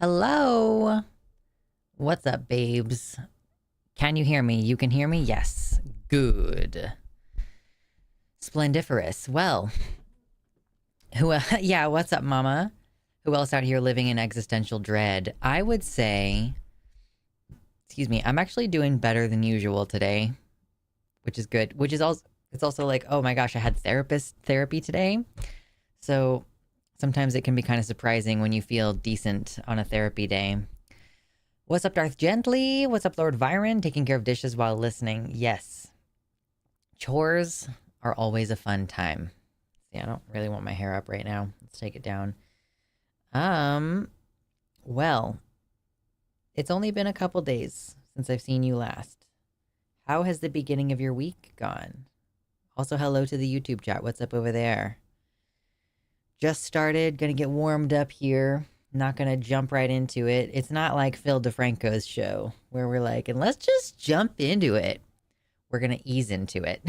Hello. What's up, babes? Can you hear me? You can hear me? Yes. Good. Splendiferous. Well, yeah, what's up, mama? Who else out here living in existential dread? I would say, excuse me, I'm actually doing better than usual today, which is good. Which is also, it's also like, oh my gosh, I had therapy today. So sometimes it can be kind of surprising when you feel decent on a therapy day. What's up, Darth Gently? What's up, Lord Byron? Taking care of dishes while listening. Yes. Chores are always a fun time. See, I don't really want my hair up right now. Let's take it down. Well, it's only been a couple days since I've seen you last. How has the beginning of your week gone? Also, hello to the YouTube chat. What's up over there? Just started, gonna get warmed up here. Not gonna jump right into it. It's not like Phil DeFranco's show where we're like, and let's just jump into it. We're gonna ease into it.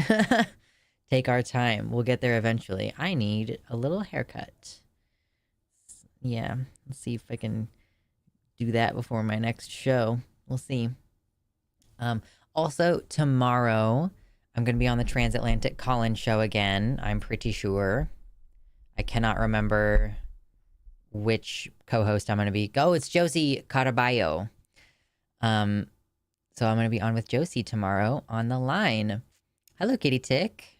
Take our time. We'll get there eventually. I need a little haircut. Yeah, let's see if I can do that before my next show. We'll see. Also, tomorrow, I'm gonna be on the Transatlantic Call-In show again. I'm pretty sure. I cannot remember which co-host I'm going to be. Oh, it's Josie Caraballo. So I'm going to be on with Josie tomorrow on the line. Hello, Kitty Tick.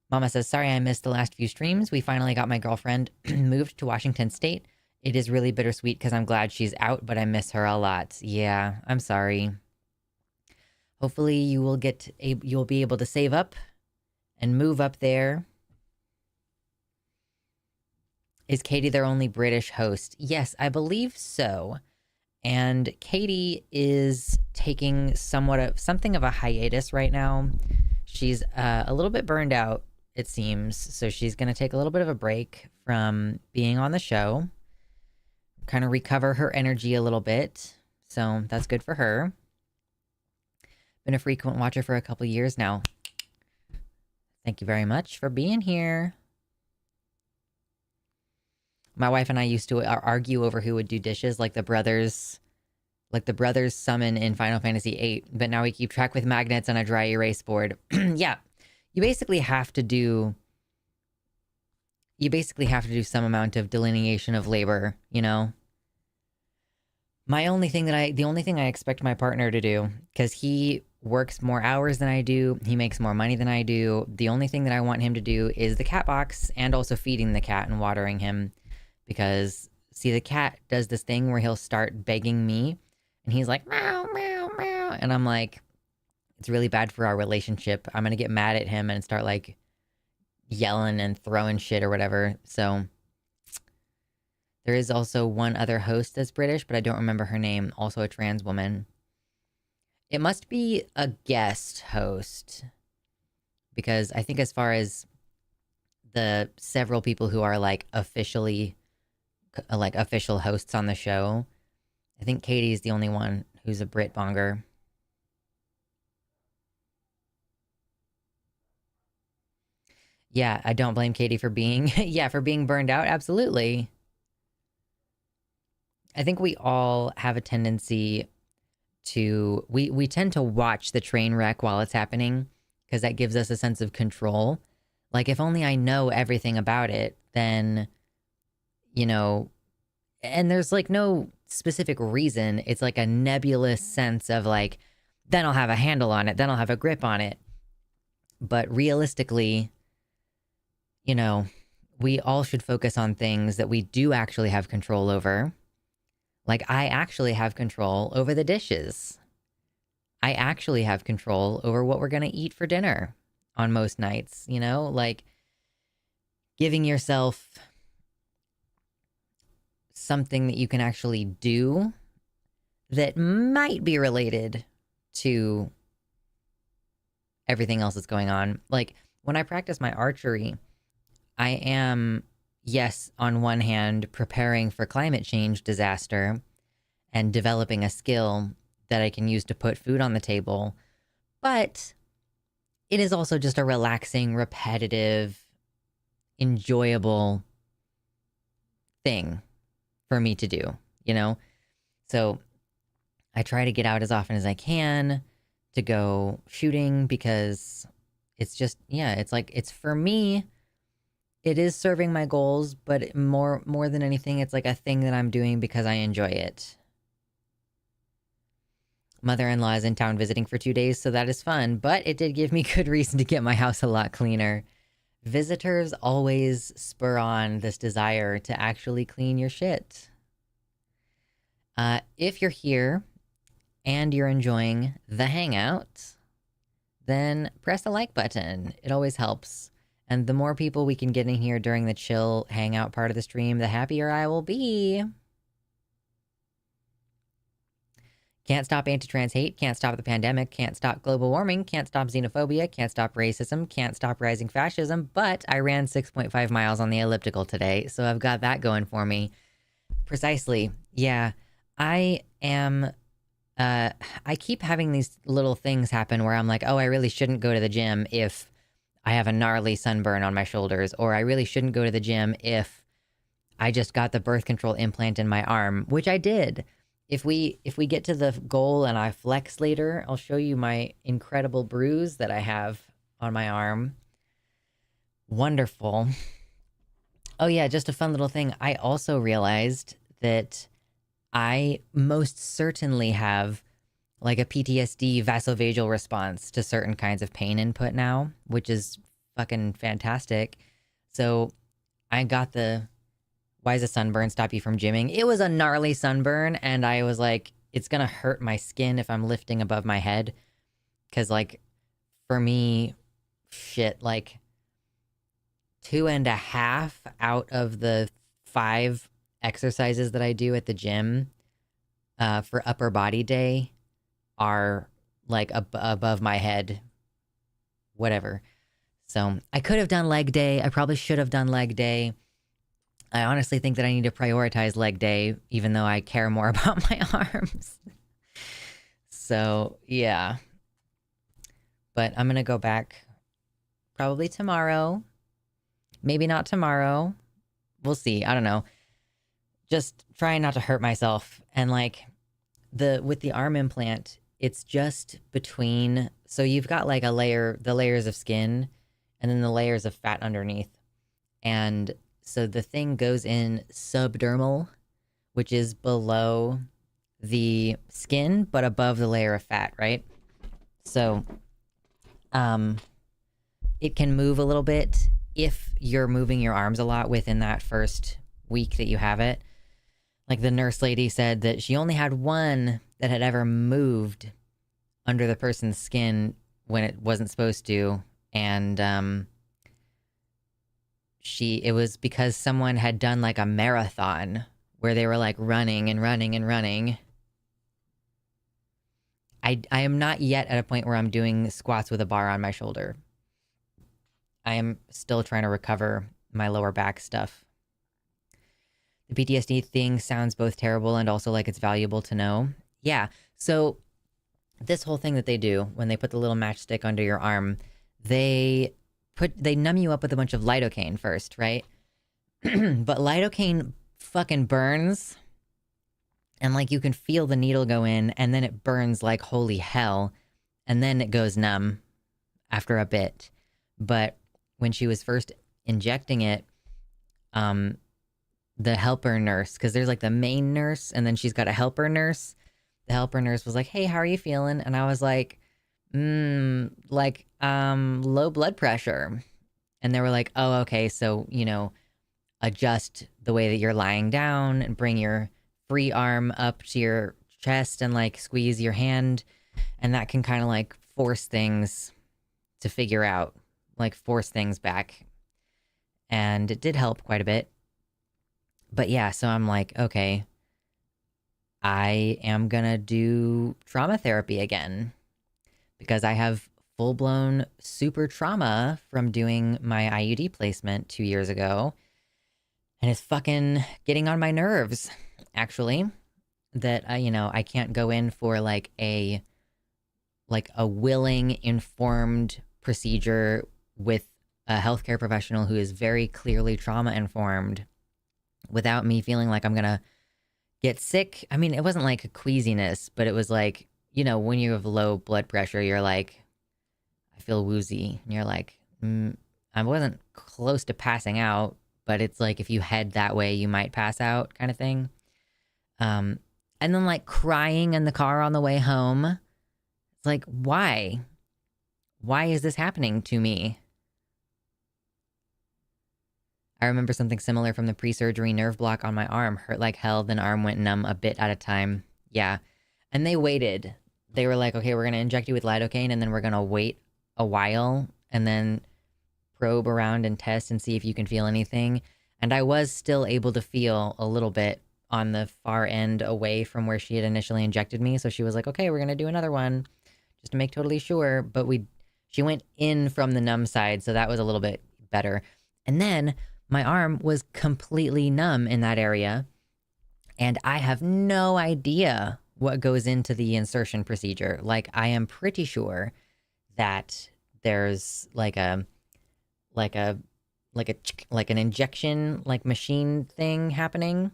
Mama says, sorry I missed the last few streams. We finally got my girlfriend moved to Washington State. It is really bittersweet because I'm glad she's out, but I miss her a lot. Yeah, I'm sorry. Hopefully you'll be able to save up and move up there. Is Katie their only British host? Yes, I believe so. And Katie is taking something of a hiatus right now. She's a little bit burned out, it seems. So she's going to take a little bit of a break from being on the show. Kind of recover her energy a little bit. So that's good for her. Been a frequent watcher for a couple years now. Thank you very much for being here. My wife and I used to argue over who would do dishes, like the brothers summon in Final Fantasy VIII. But now we keep track with magnets on a dry erase board. Yeah, you basically have to do some amount of delineation of labor. You know. The only thing I expect my partner to do, because he works more hours than I do, he makes more money than I do. The only thing that I want him to do is the cat box and also feeding the cat and watering him. Because, see, the cat does this thing where he'll start begging me, and he's like, meow, meow, meow. And I'm like, it's really bad for our relationship. I'm going to get mad at him and start, like, yelling and throwing shit or whatever. So, there is also one other host that's British, but I don't remember her name. Also a trans woman. It must be a guest host. Because I think as far as the several people who are, like, official hosts on the show, I think Katie's the only one who's a Brit bonger. Yeah, I don't blame Katie for being for being burned out. Absolutely. I think we all have a tendency to we tend to watch the train wreck while it's happening because that gives us a sense of control. Like, if only I know everything about it, then, you know, and there's like no specific reason. It's like a nebulous sense of like, then I'll have a handle on it, then I'll have a grip on it. But realistically, you know, we all should focus on things that we do actually have control over. Like, I actually have control over the dishes. I actually have control over what we're going to eat for dinner on most nights, you know? Like, giving yourself something that you can actually do that might be related to everything else that's going on. Like, when I practice my archery, I am, yes, on one hand, preparing for climate change disaster and developing a skill that I can use to put food on the table. But it is also just a relaxing, repetitive, enjoyable thing for me to do. you know? So I try to get out as often as I can to go shooting because it's just, yeah, it's like, it's for me, it is serving my goals, but more than anything, it's like a thing that I'm doing because I enjoy it. Mother-in-law is in town visiting for 2 days, so that is fun, but it did give me good reason to get my house a lot cleaner. Visitors always spur on this desire to actually clean your shit. If you're here and you're enjoying the hangout, then press the like button. It always helps. And the more people we can get in here during the chill hangout part of the stream, the happier I will be. Can't stop anti-trans hate, can't stop the pandemic, can't stop global warming, can't stop xenophobia, can't stop racism, can't stop rising fascism, but I ran 6.5 miles on the elliptical today, so I've got that going for me. Precisely. Yeah. I am... I keep having these little things happen where I'm like, oh, I really shouldn't go to the gym if I have a gnarly sunburn on my shoulders, or I really shouldn't go to the gym if I just got the birth control implant in my arm, which I did. If we get to the goal and I flex later, I'll show you my incredible bruise that I have on my arm. Wonderful. Oh yeah, just a fun little thing. I also realized that I most certainly have like a PTSD vasovagal response to certain kinds of pain input now, which is fucking fantastic. So I got the, why does a sunburn stop you from gymming? It was a gnarly sunburn, and I was like, it's gonna hurt my skin if I'm lifting above my head. Cause like, for me, shit, like 2.5 out of the 5 exercises that I do at the gym for upper body day are like above my head, whatever. So I could have done leg day. I probably should have done leg day. I honestly think that I need to prioritize leg day, even though I care more about my arms. So yeah, but I'm gonna go back probably tomorrow. Maybe not tomorrow. We'll see. I don't know. Just trying not to hurt myself. And like with the arm implant, it's just between, so you've got like the layers of skin and then the layers of fat underneath. And so the thing goes in subdermal, which is below the skin, but above the layer of fat, right? So, it can move a little bit if you're moving your arms a lot within that first week that you have it. Like the nurse lady said that she only had one that had ever moved under the person's skin when it wasn't supposed to. And it was because someone had done like a marathon where they were like running and running and running. I am not yet at a point where I'm doing squats with a bar on my shoulder. I am still trying to recover my lower back stuff. The PTSD thing sounds both terrible and also like it's valuable to know. Yeah, so this whole thing that they do when they put the little matchstick under your arm, they numb you up with a bunch of lidocaine first, right? But lidocaine fucking burns. And like you can feel the needle go in and then it burns like holy hell. And then it goes numb after a bit. But when she was first injecting it, the helper nurse, because there's like the main nurse and then she's got a helper nurse. The helper nurse was like, hey, how are you feeling? And I was like, low blood pressure. And they were like, oh, okay. So, adjust the way that you're lying down and bring your free arm up to your chest and like squeeze your hand. And that can kind of like force things to figure out, like force things back. And it did help quite a bit. But yeah, so I'm like, okay, I am gonna do trauma therapy again because I have full-blown super trauma from doing my IUD placement 2 years ago. And it's fucking getting on my nerves, actually, that, I can't go in for like a willing, informed procedure with a healthcare professional who is very clearly trauma informed without me feeling like I'm gonna get sick. I mean, it wasn't like a queasiness, but it was like, when you have low blood pressure, you're like, I feel woozy. And you're like, I wasn't close to passing out, but it's like if you head that way, you might pass out kind of thing. And then like crying in the car on the way home. It's like, why? Why is this happening to me? I remember something similar from the pre-surgery nerve block on my arm. Hurt like hell, then arm went numb a bit at a time. Yeah. And they waited. They were like, okay, we're going to inject you with lidocaine, and then we're going to wait a while, and then probe around and test and see if you can feel anything. And I was still able to feel a little bit on the far end away from where she had initially injected me. So she was like, okay, we're going to do another one just to make totally sure. But she went in from the numb side, so that was a little bit better. And then my arm was completely numb in that area, and I have no idea what goes into the insertion procedure. Like, I am pretty sure that there's like an injection like machine thing happening.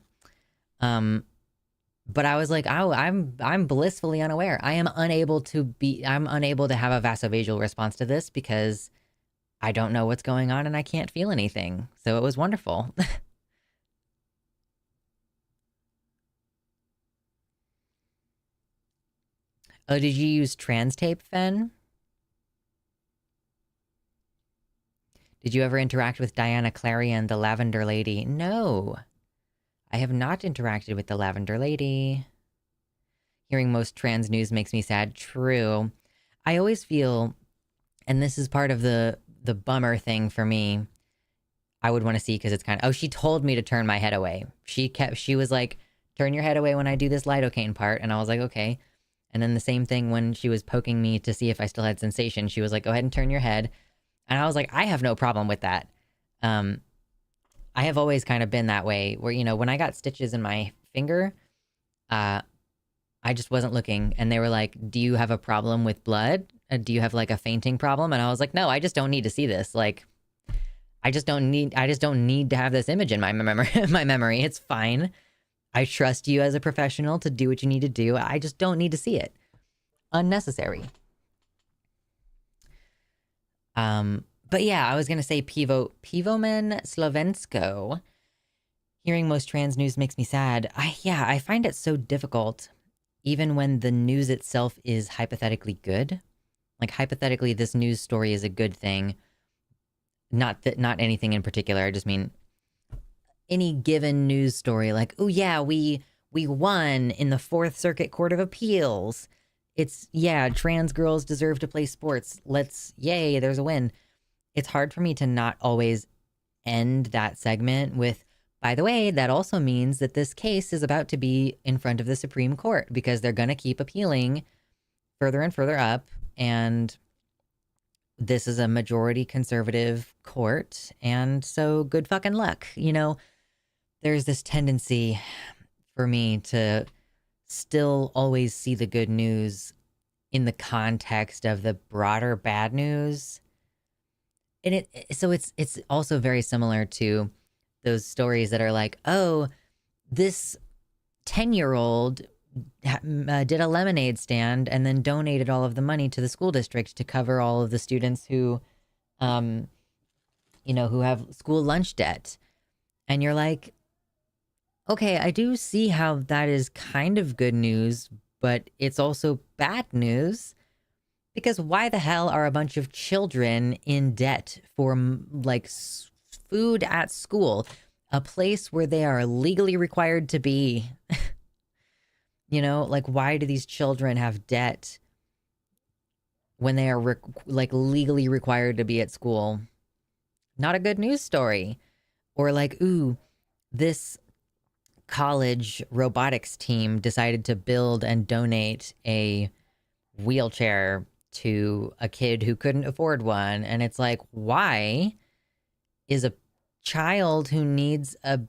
But I was like, oh, I'm blissfully unaware. I'm unable to have a vasovagal response to this because I don't know what's going on and I can't feel anything. So it was wonderful. Oh, did you use trans tape, Fen? Did you ever interact with Diana Clarion, the Lavender Lady? No. I have not interacted with the Lavender Lady. Hearing most trans news makes me sad. True. I always feel, and this is part of the bummer thing for me, I would want to see, because it's kind of, oh, she told me to turn my head away. She was like, turn your head away when I do this lidocaine part. And I was like, okay. And then the same thing when she was poking me to see if I still had sensation. She was like, go ahead and turn your head. And I was like, I have no problem with that. I have always kind of been that way where, when I got stitches in my finger, I just wasn't looking. And they were like, do you have a problem with blood? Do you have like a fainting problem? And I was like, no, I just don't need to see this. Like, I just don't need to have this image in my memory. It's fine. I trust you as a professional to do what you need to do. I just don't need to see it. Unnecessary. But yeah, I was going to say Pivoman Slovensko. Hearing most trans news makes me sad. I find it so difficult, even when the news itself is hypothetically good. Like, hypothetically, this news story is a good thing. Not anything in particular. I just mean any given news story. Like, oh yeah, we won in the Fourth Circuit Court of Appeals. It's, yeah, trans girls deserve to play sports. Yay, there's a win. It's hard for me to not always end that segment with, by the way, that also means that this case is about to be in front of the Supreme Court, because they're going to keep appealing further and further up. And this is a majority conservative court. And so good fucking luck. There's this tendency for me to still always see the good news in the context of the broader bad news. And it's also very similar to those stories that are like, oh, this 10-year-old did a lemonade stand and then donated all of the money to the school district to cover all of the students who have school lunch debt. And you're like, okay, I do see how that is kind of good news, but it's also bad news. Because why the hell are a bunch of children in debt for like food at school, a place where they are legally required to be? Like, why do these children have debt when they are legally required to be at school? Not a good news story. Or like, ooh, this college robotics team decided to build and donate a wheelchair to a kid who couldn't afford one. And it's like, why is a child who needs a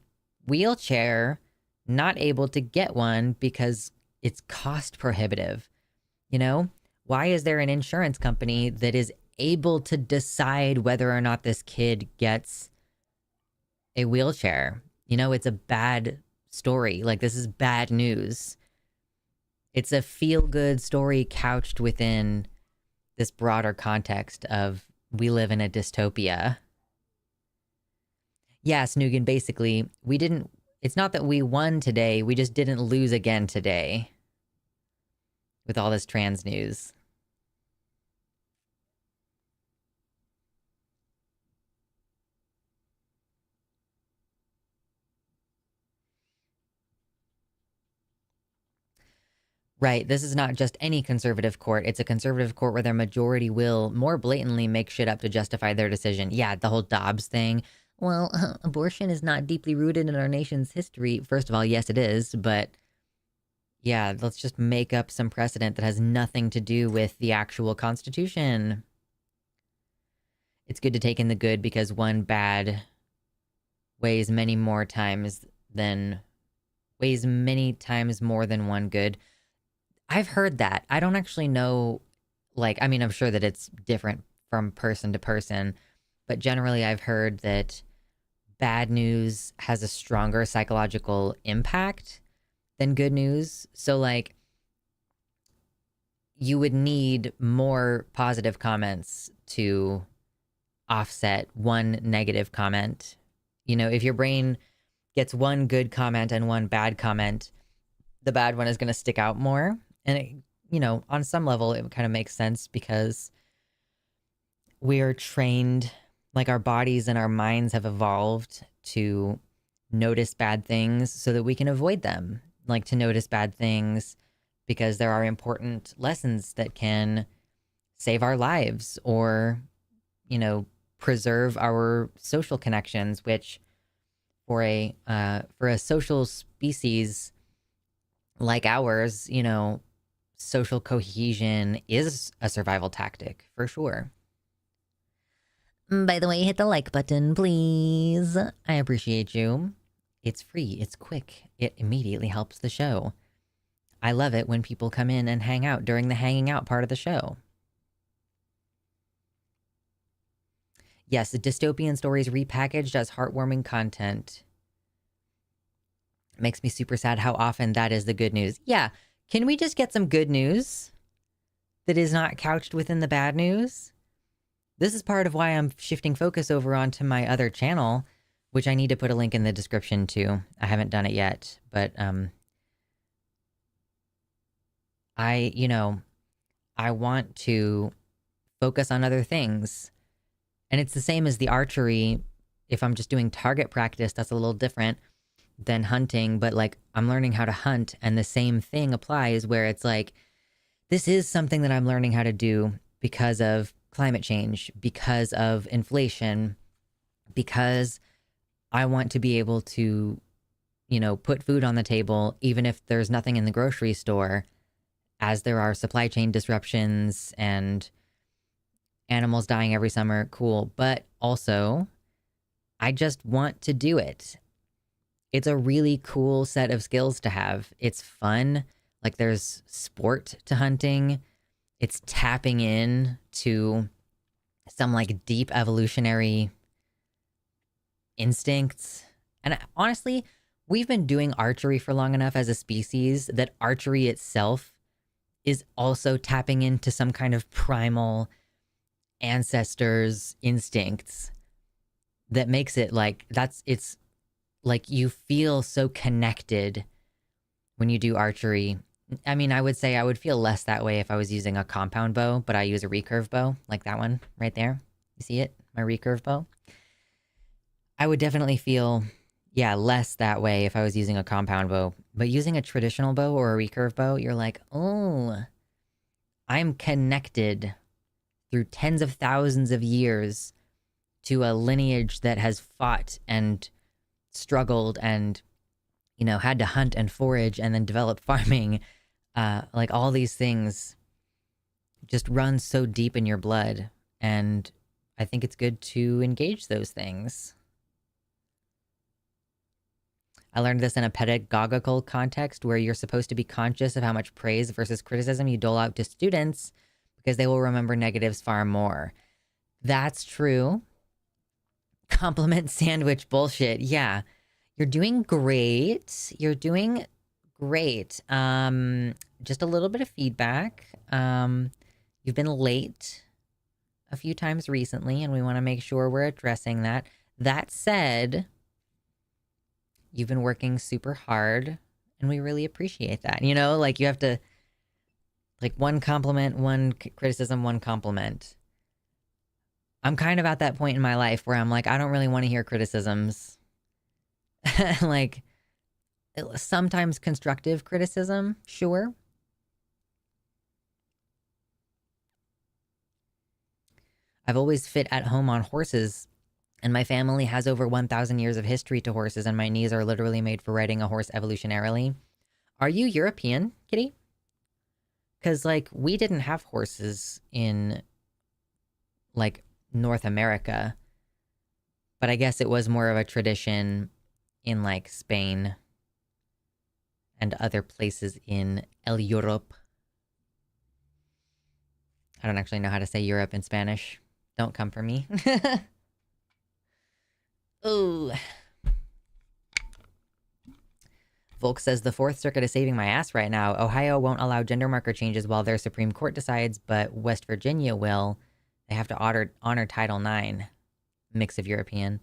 wheelchair not able to get one because it's cost prohibitive? Why is there an insurance company that is able to decide whether or not this kid gets a wheelchair? It's a bad story. Like, this is bad news. It's a feel-good story couched within this broader context of we live in a dystopia. Yeah, Snoogan, basically, it's not that we won today, we just didn't lose again today with all this trans news. Right, this is not just any conservative court. It's a conservative court where their majority will more blatantly make shit up to justify their decision. Yeah, the whole Dobbs thing. Well, abortion is not deeply rooted in our nation's history. First of all, yes, it is, but yeah, let's just make up some precedent that has nothing to do with the actual Constitution. It's good to take in the good because one bad weighs many times more than one good. I've heard that. I don't actually know, like, I mean, I'm sure that it's different from person to person, but generally I've heard that bad news has a stronger psychological impact than good news. So, like, you would need more positive comments to offset one negative comment. You know, if your brain gets one good comment and one bad comment, the bad one is going to stick out more. And, it, you know, on some level, it kind of makes sense because we are trained, like our bodies and our minds have evolved to notice bad things so that we can avoid them. Like to notice bad things because there are important lessons that can save our lives or, you know, preserve our social connections, which for a social species like ours, you know, social cohesion is a survival tactic for sure. By the way, hit the like button, please. I appreciate you. It's free, it's quick, it immediately helps the show. I love it when people come in and hang out during the hanging out part of the show. Yes, the dystopian stories repackaged as heartwarming content. Makes me super sad how often that is the good news. Yeah, can we just get some good news that is not couched within the bad news? This is part of why I'm shifting focus over onto my other channel, which I need to put a link in the description to. I haven't done it yet, but I want to focus on other things. And it's the same as the archery. If I'm just doing target practice, that's a little different than hunting, but like I'm learning how to hunt, and the same thing applies where it's like, this is something that I'm learning how to do because of climate change, because of inflation, because I want to be able to, you know, put food on the table, even if there's nothing in the grocery store, as there are supply chain disruptions and animals dying every summer. Cool. But also, I just want to do it. It's a really cool set of skills to have. It's fun. Like there's sport to hunting. It's tapping in to some like deep evolutionary instincts. And honestly, we've been doing archery for long enough as a species that archery itself is also tapping into some kind of primal ancestors' instincts that makes it like it's like you feel so connected when you do archery. I mean, I would say I would feel less that way if I was using a compound bow, but I use a recurve bow, like that one right there. You see it? My recurve bow. I would definitely feel, yeah, less that way if I was using a compound bow. But using a traditional bow or a recurve bow, you're like, oh, I'm connected through tens of thousands of years to a lineage that has fought and struggled and, you know, had to hunt and forage and then develop farming. Like all these things just run so deep in your blood. And I think it's good to engage those things. I learned this in a pedagogical context where you're supposed to be conscious of how much praise versus criticism you dole out to students because they will remember negatives far more. That's true. Compliment sandwich bullshit. Yeah. You're doing great. You're doing great. Just a little bit of feedback. You've been late a few times recently, and we want to make sure we're addressing that. That said, you've been working super hard, and we really appreciate that. You know, like you have to, like one compliment, one criticism, one compliment. I'm kind of at that point in my life where I'm like, I don't really want to hear criticisms. Like, sometimes constructive criticism, sure. I've always fit at home on horses, and my family has over 1,000 years of history to horses, and my knees are literally made for riding a horse evolutionarily. Are you European, Kitty? Because, like, we didn't have horses in, like, North America, but I guess it was more of a tradition in, like, Spain and other places in El Europe. I don't actually know how to say Europe in Spanish. Don't come for me. Ooh. Volk says the Fourth Circuit is saving my ass right now. Ohio won't allow gender marker changes while their Supreme Court decides, but West Virginia will. They have to honor Title IX. Mix of European.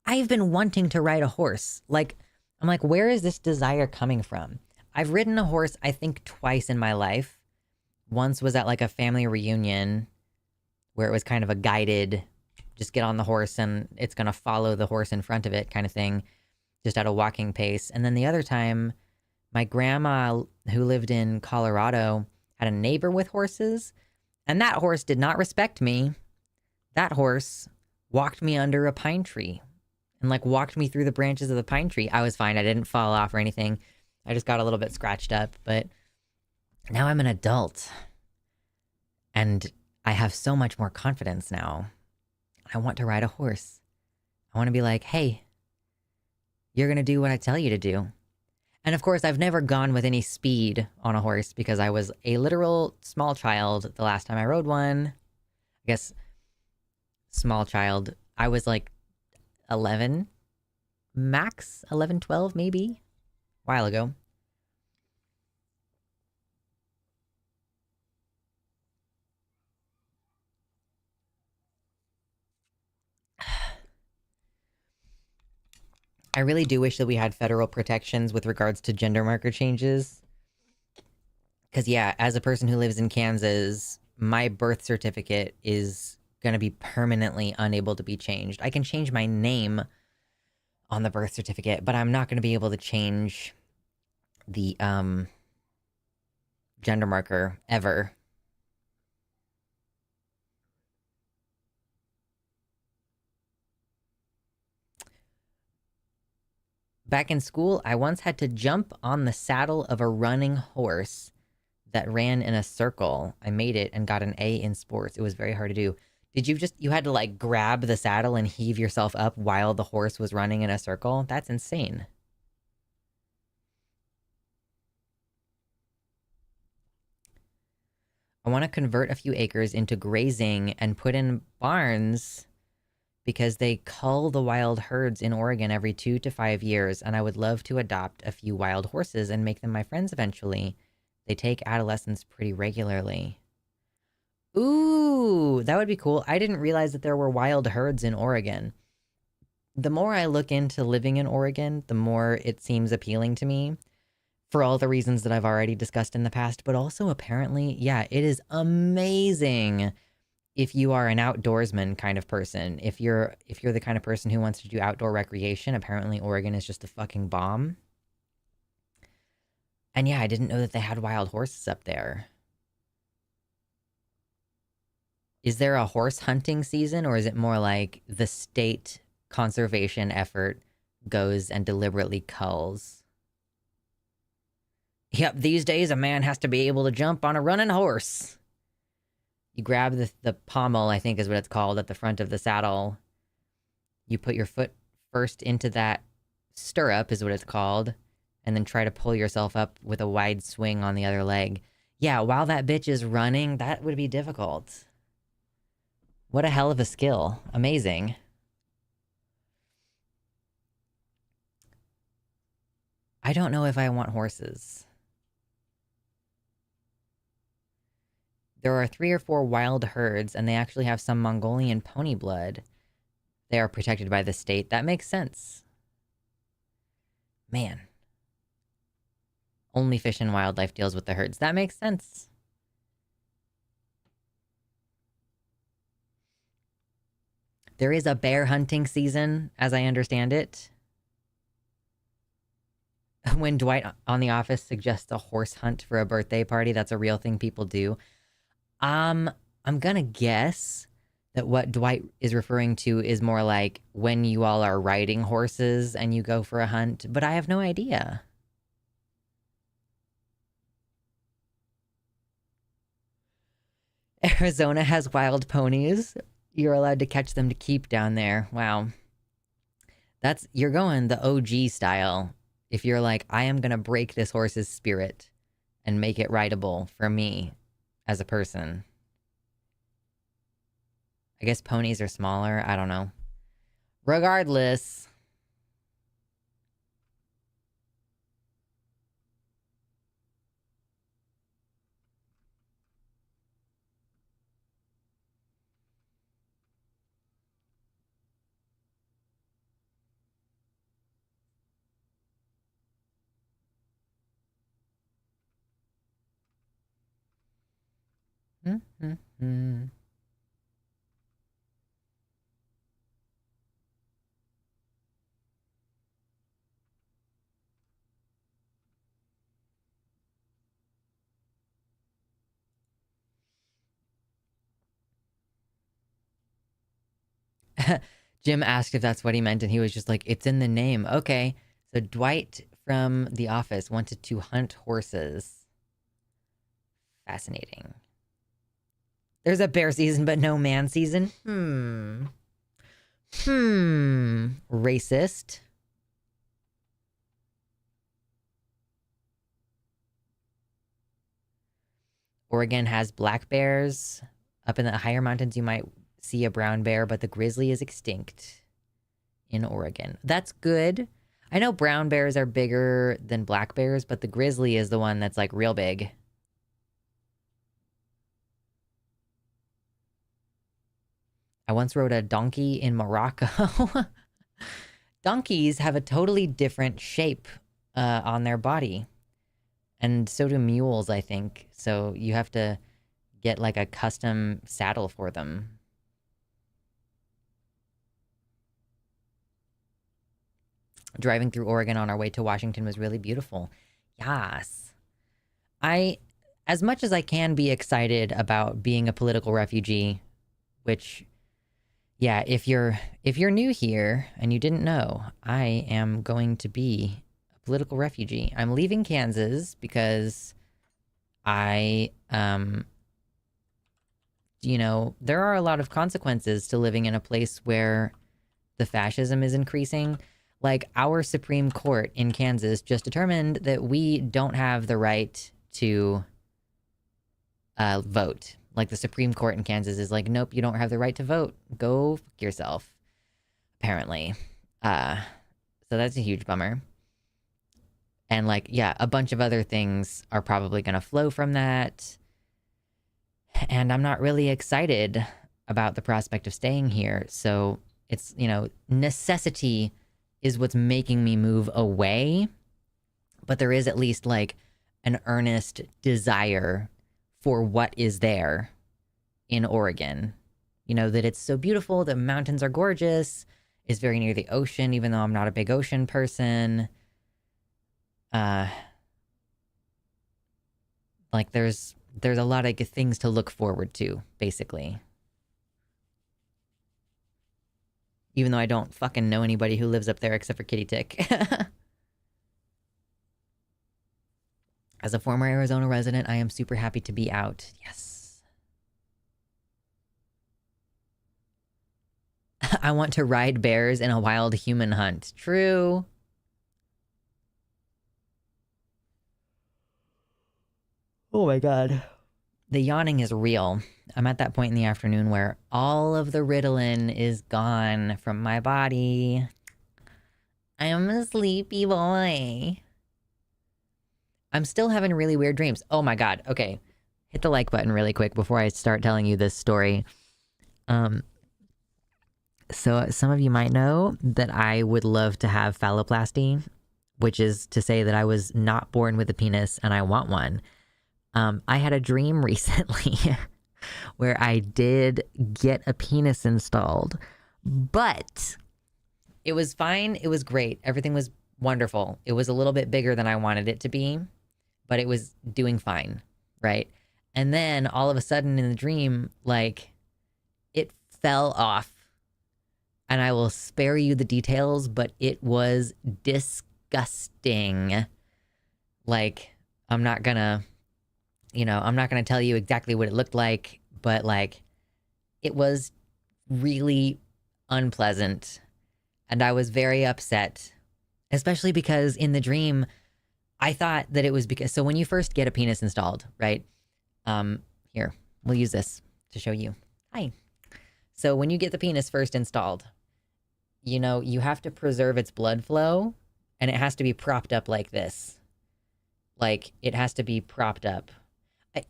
I've been wanting to ride a horse. Like, I'm like, where is this desire coming from? I've ridden a horse, I think, twice in my life. Once was at like a family reunion where it was kind of a guided, just get on the horse and it's going to follow the horse in front of it kind of thing, just at a walking pace. And then the other time, my grandma, who lived in Colorado, had a neighbor with horses, and that horse did not respect me. That horse walked me under a pine tree and like walked me through the branches of the pine tree. I was fine. I didn't fall off or anything. I just got a little bit scratched up, but now I'm an adult and I have so much more confidence now. I want to ride a horse. I want to be like, hey, you're going to do what I tell you to do. And of course, I've never gone with any speed on a horse because I was a literal small child the last time I rode one. I guess small child. I was like 11, max 11, 12, maybe, a while ago. I really do wish that we had federal protections with regards to gender marker changes. Because, yeah, as a person who lives in Kansas, my birth certificate is going to be permanently unable to be changed. I can change my name on the birth certificate, but I'm not going to be able to change the gender marker ever. Back in school, I once had to jump on the saddle of a running horse that ran in a circle. I made it and got an A in sports. It was very hard to do. Did you had to like grab the saddle and heave yourself up while the horse was running in a circle? That's insane. I want to convert a few acres into grazing and put in barns because they cull the wild herds in Oregon every 2 to 5 years, and I would love to adopt a few wild horses and make them my friends eventually. They take adolescents pretty regularly. Ooh, that would be cool. I didn't realize that there were wild herds in Oregon. The more I look into living in Oregon, the more it seems appealing to me for all the reasons that I've already discussed in the past, but also apparently, yeah, it is amazing if you are an outdoorsman kind of person. If you're the kind of person who wants to do outdoor recreation, apparently Oregon is just a fucking bomb. And yeah, I didn't know that they had wild horses up there. Is there a horse hunting season, or is it more like the state conservation effort goes and deliberately culls? Yep, these days a man has to be able to jump on a running horse. You grab the pommel, I think is what it's called, at the front of the saddle. You put your foot first into that stirrup, is what it's called, and then try to pull yourself up with a wide swing on the other leg. Yeah, while that bitch is running, that would be difficult. What a hell of a skill. Amazing. I don't know if I want horses. There are 3 or 4 wild herds, and they actually have some Mongolian pony blood. They are protected by the state. That makes sense. Man. Only Fish and Wildlife deals with the herds. That makes sense. There is a bear hunting season, as I understand it. When Dwight on The Office suggests a horse hunt for a birthday party, that's a real thing people do. I'm gonna guess that what Dwight is referring to is more like when you all are riding horses and you go for a hunt, but I have no idea. Arizona has wild ponies. You're allowed to catch them to keep down there. Wow. You're going the OG style. If you're like, I am gonna break this horse's spirit and make it rideable for me as a person. I guess ponies are smaller. I don't know. Regardless. Mm-hmm. Jim asked if that's what he meant, and he was just like, it's in the name. Okay. So Dwight from The Office wanted to hunt horses. Fascinating. There's a bear season, but no man season. Racist. Oregon has black bears. Up in the higher mountains, you might see a brown bear, but the grizzly is extinct in Oregon. That's good. I know brown bears are bigger than black bears, but the grizzly is the one that's like real big. I once rode a donkey in Morocco. Donkeys have a totally different shape on their body. And so do mules, I think. So you have to get like a custom saddle for them. Driving through Oregon on our way to Washington was really beautiful. Yes. As much as I can be excited about being a political refugee, which, yeah, if you're new here and you didn't know, I am going to be a political refugee. I'm leaving Kansas because there are a lot of consequences to living in a place where the fascism is increasing. Like, our Supreme Court in Kansas just determined that we don't have the right to vote. Like, the Supreme Court in Kansas is like, nope, you don't have the right to vote. Go fuck yourself, apparently. So that's a huge bummer. And, like, yeah, a bunch of other things are probably going to flow from that. And I'm not really excited about the prospect of staying here. So it's, necessity is what's making me move away. But there is at least like an earnest desire for what is there in Oregon. That it's so beautiful, the mountains are gorgeous, it's very near the ocean, even though I'm not a big ocean person. Like there's a lot of things to look forward to, basically. Even though I don't fucking know anybody who lives up there except for Kitty Tick. As a former Arizona resident, I am super happy to be out. Yes. I want to ride bears in a wild human hunt. True. Oh my god. The yawning is real. I'm at that point in the afternoon where all of the Ritalin is gone from my body. I am a sleepy boy. I'm still having really weird dreams. Oh my God. Okay. Hit the like button really quick before I start telling you this story. So some of you might know that I would love to have phalloplasty, which is to say that I was not born with a penis and I want one. I had a dream recently where I did get a penis installed, but it was fine. It was great. Everything was wonderful. It was a little bit bigger than I wanted it to be, but it was doing fine, right? And then all of a sudden in the dream, like, it fell off. And I will spare you the details, but it was disgusting. Like, I'm not gonna tell you exactly what it looked like, but like, it was really unpleasant. And I was very upset, especially because in the dream, I thought that it was because, so when you first get a penis installed, right? Here, we'll use this to show you. Hi. So when you get the penis first installed, you know, you have to preserve its blood flow and it has to be propped up like this. Like, it has to be propped up.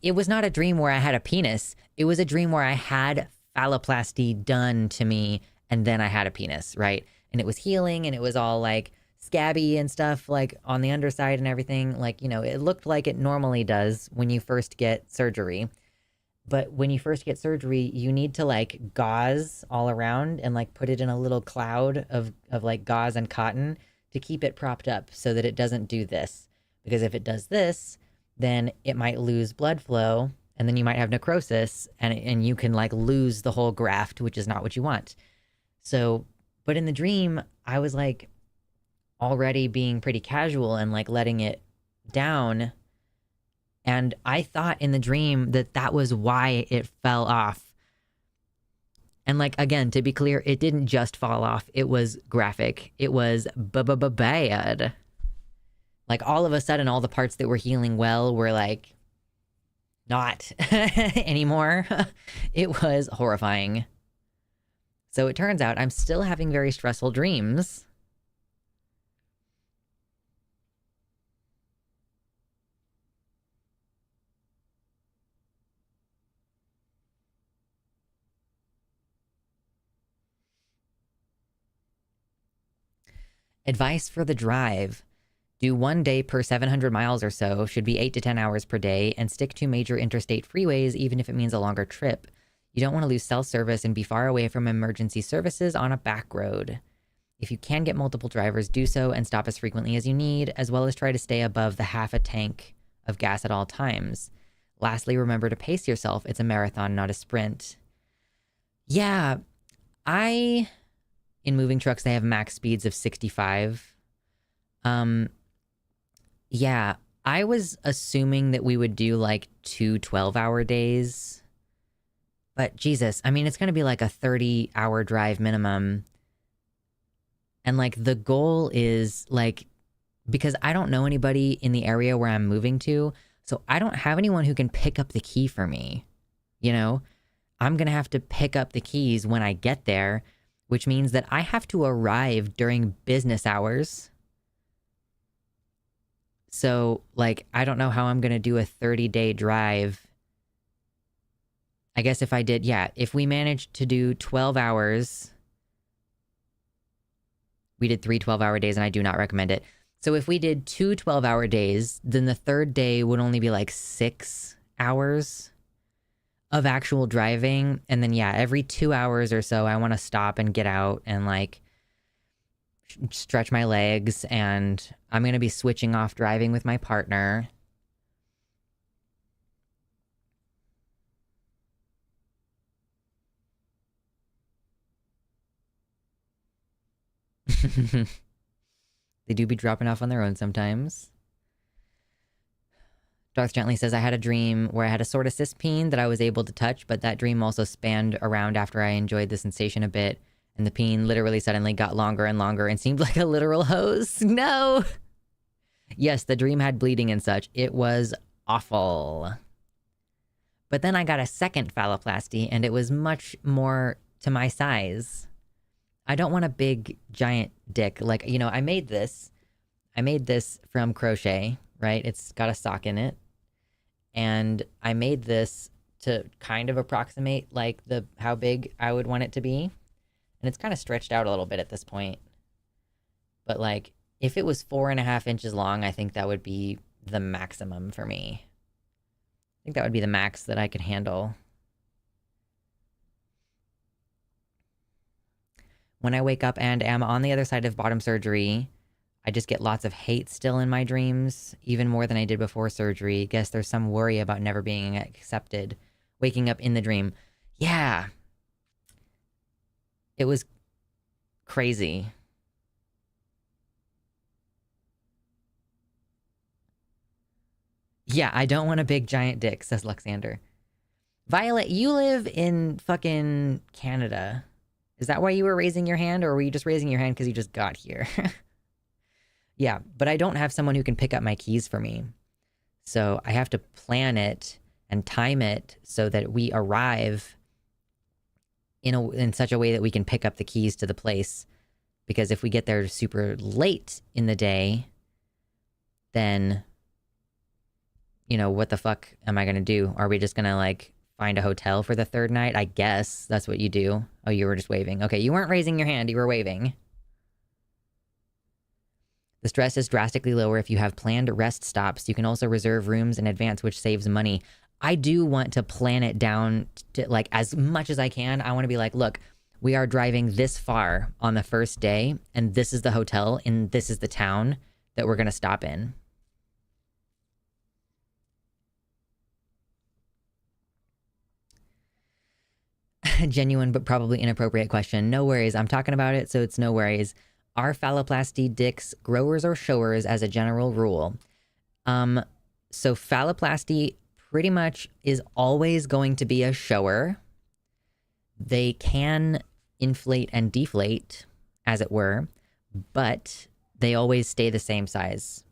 It was not a dream where I had a penis. It was a dream where I had phalloplasty done to me and then I had a penis, right? And it was healing and it was all like scabby and stuff, like on the underside and everything. Like, you know, it looked like it normally does when you first get surgery. But when you first get surgery, you need to like gauze all around and like put it in a little cloud of like gauze and cotton to keep it propped up so that it doesn't do this. Because if it does this, then it might lose blood flow and then you might have necrosis and you can like lose the whole graft, which is not what you want. So, but in the dream, I was like already being pretty casual and like letting it down. And I thought in the dream that that was why it fell off. And like, again, to be clear, it didn't just fall off. It was graphic. It was bad. Like all of a sudden, all the parts that were healing well were like not anymore. It was horrifying. So it turns out I'm still having very stressful dreams. Advice for the drive. Do 1 day per 700 miles or so, should be 8 to 10 hours per day, and stick to major interstate freeways even if it means a longer trip. You don't want to lose cell service and be far away from emergency services on a back road. If you can get multiple drivers, do so and stop as frequently as you need, as well as try to stay above the half a tank of gas at all times. Lastly, remember to pace yourself. It's a marathon, not a sprint. Yeah, in moving trucks, they have max speeds of 65. Yeah, I was assuming that we would do like 2 12-hour days. But Jesus, I mean, it's going to be like a 30-hour drive minimum. And like the goal is like, because I don't know anybody in the area where I'm moving to, so I don't have anyone who can pick up the key for me. You know, I'm going to have to pick up the keys when I get there, which means that I have to arrive during business hours. So, like, I don't know how I'm going to do a 30-day drive. I guess if I did, yeah, if we managed to do 12 hours, we did 3 12-hour days, and I do not recommend it. So if we did 2 12-hour days, then the third day would only be like 6 hours of actual driving. And then, yeah, every 2 hours or so, I want to stop and get out and, like, stretch my legs, and I'm going to be switching off driving with my partner. They do be dropping off on their own sometimes. Darth Gently says, I had a dream where I had a sort of cis peen that I was able to touch, but that dream also spanned around after I enjoyed the sensation a bit. And the peen literally suddenly got longer and longer and seemed like a literal hose. No! Yes, the dream had bleeding and such. It was awful. But then I got a second phalloplasty, and it was much more to my size. I don't want a big, giant dick. Like, you know, I made this from crochet, right? It's got a sock in it. And I made this to kind of approximate like how big I would want it to be. And it's kind of stretched out a little bit at this point. But like, if it was 4.5 inches long, I think that would be the maximum for me. I think that would be the max that I could handle. When I wake up and am on the other side of bottom surgery, I just get lots of hate still in my dreams, even more than I did before surgery. Guess there's some worry about never being accepted. Waking up in the dream. Yeah. It was crazy. Yeah, I don't want a big giant dick, says Luxander. Violet, you live in fucking Canada. Is that why you were raising your hand, or were you just raising your hand because you just got here? Yeah, but I don't have someone who can pick up my keys for me. So I have to plan it and time it so that we arrive in such a way that we can pick up the keys to the place. Because if we get there super late in the day, then, you know, what the fuck am I gonna do? Are we just gonna, like, find a hotel for the third night? I guess that's what you do. Oh, you were just waving. Okay, you weren't raising your hand, you were waving. The stress is drastically lower if you have planned rest stops. You can also reserve rooms in advance, which saves money. I do want to plan it down to, like, as much as I can. I want to be like, look, we are driving this far on the first day, and this is the hotel, and this is the town that we're going to stop in. Genuine but probably inappropriate question. No worries. I'm talking about it, so it's no worries. Are phalloplasty dicks growers or showers as a general rule? So phalloplasty pretty much is always going to be a shower. They can inflate and deflate, as it were, but they always stay the same size.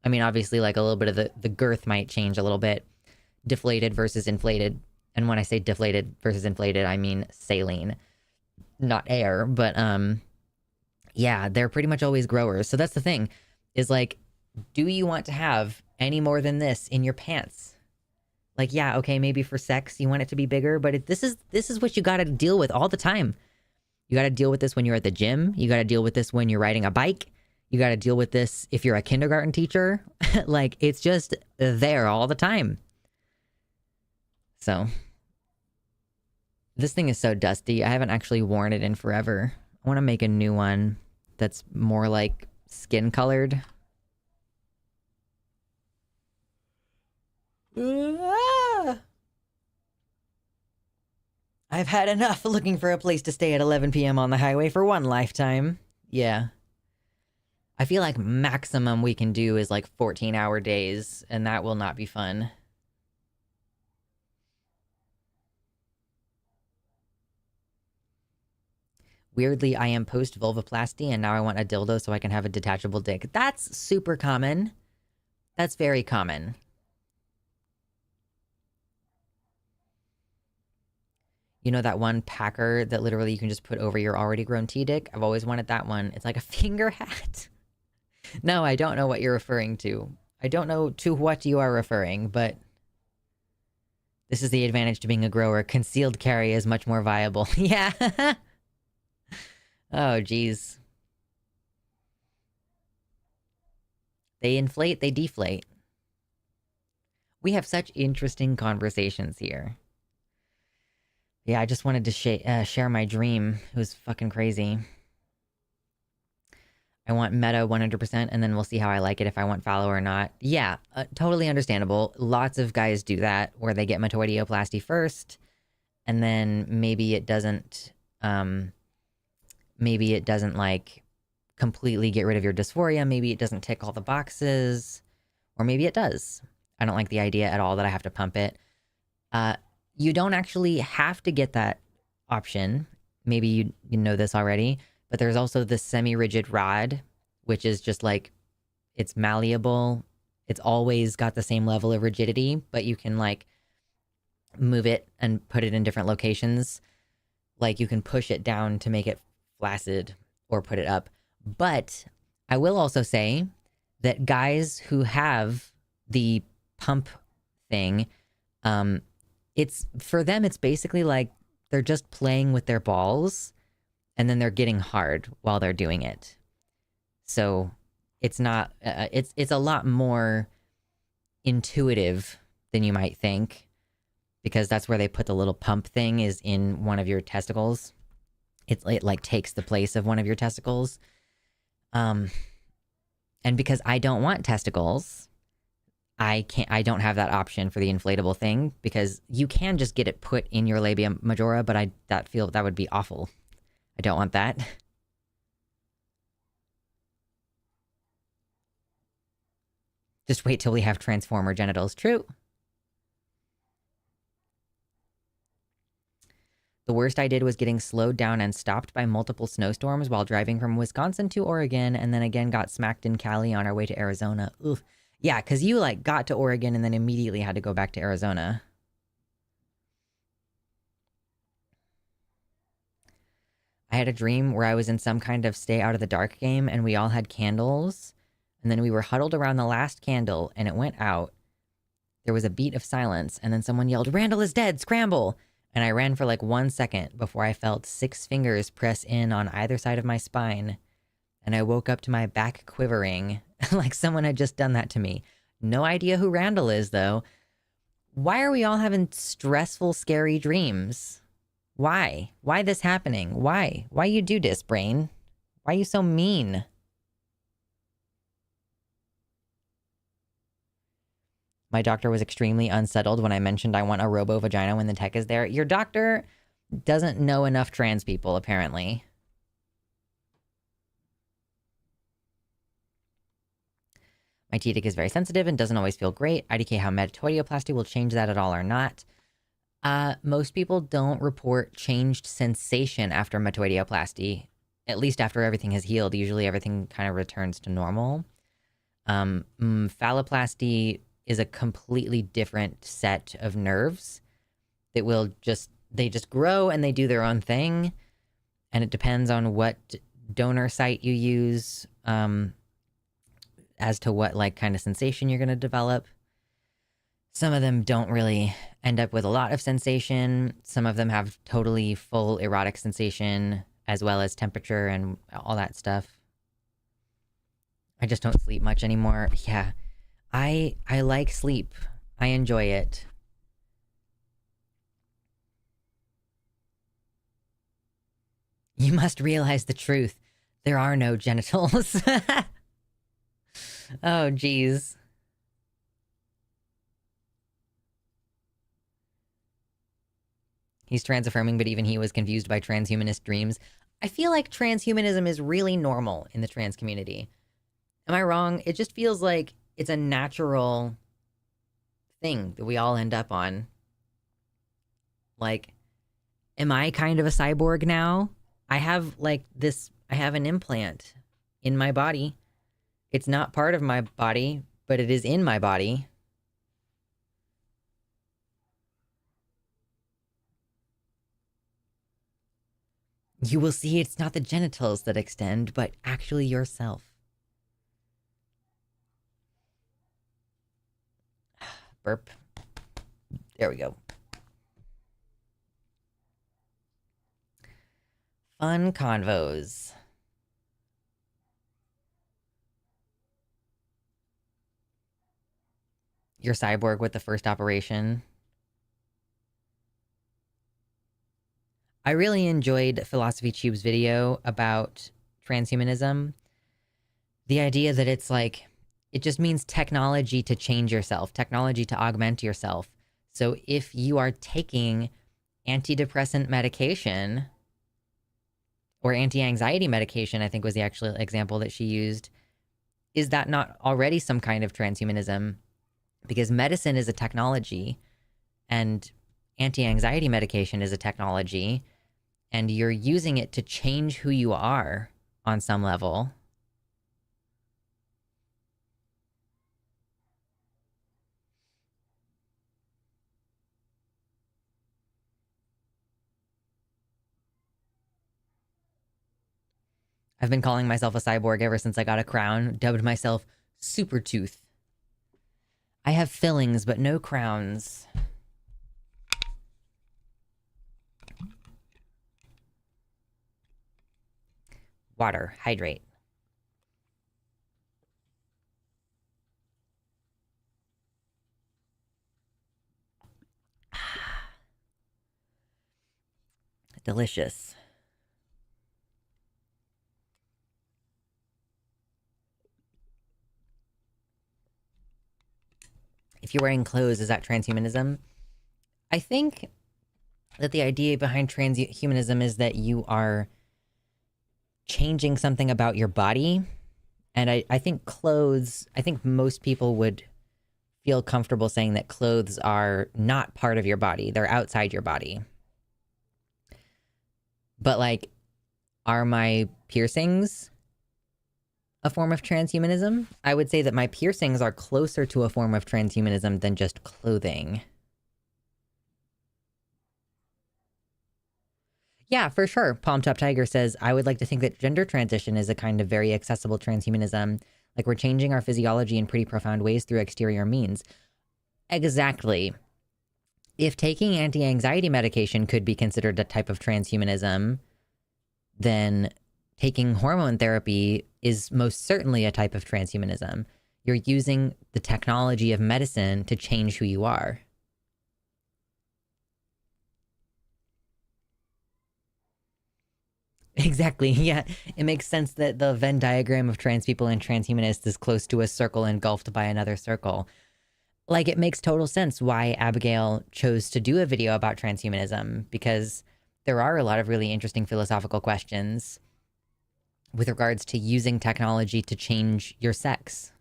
I mean, obviously, like, a little bit of the girth might change a little bit. Deflated versus inflated. And when I say deflated versus inflated, I mean saline, not air. But, yeah, they're pretty much always growers. So that's the thing, is like, do you want to have any more than this in your pants? Like, yeah, okay, maybe for sex you want it to be bigger, but this is what you gotta deal with all the time. You gotta deal with this when you're at the gym. You gotta deal with this when you're riding a bike. You gotta deal with this if you're a kindergarten teacher. Like, it's just there all the time. So, this thing is so dusty. I haven't actually worn it in forever. I want to make a new one that's more like skin colored. I've had enough looking for a place to stay at 11 p.m. on the highway for one lifetime. Yeah. I feel like maximum we can do is like 14-hour days, and that will not be fun. Weirdly, I am post-vulvoplasty, and now I want a dildo so I can have a detachable dick. That's super common. That's very common. You know that one packer that literally you can just put over your already grown T-dick? I've always wanted that one. It's like a finger hat. No, I don't know what you're referring to. I don't know to what you are referring, but this is the advantage to being a grower. Concealed carry is much more viable. Yeah. Oh, geez. They inflate, they deflate. We have such interesting conversations here. Yeah, I just wanted to share my dream. It was fucking crazy. I want meta 100%, and then we'll see how I like it if I want fallow or not. Yeah, totally understandable. Lots of guys do that, where they get metoidioplasty first, and then maybe it doesn't, like, completely get rid of your dysphoria. Maybe it doesn't tick all the boxes, or maybe it does. I don't like the idea at all that I have to pump it. You don't actually have to get that option. Maybe you know this already, but there's also the semi-rigid rod, which is just like, it's malleable. It's always got the same level of rigidity, but you can, like, move it and put it in different locations. Like, you can push it down to make it flaccid or put it up. But I will also say that guys who have the pump thing, it's for them, it's basically like they're just playing with their balls and then they're getting hard while they're doing it. So it's not, it's a lot more intuitive than you might think, because that's where they put the little pump thing, is in one of your testicles. It like takes the place of one of your testicles. And because I don't want testicles, I don't have that option for the inflatable thing, because you can just get it put in your labia majora, but that would be awful. I don't want that. Just wait till we have transformer genitals. True. The worst I did was getting slowed down and stopped by multiple snowstorms while driving from Wisconsin to Oregon, and then again got smacked in Cali on our way to Arizona. Oof. Yeah, because you, like, got to Oregon and then immediately had to go back to Arizona. I had a dream where I was in some kind of stay out of the dark game and we all had candles, and then we were huddled around the last candle and it went out. There was a beat of silence, and then someone yelled, "Randall is dead, scramble!" And I ran for like 1 second before I felt 6 fingers press in on either side of my spine. And I woke up to my back quivering, like someone had just done that to me. No idea who Randall is, though. Why are we all having stressful, scary dreams? Why? Why this happening? Why? Why you do this, brain? Why you so mean? My doctor was extremely unsettled when I mentioned I want a robo-vagina when the tech is there. Your doctor doesn't know enough trans people, apparently. My TDIC is very sensitive and doesn't always feel great. IDK how metoidioplasty will change that at all or not. Most people don't report changed sensation after metoidioplasty, at least after everything has healed. Usually everything kind of returns to normal. Phalloplasty is a completely different set of nerves that they just grow and they do their own thing. And it depends on what donor site you use, as to what like kind of sensation you're going to develop. Some of them don't really end up with a lot of sensation. Some of them have totally full erotic sensation, as well as temperature and all that stuff. I just don't sleep much anymore. Yeah, I like sleep. I enjoy it. You must realize the truth. There are no genitals. Oh, geez. He's trans-affirming, but even he was confused by transhumanist dreams. I feel like transhumanism is really normal in the trans community. Am I wrong? It just feels like it's a natural thing that we all end up on. Like, am I kind of a cyborg now? I have an implant in my body. It's not part of my body, but it is in my body. You will see it's not the genitals that extend, but actually yourself. Burp. There we go. Fun convos. Your cyborg with the first operation. I really enjoyed Philosophy Tube's video about transhumanism. The idea that it's like, it just means technology to change yourself, technology to augment yourself. So if you are taking antidepressant medication or anti-anxiety medication, I think was the actual example that she used, is that not already some kind of transhumanism? Because medicine is a technology and anti-anxiety medication is a technology, and you're using it to change who you are on some level. I've been calling myself a cyborg ever since I got a crown, dubbed myself Super tooth. I have fillings, but no crowns. Water. Hydrate. Delicious. If you're wearing clothes, is that transhumanism? I think that the idea behind transhumanism is that you are changing something about your body. And I think clothes, I think most people would feel comfortable saying that clothes are not part of your body. They're outside your body. But like, are my piercings a form of transhumanism? I would say that my piercings are closer to a form of transhumanism than just clothing. Yeah, for sure. Palm Top Tiger says, I would like to think that gender transition is a kind of very accessible transhumanism. Like we're changing our physiology in pretty profound ways through exterior means. Exactly. If taking anti-anxiety medication could be considered a type of transhumanism, then taking hormone therapy is most certainly a type of transhumanism. You're using the technology of medicine to change who you are. Exactly, yeah. It makes sense that the Venn diagram of trans people and transhumanists is close to a circle engulfed by another circle. Like, it makes total sense why Abigail chose to do a video about transhumanism, because there are a lot of really interesting philosophical questions with regards to using technology to change your sex.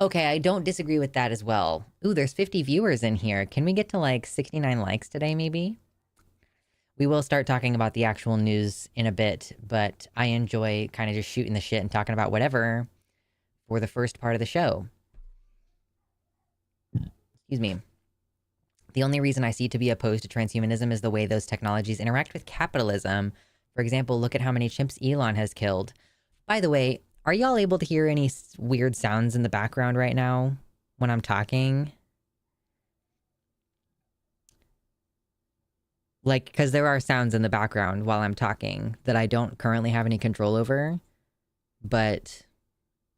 Okay, I don't disagree with that as well. Ooh, there's 50 viewers in here. Can we get to like 69 likes today, maybe? We will start talking about the actual news in a bit, but I enjoy kind of just shooting the shit and talking about whatever for the first part of the show. Excuse me. The only reason I see to be opposed to transhumanism is the way those technologies interact with capitalism. For example, look at how many chimps Elon has killed. By the way, are y'all able to hear any weird sounds in the background right now when I'm talking? Like, because there are sounds in the background while I'm talking that I don't currently have any control over. But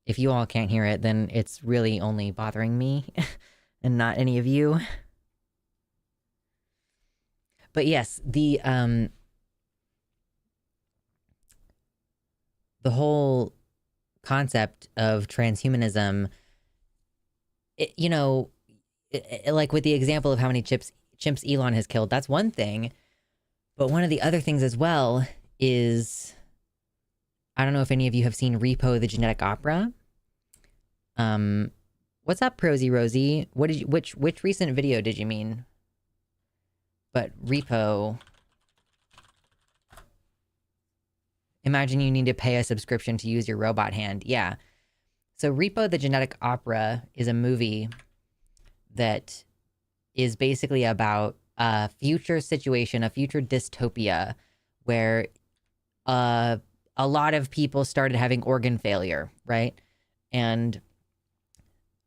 if you all can't hear it, then it's really only bothering me and not any of you. But yes, the whole concept of transhumanism, like with the example of how many chimps Elon has killed, that's one thing. But one of the other things as well is, I don't know if any of you have seen Repo the Genetic Opera. What's up, Prosy Rosie? What did you, which recent video did you mean? But Repo, imagine you need to pay a subscription to use your robot hand. Yeah. So Repo the Genetic Opera is a movie that is basically about a future situation, a future dystopia where a lot of people started having organ failure, right? And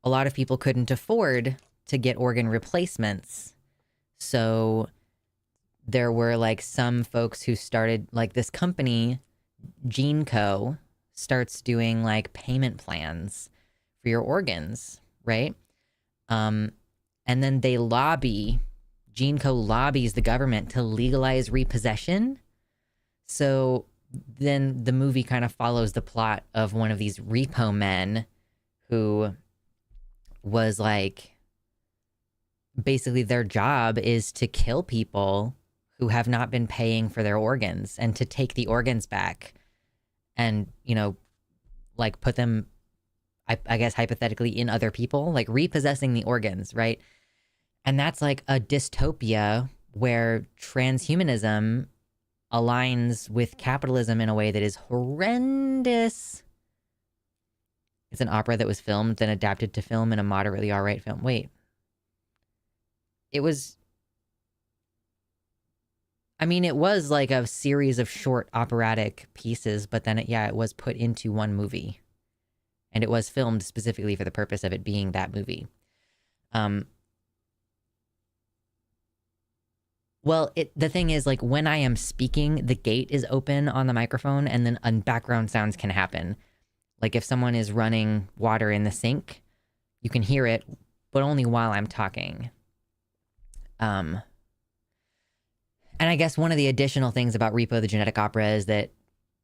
a lot of people couldn't afford to get organ replacements. So there were like some folks who started, like this company, GeneCo, starts doing like payment plans for your organs, right? And then they GeneCo lobbies the government to legalize repossession. So then the movie kind of follows the plot of one of these repo men who was like, basically their job is to kill people who have not been paying for their organs and to take the organs back and, like put them, I guess, hypothetically in other people, like repossessing the organs, right? And that's like a dystopia where transhumanism aligns with capitalism in a way that is horrendous. It's an opera that was filmed, then adapted to film in a moderately alright film. Wait. It was... I mean, it was like a series of short operatic pieces, but then, it was put into one movie. And it was filmed specifically for the purpose of it being that movie. Well, the thing is, like, when I am speaking, the gate is open on the microphone, and then background sounds can happen. Like, if someone is running water in the sink, you can hear it, but only while I'm talking. And I guess one of the additional things about Repo the Genetic Opera is that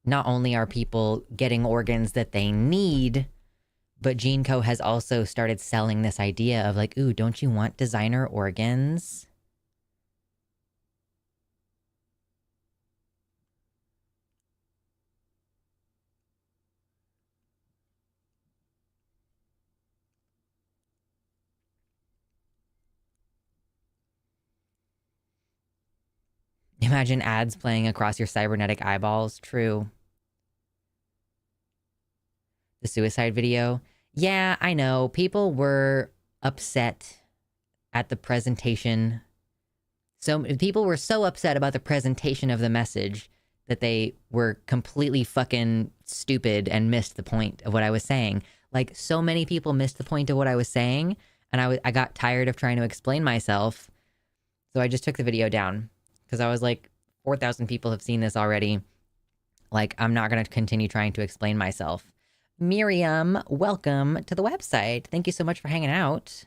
not only are people getting organs that they need, but GeneCo has also started selling this idea of like, ooh, don't you want designer organs? Imagine ads playing across your cybernetic eyeballs. True. The suicide video. Yeah, I know. People were upset at the presentation. So people were so upset about the presentation of the message that they were completely fucking stupid and missed the point of what I was saying. Like, so many people missed the point of what I was saying, and I got tired of trying to explain myself. So I just took the video down. Because I was like, 4,000 people have seen this already. Like, I'm not going to continue trying to explain myself. Miriam, welcome to the website. Thank you so much for hanging out.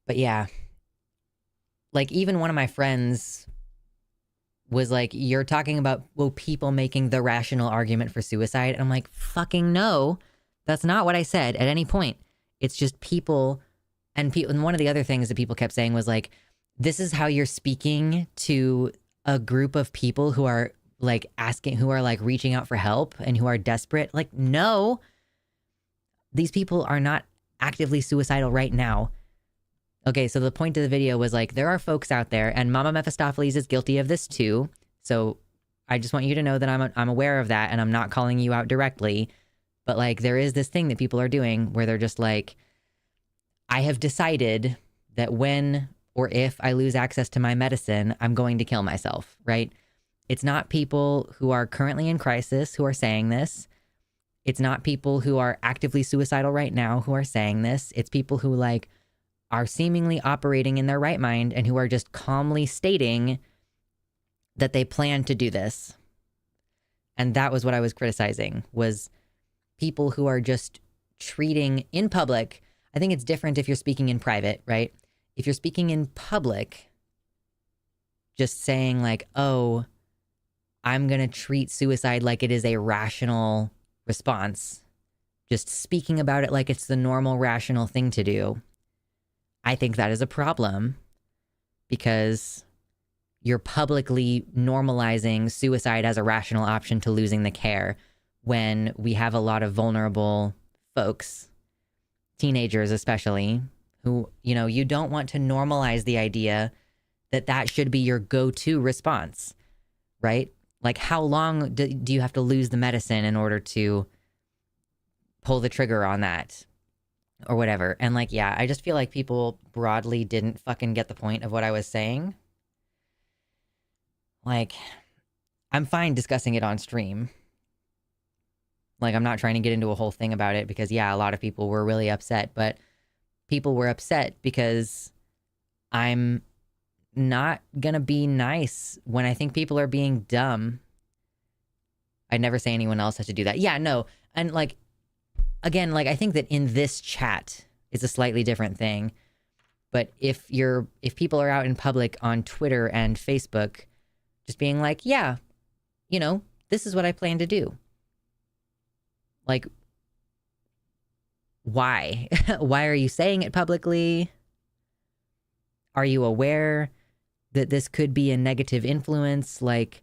But yeah. Like, even one of my friends was like, you're talking about, well, people making the rational argument for suicide. And I'm like, fucking no. That's not what I said at any point. It's just people... And one of the other things that people kept saying was like, this is how you're speaking to a group of people who are like asking, who are like reaching out for help and who are desperate. Like, no, these people are not actively suicidal right now. Okay, so the point of the video was like, there are folks out there, and Mama Mephistopheles is guilty of this too. So I just want you to know that I'm aware of that, and I'm not calling you out directly. But like, there is this thing that people are doing where they're just like, I have decided that when or if I lose access to my medicine, I'm going to kill myself, right? It's not people who are currently in crisis who are saying this. It's not people who are actively suicidal right now who are saying this. It's people who like are seemingly operating in their right mind and who are just calmly stating that they plan to do this. And that was what I was criticizing, was people who are just treating in public. I think it's different if you're speaking in private, right? If you're speaking in public, just saying like, oh, I'm going to treat suicide like it is a rational response. Just speaking about it like it's the normal, rational thing to do. I think that is a problem because you're publicly normalizing suicide as a rational option to losing the care when we have a lot of vulnerable folks, teenagers especially, who, you know, you don't want to normalize the idea that that should be your go-to response, right? Like, how long do you have to lose the medicine in order to pull the trigger on that or whatever? And like, yeah, I just feel like people broadly didn't fucking get the point of what I was saying. Like, I'm fine discussing it on stream. Like, I'm not trying to get into a whole thing about it because, yeah, a lot of people were really upset, but people were upset because I'm not gonna be nice when I think people are being dumb. I'd never say anyone else has to do that. Yeah, no. And like, again, like, I think that in this chat is a slightly different thing. But if people are out in public on Twitter and Facebook, just being like, yeah, you know, this is what I plan to do. Like, why? Why are you saying it publicly? Are you aware that this could be a negative influence? Like,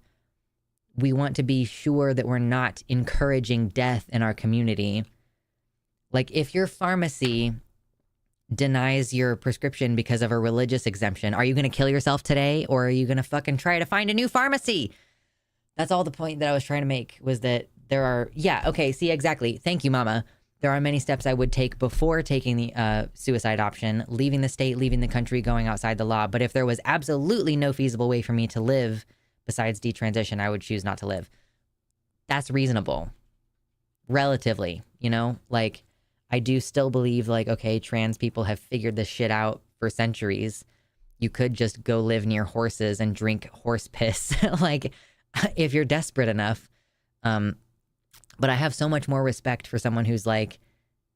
we want to be sure that we're not encouraging death in our community. Like, if your pharmacy denies your prescription because of a religious exemption, are you going to kill yourself today? Or are you going to fucking try to find a new pharmacy? That's all the point that I was trying to make, was that there are, yeah, okay, see, exactly. Thank you, Mama. There are many steps I would take before taking the suicide option, leaving the state, leaving the country, going outside the law. But if there was absolutely no feasible way for me to live besides detransition, I would choose not to live. That's reasonable. Relatively, you know? Like, I do still believe, like, okay, trans people have figured this shit out for centuries. You could just go live near horses and drink horse piss, like, if you're desperate enough. But I have so much more respect for someone who's like,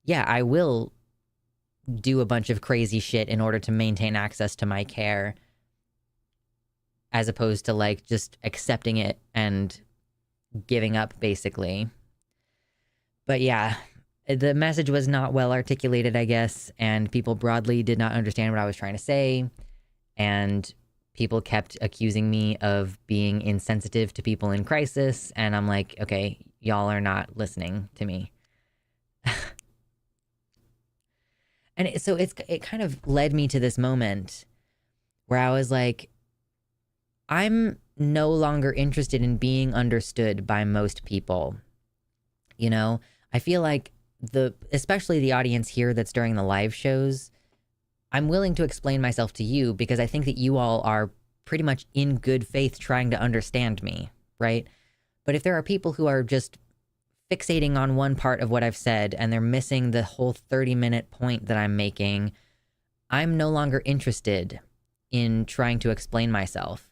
yeah, I will do a bunch of crazy shit in order to maintain access to my care, as opposed to like just accepting it and giving up, basically. But yeah, the message was not well articulated, I guess, and people broadly did not understand what I was trying to say, and people kept accusing me of being insensitive to people in crisis, and I'm like, okay, y'all are not listening to me. And so it kind of led me to this moment where I was like, I'm no longer interested in being understood by most people. You know, I feel like especially the audience here that's during the live shows, I'm willing to explain myself to you because I think that you all are pretty much in good faith trying to understand me, right? But if there are people who are just fixating on one part of what I've said and they're missing the whole 30-minute point that I'm making, I'm no longer interested in trying to explain myself,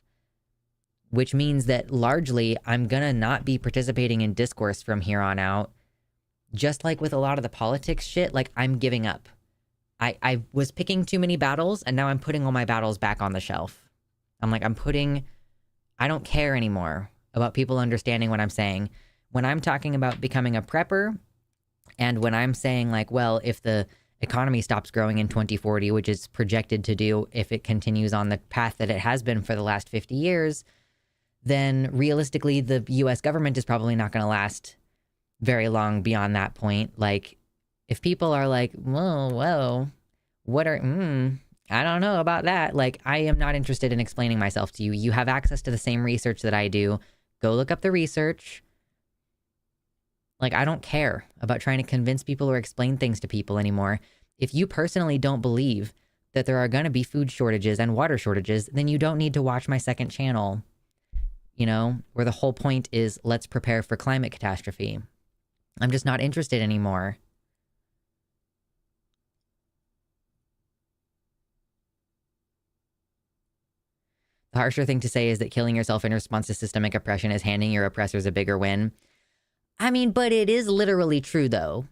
which means that largely I'm gonna not be participating in discourse from here on out. Just like with a lot of the politics shit, like, I'm giving up. I was picking too many battles, and now I'm putting all my battles back on the shelf. I'm like, I don't care anymore about people understanding what I'm saying. When I'm talking about becoming a prepper, and when I'm saying, like, well, if the economy stops growing in 2040, which is projected to do if it continues on the path that it has been for the last 50 years, then realistically, the US government is probably not going to last very long beyond that point. Like, if people are like, whoa, what are, I don't know about that. Like, I am not interested in explaining myself to you. You have access to the same research that I do. Go look up the research. Like, I don't care about trying to convince people or explain things to people anymore. If you personally don't believe that there are going to be food shortages and water shortages, then you don't need to watch my second channel, you know, where the whole point is let's prepare for climate catastrophe. I'm just not interested anymore. The harsher thing to say is that killing yourself in response to systemic oppression is handing your oppressors a bigger win. I mean, but it is literally true, though.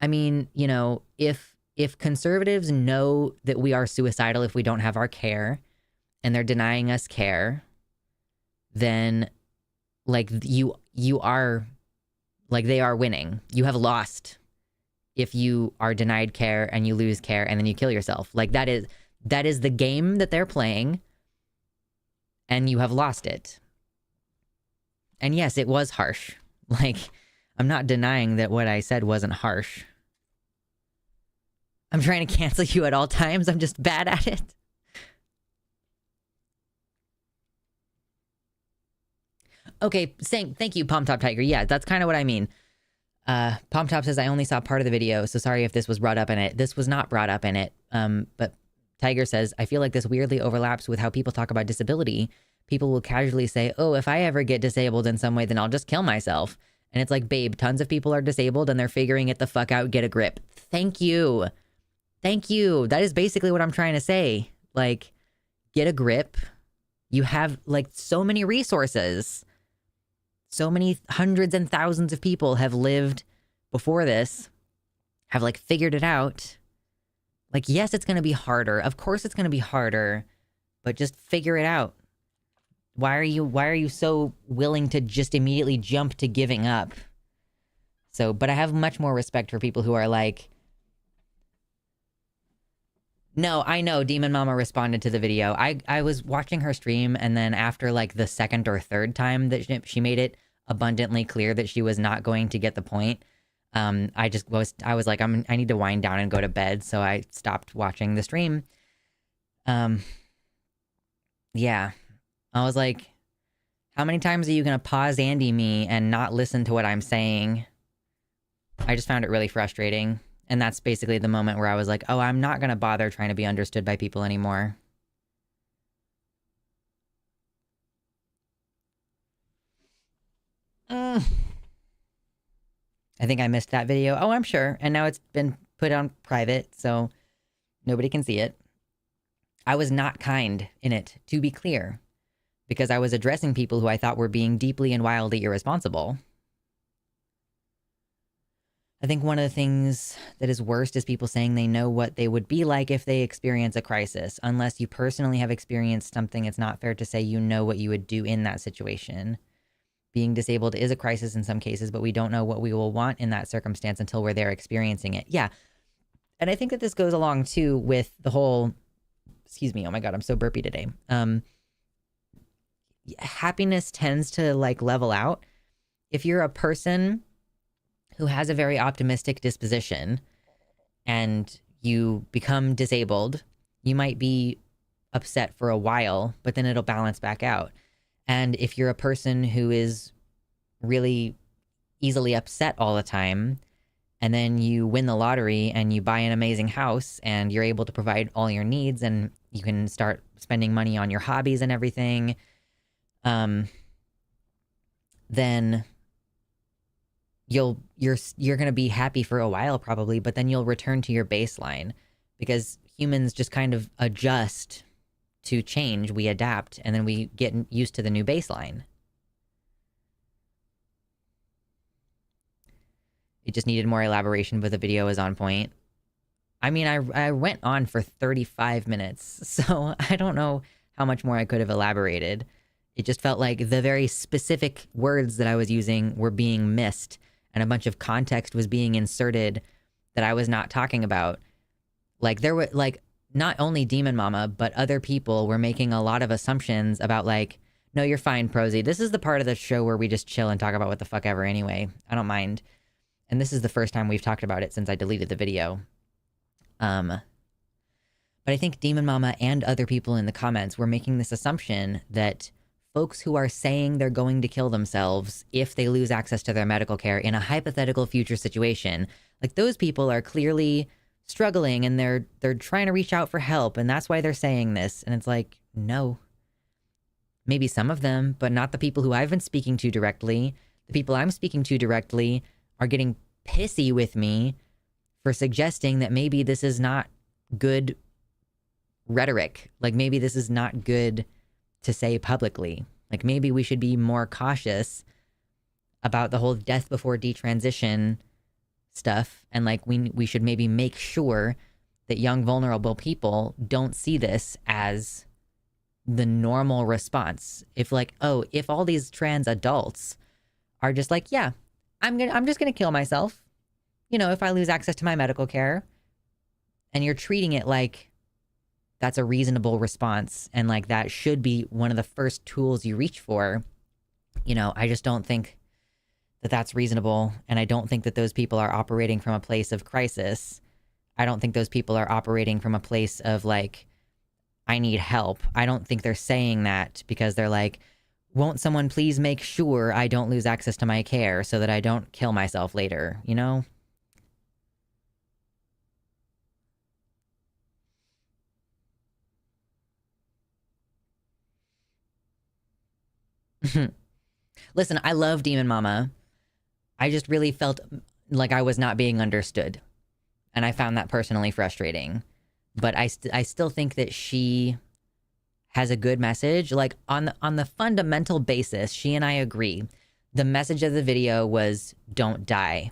I mean, you know, if conservatives know that we are suicidal if we don't have our care, and they're denying us care, then, like, you are, like, they are winning. You have lost if you are denied care and you lose care and then you kill yourself. Like, that is the game that they're playing, and you have lost it. And yes, it was harsh. Like, I'm not denying that what I said wasn't harsh. I'm trying to cancel you at all times. I'm just bad at it. Okay, thank you, Palm Top Tiger. Yeah, that's kind of what I mean. Palm Top says, I only saw part of the video, so sorry if this was brought up in it. This was not brought up in it. But Tiger says, I feel like this weirdly overlaps with how people talk about disability. People will casually say, oh, if I ever get disabled in some way, then I'll just kill myself. And it's like, babe, tons of people are disabled and they're figuring it the fuck out, get a grip. Thank you. Thank you. That is basically what I'm trying to say. Like, get a grip. You have, like, so many resources. So many hundreds and thousands of people have lived before this, have, like, figured it out. Like, yes, it's going to be harder. Of course it's going to be harder, but just figure it out. Why are you so willing to just immediately jump to giving up? So, but I have much more respect for people who are like, no, I know Demon Mama responded to the video. I was watching her stream, and then after, like, the second or third time that she made it abundantly clear that she was not going to get the point, I was like, I need to wind down and go to bed, so I stopped watching the stream. Yeah. I was like, How many times are you gonna pause Andy me and not listen to what I'm saying? I just found it really frustrating. And that's basically the moment where I was like, oh, I'm not gonna bother trying to be understood by people anymore. I think I missed that video. Oh, I'm sure. And now it's been put on private, so nobody can see it. I was not kind in it, to be clear, because I was addressing people who I thought were being deeply and wildly irresponsible. I think one of the things that is worst is people saying they know what they would be like if they experience a crisis. Unless you personally have experienced something, it's not fair to say you know what you would do in that situation. Being disabled is a crisis in some cases, but we don't know what we will want in that circumstance until we're there experiencing it. Yeah. And I think that this goes along too with the whole, excuse me, oh my God, I'm so burpy today. Happiness tends to like level out. If you're a person who has a very optimistic disposition and you become disabled, you might be upset for a while, but then it'll balance back out. And if you're a person who is really easily upset all the time, and then you win the lottery and you buy an amazing house and you're able to provide all your needs and you can start spending money on your hobbies and everything, then you're going to be happy for a while probably, but then you'll return to your baseline because humans just kind of adjust to change. We adapt and then we get used to the new baseline. It just needed more elaboration, but the video is on point. I mean, I went on for 35 minutes, so I don't know how much more I could have elaborated. It just felt like the very specific words that I was using were being missed, and a bunch of context was being inserted that I was not talking about. Like, there were, like, not only Demon Mama, but other people were making a lot of assumptions about, like, no, you're fine, Prosy. This is the part of the show where we just chill and talk about what the fuck ever anyway. I don't mind. And this is the first time we've talked about it since I deleted the video. But I think Demon Mama and other people in the comments were making this assumption that folks who are saying they're going to kill themselves if they lose access to their medical care in a hypothetical future situation, like those people are clearly struggling and they're trying to reach out for help and that's why they're saying this. And it's like, no. Maybe some of them, but not the people who I've been speaking to directly. The people I'm speaking to directly are getting pissy with me for suggesting that maybe this is not good rhetoric. Like maybe this is not good to say publicly. Like maybe we should be more cautious about the whole death before detransition stuff. And like we should maybe make sure that young vulnerable people don't see this as the normal response. If like, oh, if all these trans adults are just like, yeah, I'm just gonna kill myself, you know, if I lose access to my medical care, and you're treating it like that's a reasonable response and like that should be one of the first tools you reach for, you know, I just don't think that that's reasonable. And I don't think that those people are operating from a place of crisis. I don't think those people are operating from a place of like, I need help. I don't think they're saying that because they're like, won't someone please make sure I don't lose access to my care so that I don't kill myself later, you know? Listen, I love Demon Mama. I just really felt like I was not being understood. And I found that personally frustrating. But I still think that she has a good message. Like on the fundamental basis, she and I agree. The message of the video was don't die.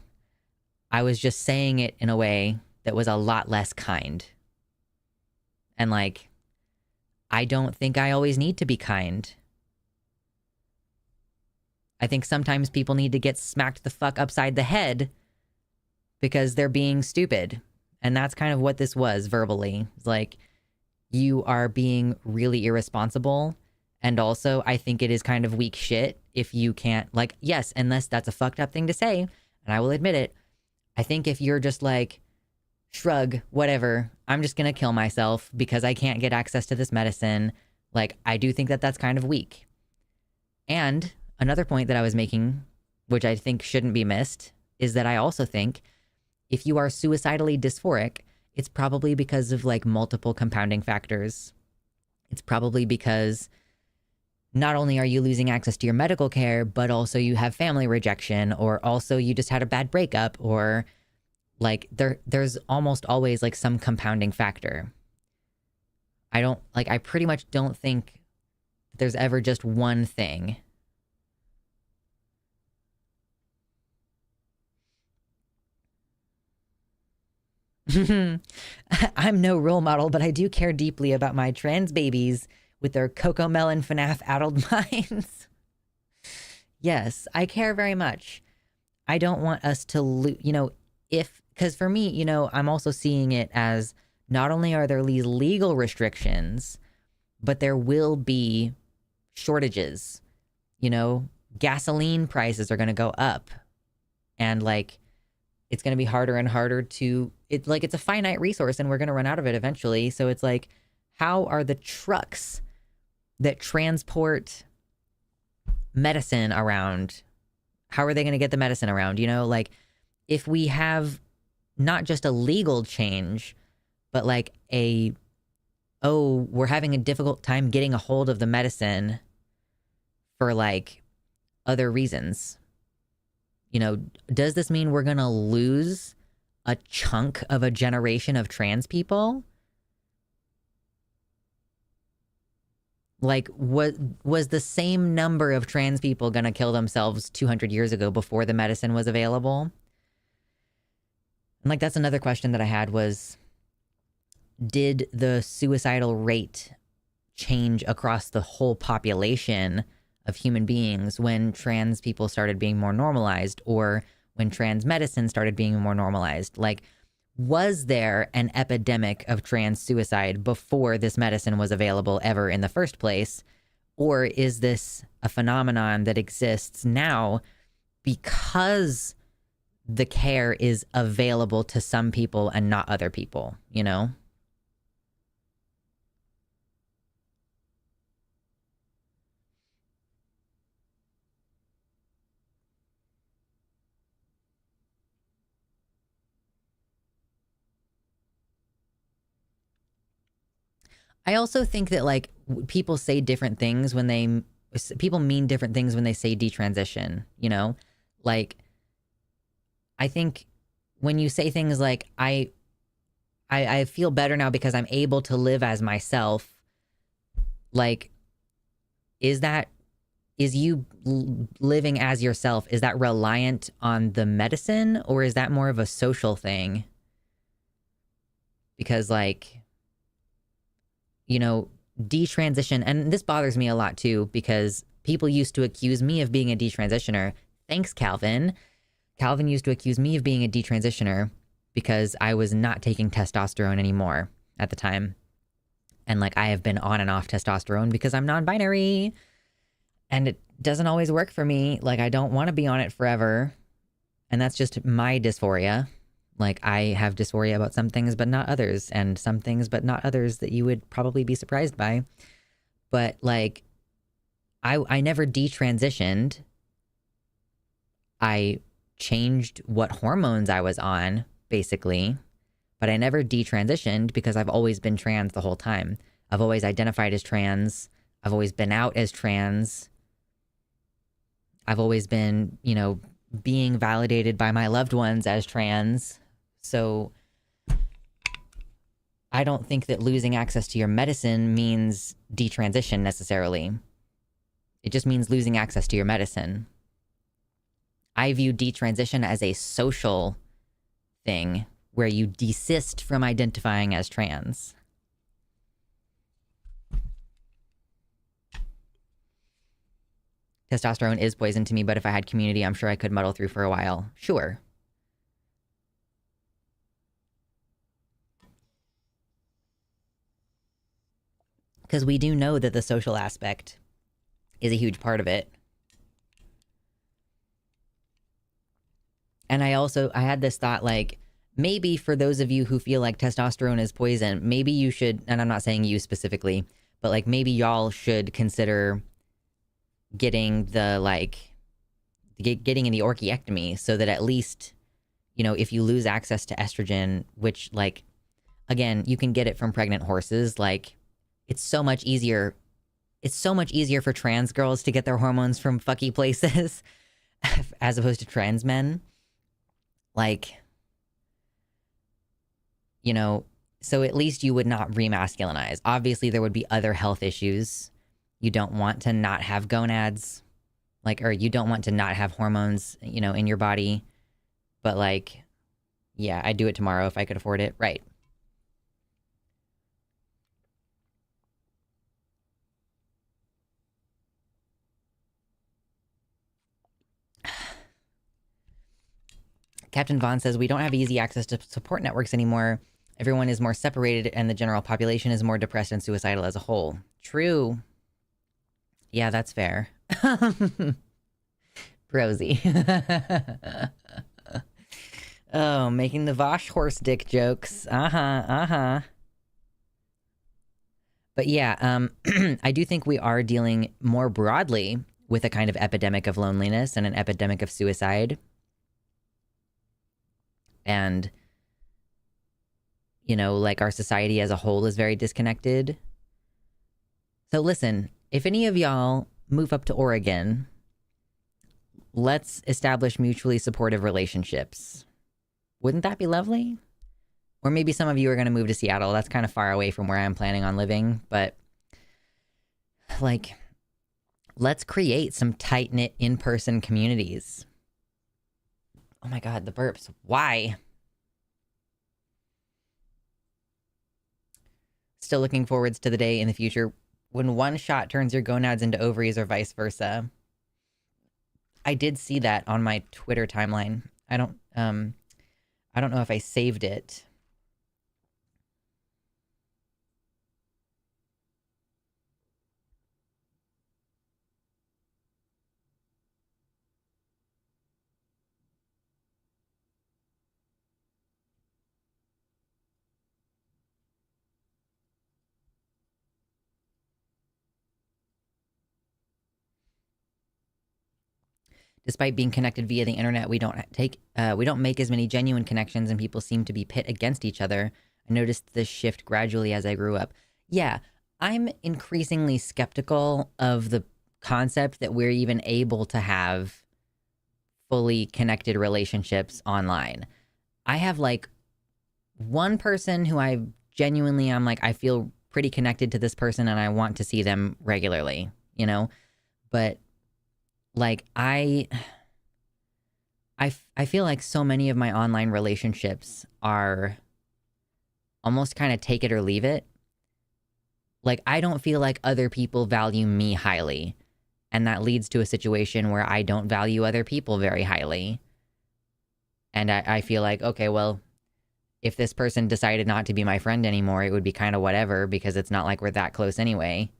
I was just saying it in a way that was a lot less kind. And like, I don't think I always need to be kind. I think sometimes people need to get smacked the fuck upside the head because they're being stupid. And that's kind of what this was verbally. It's like, you are being really irresponsible. And also, I think it is kind of weak shit if you can't, like, yes, unless that's a fucked up thing to say, and I will admit it. I think if you're just like, shrug, whatever, I'm just gonna kill myself because I can't get access to this medicine. Like, I do think that that's kind of weak. And another point that I was making, which I think shouldn't be missed, is that I also think if you are suicidally dysphoric, it's probably because of like multiple compounding factors. It's probably because not only are you losing access to your medical care, but also you have family rejection, or also you just had a bad breakup, or like there's almost always like some compounding factor. I pretty much don't think there's ever just one thing. I'm no role model, but I do care deeply about my trans babies with their Coco Melon FNAF addled minds. Yes, I care very much. I don't want us to lose, because for me, I'm also seeing it as not only are there these legal restrictions, but there will be shortages. Gasoline prices are going to go up, and like it's going to be harder and harder to it's a finite resource and we're going to run out of it eventually. So it's like, how are the trucks that transport medicine around, how are they going to get the medicine around? Like if we have not just a legal change, but like we're having a difficult time getting a hold of the medicine for like other reasons. Does this mean we're going to lose a chunk of a generation of trans people? Like, was the same number of trans people going to kill themselves 200 years ago before the medicine was available? And like, that's another question that I had was, did the suicidal rate change across the whole population of human beings when trans people started being more normalized, or when trans medicine started being more normalized? Like, was there an epidemic of trans suicide before this medicine was available ever in the first place? Or is this a phenomenon that exists now because the care is available to some people and not other people, I also think that like people say different things people mean different things when they say detransition, Like, I think when you say things like, I feel better now because I'm able to live as myself, like, is you living as yourself, is that reliant on the medicine, or is that more of a social thing? Because like, detransition, and this bothers me a lot too, because people used to accuse me of being a detransitioner. Thanks, Calvin. Calvin used to accuse me of being a detransitioner because I was not taking testosterone anymore at the time. And like, I have been on and off testosterone because I'm non-binary, and it doesn't always work for me. Like, I don't want to be on it forever. And that's just my dysphoria. Like, I have dysphoria about some things, but not others, and some things, but not others that you would probably be surprised by. But like, I never detransitioned. I changed what hormones I was on, basically, but I never detransitioned because I've always been trans the whole time. I've always identified as trans. I've always been out as trans. I've always been, being validated by my loved ones as trans. So I don't think that losing access to your medicine means detransition necessarily. It just means losing access to your medicine. I view detransition as a social thing where you desist from identifying as trans. Testosterone is poison to me, but if I had community, I'm sure I could muddle through for a while. Sure. Because we do know that the social aspect is a huge part of it. And I had this thought, like, maybe for those of you who feel like testosterone is poison, maybe you should, and I'm not saying you specifically, but like maybe y'all should consider getting the, like, getting in the orchiectomy so that at least, you know, if you lose access to estrogen, which, like, again, you can get it from pregnant horses, like, it's so much easier. It's so much easier for trans girls to get their hormones from fucky places as opposed to trans men. Like, you know, so at least you would not remasculinize. Obviously, there would be other health issues. You don't want to not have gonads, like, or you don't want to not have hormones, you know, in your body. But, like, yeah, I'd do it tomorrow if I could afford it. Right. Captain Vaughn says, we don't have easy access to support networks anymore. Everyone is more separated and the general population is more depressed and suicidal as a whole. True. Yeah, that's fair. Rosie. Oh, making the Vosh horse dick jokes. Uh-huh. But yeah, I do think we are dealing more broadly with a kind of epidemic of loneliness and an epidemic of suicide. And, you know, like, our society as a whole is very disconnected. So listen, if any of y'all move up to Oregon, let's establish mutually supportive relationships. Wouldn't that be lovely? Or maybe some of you are going to move to Seattle. That's kind of far away from where I'm planning on living. But, like, let's create some tight-knit in-person communities. Oh my God, the burps. Why? Still looking forwards to the day in the future when one shot turns your gonads into ovaries or vice versa. I did see that on my Twitter timeline. I don't know if I saved it. Despite being connected via the internet, we don't make as many genuine connections, and people seem to be pit against each other. I noticed this shift gradually as I grew up. Yeah, I'm increasingly skeptical of the concept that we're even able to have fully connected relationships online. I have, like, one person who I'm like, I feel pretty connected to this person and I want to see them regularly, you know? But, like, I feel like so many of my online relationships are almost kind of take it or leave it. Like, I don't feel like other people value me highly. And that leads to a situation where I don't value other people very highly. And I feel like, okay, well, if this person decided not to be my friend anymore, it would be kind of whatever, because it's not like we're that close anyway.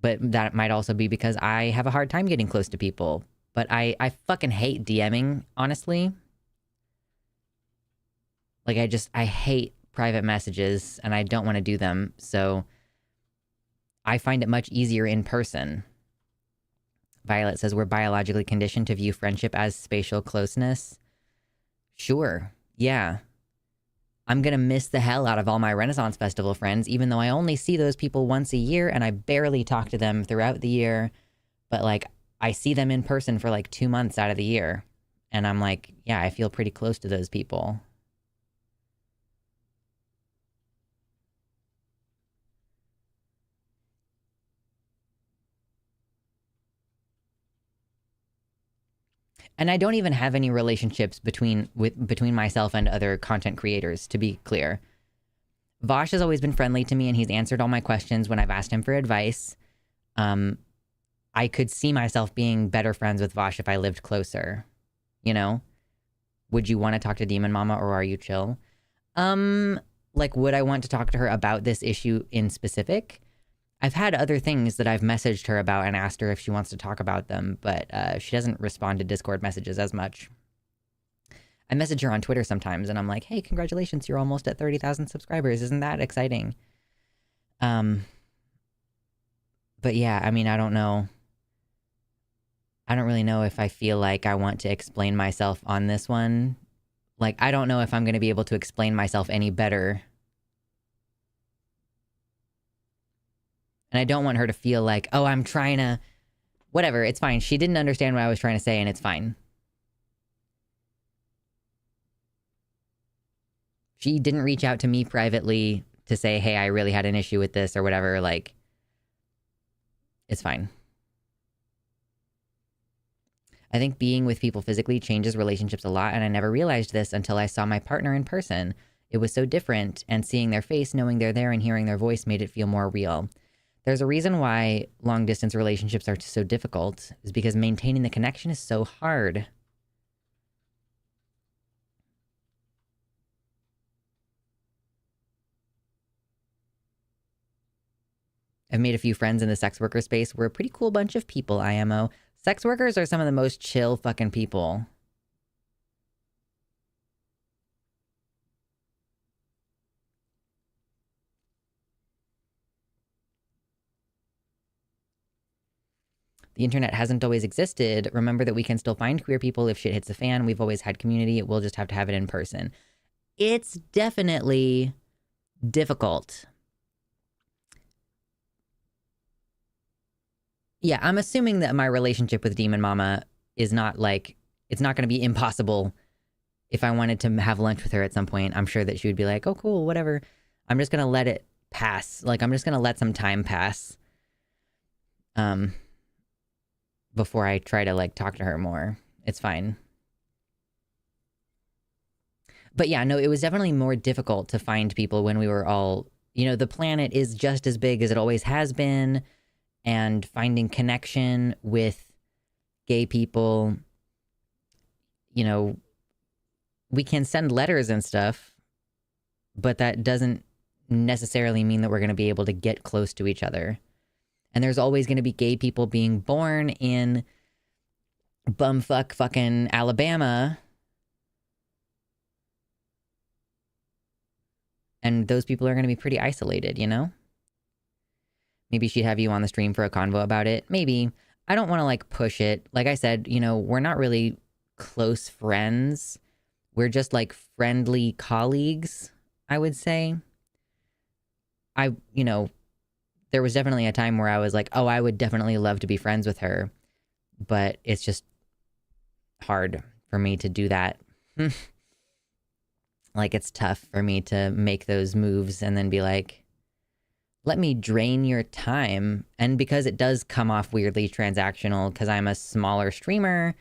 But that might also be because I have a hard time getting close to people. But I fucking hate DMing, honestly. Like, I hate private messages, and I don't want to do them. So I find it much easier in person. Violet says, we're biologically conditioned to view friendship as spatial closeness. Sure. Yeah. I'm going to miss the hell out of all my Renaissance Festival friends, even though I only see those people once a year and I barely talk to them throughout the year. But, like, I see them in person for like 2 months out of the year. And I'm like, yeah, I feel pretty close to those people. And I don't even have any relationships between myself and other content creators, to be clear. Vosh has always been friendly to me, and he's answered all my questions when I've asked him for advice. I could see myself being better friends with Vosh if I lived closer. You know? Would you want to talk to Demon Mama, or are you chill? Like, would I want to talk to her about this issue in specific? I've had other things that I've messaged her about and asked her if she wants to talk about them, but she doesn't respond to Discord messages as much. I message her on Twitter sometimes, and I'm like, hey, congratulations, you're almost at 30,000 subscribers. Isn't that exciting? But yeah, I mean, I don't know. I don't really know if I feel like I want to explain myself on this one. Like, I don't know if I'm going to be able to explain myself any better. And I don't want her to feel like, oh, I'm trying to... Whatever, it's fine. She didn't understand what I was trying to say, and it's fine. She didn't reach out to me privately to say, hey, I really had an issue with this or whatever. Like, it's fine. I think being with people physically changes relationships a lot, and I never realized this until I saw my partner in person. It was so different, and seeing their face, knowing they're there, and hearing their voice made it feel more real. There's a reason why long-distance relationships are so difficult, is because maintaining the connection is so hard. I've made a few friends in the sex worker space. We're a pretty cool bunch of people, IMO. Sex workers are some of the most chill fucking people. The internet hasn't always existed. Remember that we can still find queer people if shit hits the fan. We've always had community. We'll just have to have it in person. It's definitely difficult. Yeah, I'm assuming that my relationship with Demon Mama is not like, it's not going to be impossible. If I wanted to have lunch with her at some point, I'm sure that she would be like, oh, cool, whatever. I'm just going to let it pass. Like, I'm just going to let some time pass. Before I try to, like, talk to her more. It's fine. But yeah, no, it was definitely more difficult to find people when we were all, you know, the planet is just as big as it always has been. And finding connection with gay people, you know, we can send letters and stuff, but that doesn't necessarily mean that we're going to be able to get close to each other. And there's always going to be gay people being born in bumfuck fucking Alabama. And those people are going to be pretty isolated, you know? Maybe she'd have you on the stream for a convo about it. Maybe. I don't want to, like, push it. Like I said, you know, we're not really close friends. We're just, like, friendly colleagues, I would say. You know, there was definitely a time where I was like, oh, I would definitely love to be friends with her. But it's just hard for me to do that. Like, it's tough for me to make those moves and then be like, let me drain your time. And because it does come off weirdly transactional, because I'm a smaller streamer,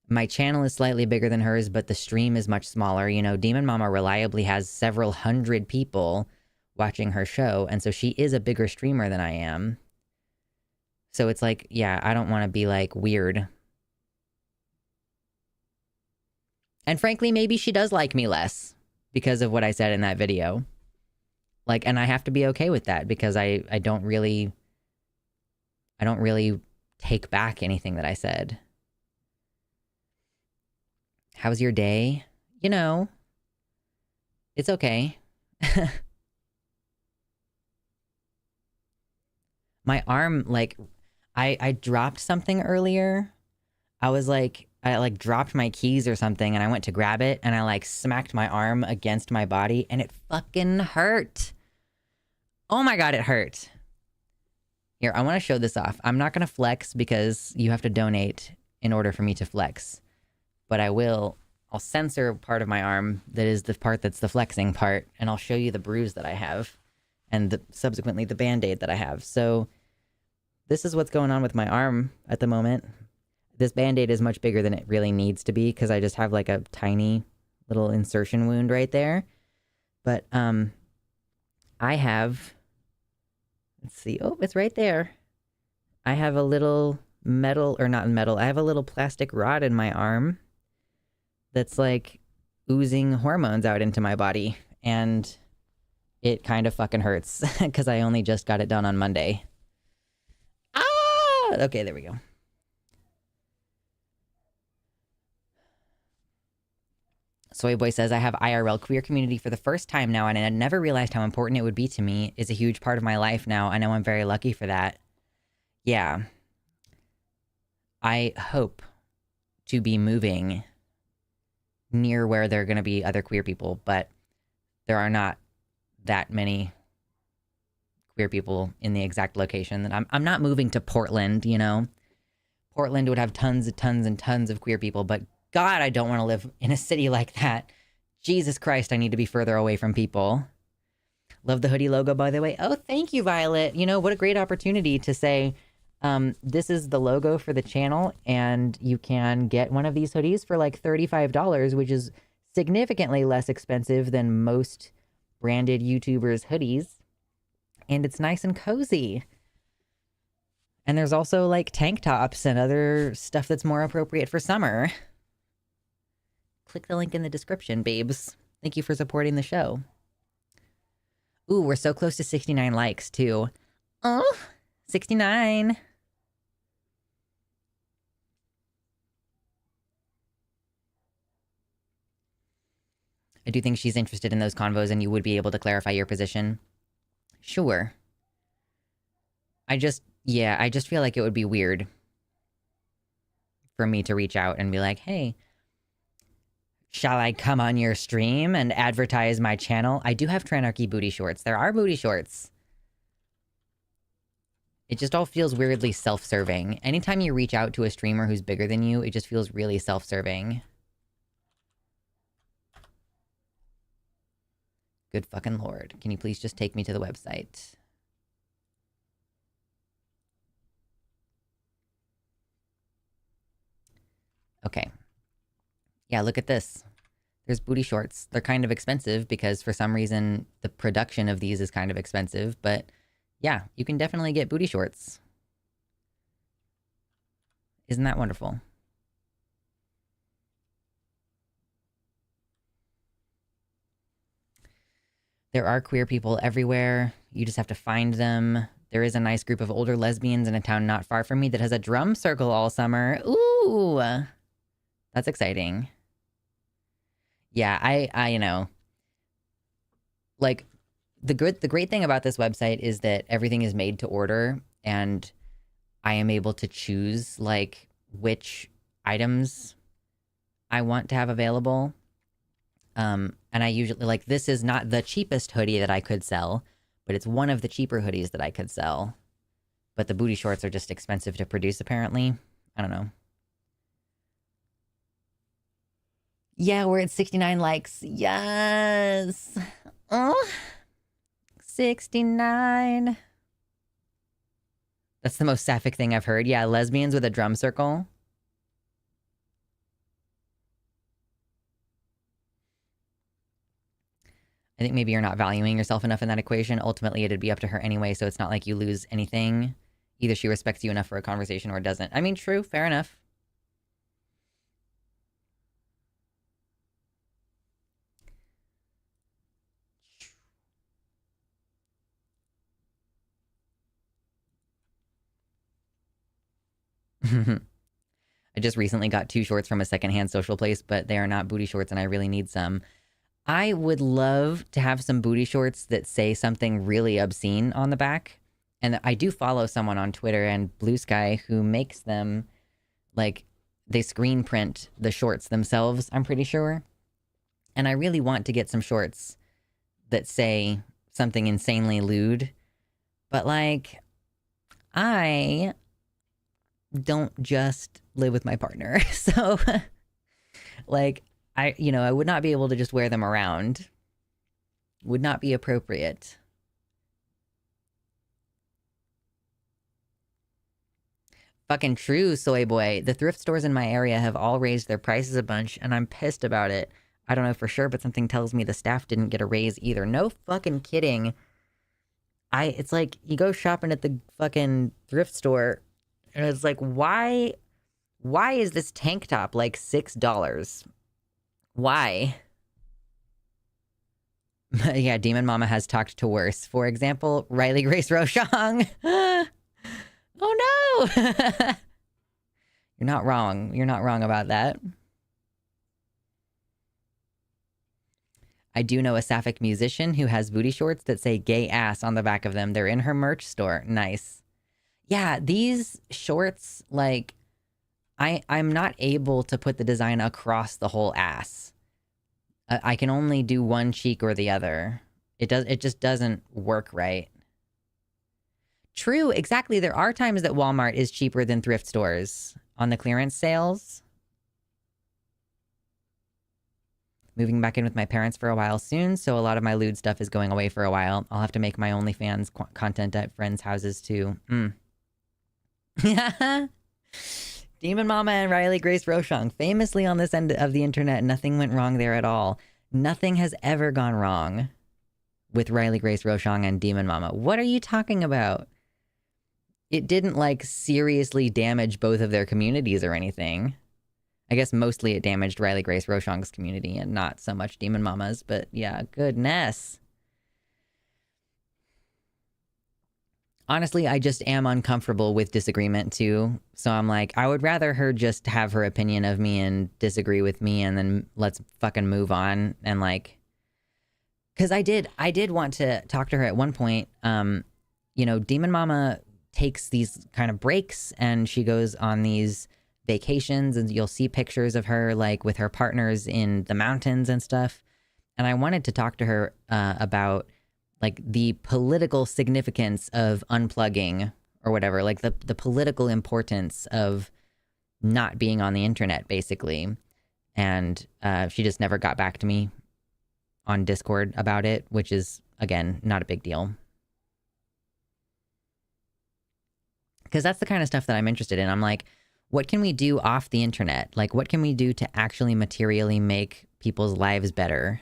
my channel is slightly bigger than hers, but the stream is much smaller. You know, Demon Mama reliably has several hundred people watching her show, and so she is a bigger streamer than I am. So it's like, yeah, I don't want to be, like, weird. And frankly, maybe she does like me less because of what I said in that video. Like, and I have to be okay with that because I don't really take back anything that I said. How's your day? You know, it's okay. My arm, like, I dropped something earlier. I dropped my keys or something and I went to grab it and I, like, smacked my arm against my body and it fucking hurt. Oh my God, it hurt. Here, I want to show this off. I'm not going to flex because you have to donate in order for me to flex. But I'll censor part of my arm that is the part that's the flexing part, and I'll show you the bruise that I have and subsequently the Band-Aid that I have. So this is what's going on with my arm at the moment. This Band-Aid is much bigger than it really needs to be because I just have, like, a tiny little insertion wound right there. But I have... Let's see. Oh, it's right there. I have a little metal, or not metal, I have a little plastic rod in my arm that's, like, oozing hormones out into my body. And it kind of fucking hurts because I only just got it done on Monday. Ah! Okay, there we go. Soyboy says, I have IRL queer community for the first time now, and I never realized how important it would be to me. It's a huge part of my life now. I know I'm very lucky for that. Yeah. I hope to be moving near where there are going to be other queer people, but there are not that many queer people in the exact location that I'm not moving to Portland, you know. Portland would have tons and tons of queer people, but God, I don't want to live in a city like that. Jesus Christ, I need to be further away from people. Love the hoodie logo, by the way. Oh, thank you, Violet. You know, what a great opportunity to say, this is the logo for the channel, and you can get one of these hoodies for like $35, which is significantly less expensive than most branded YouTubers' hoodies. And it's nice and cozy. And there's also like tank tops and other stuff that's more appropriate for summer. Click the link in the description, babes. Thank you for supporting the show. Ooh, we're so close to 69 likes, too. Oh, 69. I do think she's interested in those convos and you would be able to clarify your position. Sure. I just feel like it would be weird for me to reach out and be like, hey, shall I come on your stream and advertise my channel? I do have Tranarchy booty shorts. There are booty shorts. It just all feels weirdly self-serving. Anytime you reach out to a streamer who's bigger than you, it just feels really self-serving. Good fucking Lord. Can you please just take me to the website? Okay. Yeah, look at this. There's booty shorts. They're kind of expensive because for some reason the production of these is kind of expensive, but yeah, you can definitely get booty shorts. Isn't that wonderful? There are queer people everywhere. You just have to find them. There is a nice group of older lesbians in a town not far from me that has a drum circle all summer. Ooh, that's exciting. Yeah, I you know, like the great thing about this website is that everything is made to order and I am able to choose like which items I want to have available. And I usually, like, this is not the cheapest hoodie that I could sell, but it's one of the cheaper hoodies that I could sell. But the booty shorts are just expensive to produce, apparently. I don't know. Yeah, we're at 69 likes. Yes. Oh, 69. That's the most sapphic thing I've heard. Yeah, lesbians with a drum circle. I think maybe you're not valuing yourself enough in that equation. Ultimately, it'd be up to her anyway, so it's not like you lose anything. Either she respects you enough for a conversation or doesn't. I mean, true, fair enough. I just recently got 2 shorts from a secondhand social place, but they are not booty shorts and I really need some. I would love to have some booty shorts that say something really obscene on the back. And I do follow someone on Twitter and Blue Sky who makes them, like, they screen print the shorts themselves, I'm pretty sure. And I really want to get some shorts that say something insanely lewd. But, like, I don't just live with my partner. So, like, I would not be able to just wear them around. Would not be appropriate. Fucking true, soy boy. The thrift stores in my area have all raised their prices a bunch, and I'm pissed about it. I don't know for sure, but something tells me the staff didn't get a raise either. No fucking kidding. It's like, you go shopping at the fucking thrift store, and it's like, why is this tank top like $6? Why? Yeah, Demon Mama has talked to worse. For example, Riley Grace Roshong. Oh no! You're not wrong. You're not wrong about that. I do know a sapphic musician who has booty shorts that say gay ass on the back of them. They're in her merch store. Nice. Yeah, these shorts, like, I'm not able to put the design across the whole ass. I can only do one cheek or the other. It just doesn't work right. True, exactly. There are times that Walmart is cheaper than thrift stores on the clearance sales. Moving back in with my parents for a while soon, so a lot of my lewd stuff is going away for a while. I'll have to make my OnlyFans content at friends' houses too. Demon Mama and Riley Grace Rochong, famously on this end of the internet, nothing went wrong there at all. Nothing has ever gone wrong with Riley Grace Rochong and Demon Mama. What are you talking about? It didn't, like, seriously damage both of their communities or anything. I guess mostly it damaged Riley Grace Rochong's community and not so much Demon Mama's, but yeah, goodness. Honestly, I just am uncomfortable with disagreement too. So I'm like, I would rather her just have her opinion of me and disagree with me and then let's fucking move on. And like, cause I did want to talk to her at one point. You know, Demon Mama takes these kind of breaks and she goes on these vacations and you'll see pictures of her like with her partners in the mountains and stuff. And I wanted to talk to her about like the political significance of unplugging or whatever, like the political importance of not being on the internet, basically. And she just never got back to me on Discord about it, which is, again, not a big deal. Because that's the kind of stuff that I'm interested in. I'm like, what can we do off the internet? Like, what can we do to actually materially make people's lives better?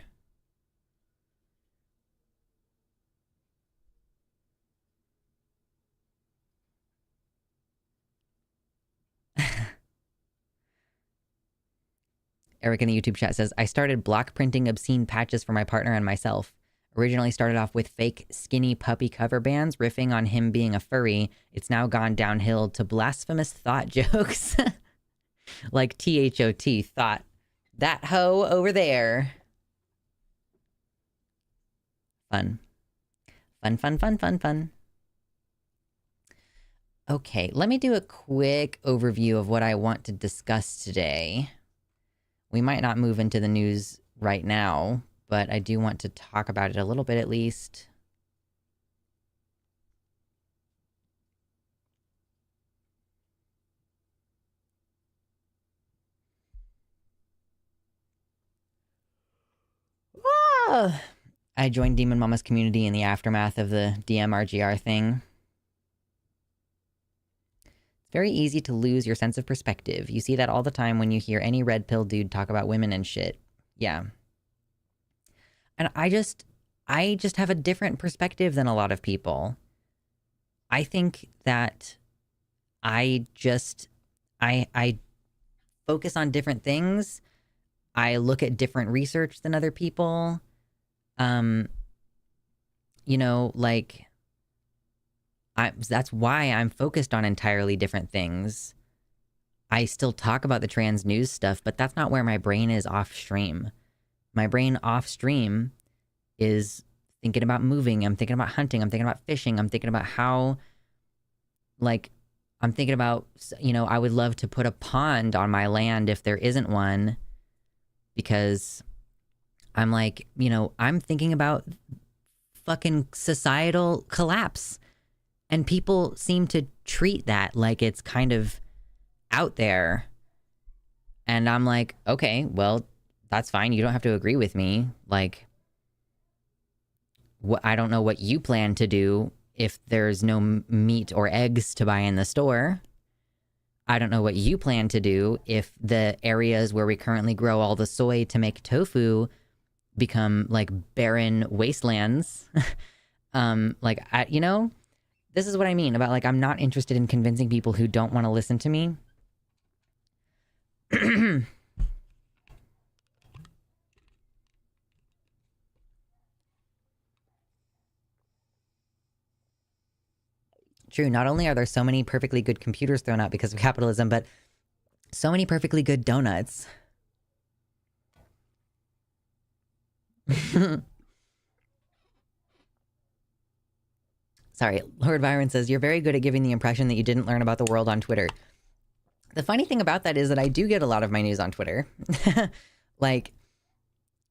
Eric in the YouTube chat says, I started block printing obscene patches for my partner and myself. Originally started off with fake skinny puppy cover bands riffing on him being a furry. It's now gone downhill to blasphemous thought jokes. Like THOT, thought. That hoe over there. Fun. Fun, fun, fun, fun, fun. Okay, let me do a quick overview of what I want to discuss today. We might not move into the news right now, but I do want to talk about it a little bit at least. Ah! I joined Demon Mama's community in the aftermath of the DMRGR thing. It's very easy to lose your sense of perspective. You see that all the time when you hear any red pill dude talk about women and shit. Yeah. And I just have a different perspective than a lot of people. I think that I focus on different things. I look at different research than other people. You know, like, that's why I'm focused on entirely different things. I still talk about the trans news stuff, but that's not where my brain is off stream. My brain off stream is thinking about moving. I'm thinking about hunting. I'm thinking about fishing. I'm thinking about how, like, I'm thinking about, you know, I would love to put a pond on my land if there isn't one, because I'm like, you know, I'm thinking about fucking societal collapse. And people seem to treat that like it's kind of out there. And I'm like, okay, well, that's fine. You don't have to agree with me. Like, I don't know what you plan to do if there's no meat or eggs to buy in the store. I don't know what you plan to do if the areas where we currently grow all the soy to make tofu become like barren wastelands. You know, this is what I mean about, like, I'm not interested in convincing people who don't want to listen to me. True, not only are there so many perfectly good computers thrown out because of capitalism, but so many perfectly good donuts. Sorry, Lord Byron says, you're very good at giving the impression that you didn't learn about the world on Twitter. The funny thing about that is that I do get a lot of my news on Twitter. Like,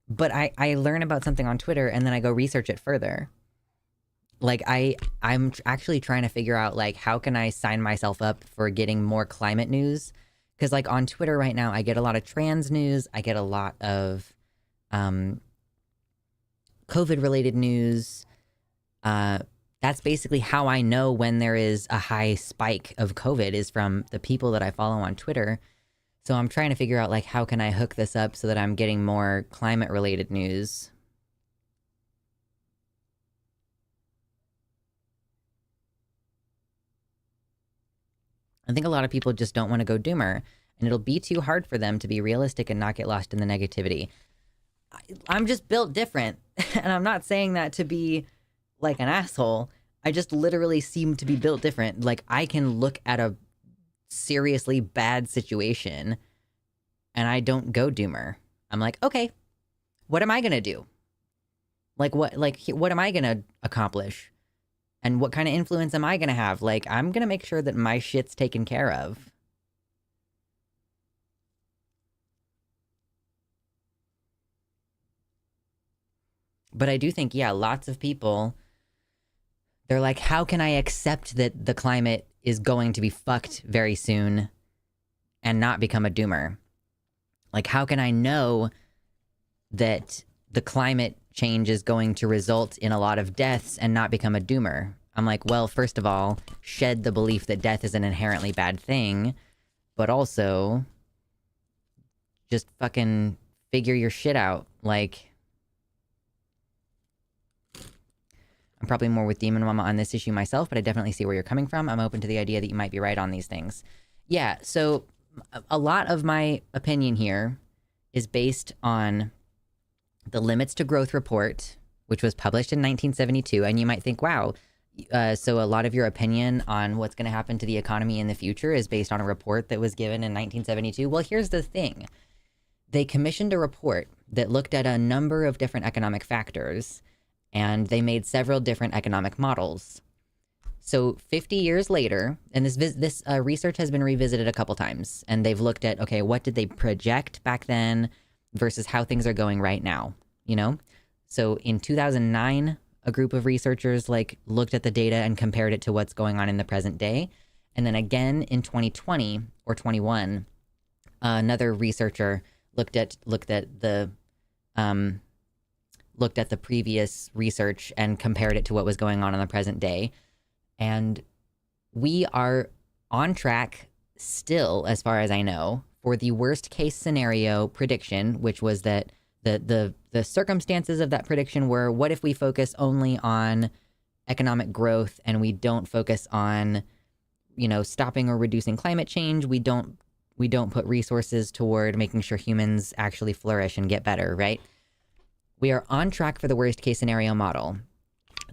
but I learn about something on Twitter and then I go research it further. Like I'm actually trying to figure out like how can I sign myself up for getting more climate news? Because like on Twitter right now, I get a lot of trans news. I get a lot of COVID related news. That's basically how I know when there is a high spike of COVID is from the people that I follow on Twitter. So I'm trying to figure out like how can I hook this up so that I'm getting more climate related news. I think a lot of people just don't want to go doomer, and it'll be too hard for them to be realistic and not get lost in the negativity. I'm just built different, and I'm not saying that to be like an asshole. I just literally seem to be built different. Like, I can look at a seriously bad situation and I don't go doomer. I'm like, okay, what am I gonna do? Like, what am I gonna accomplish? And what kind of influence am I gonna have? Like, I'm gonna make sure that my shit's taken care of. But I do think, yeah, lots of people, they're like, how can I accept that the climate is going to be fucked very soon and not become a doomer? Like, how can I know that the climate change is going to result in a lot of deaths and not become a doomer? I'm like, well, first of all, shed the belief that death is an inherently bad thing, but also just fucking figure your shit out. Like, I'm probably more with Demon Mama on this issue myself, but I definitely see where you're coming from. I'm open to the idea that you might be right on these things. Yeah, so a lot of my opinion here is based on the Limits to Growth report, which was published in 1972. And you might think, wow, so a lot of your opinion on what's going to happen to the economy in the future is based on a report that was given in 1972. Well, here's the thing. They commissioned a report that looked at a number of different economic factors, and they made several different economic models. So 50 years later, and this research has been revisited a couple times, and they've looked at, okay, what did they project back then versus how things are going right now, you know? So in 2009, a group of researchers like looked at the data and compared it to what's going on in the present day. And then again in 2020 or 21, another researcher looked at the previous research and compared it to what was going on in the present day. And we are on track still, as far as I know, for the worst case scenario prediction, which was that the circumstances of that prediction were, what if we focus only on economic growth and we don't focus on, you know, stopping or reducing climate change? We don't put resources toward making sure humans actually flourish and get better, right? We are on track for the worst case scenario model.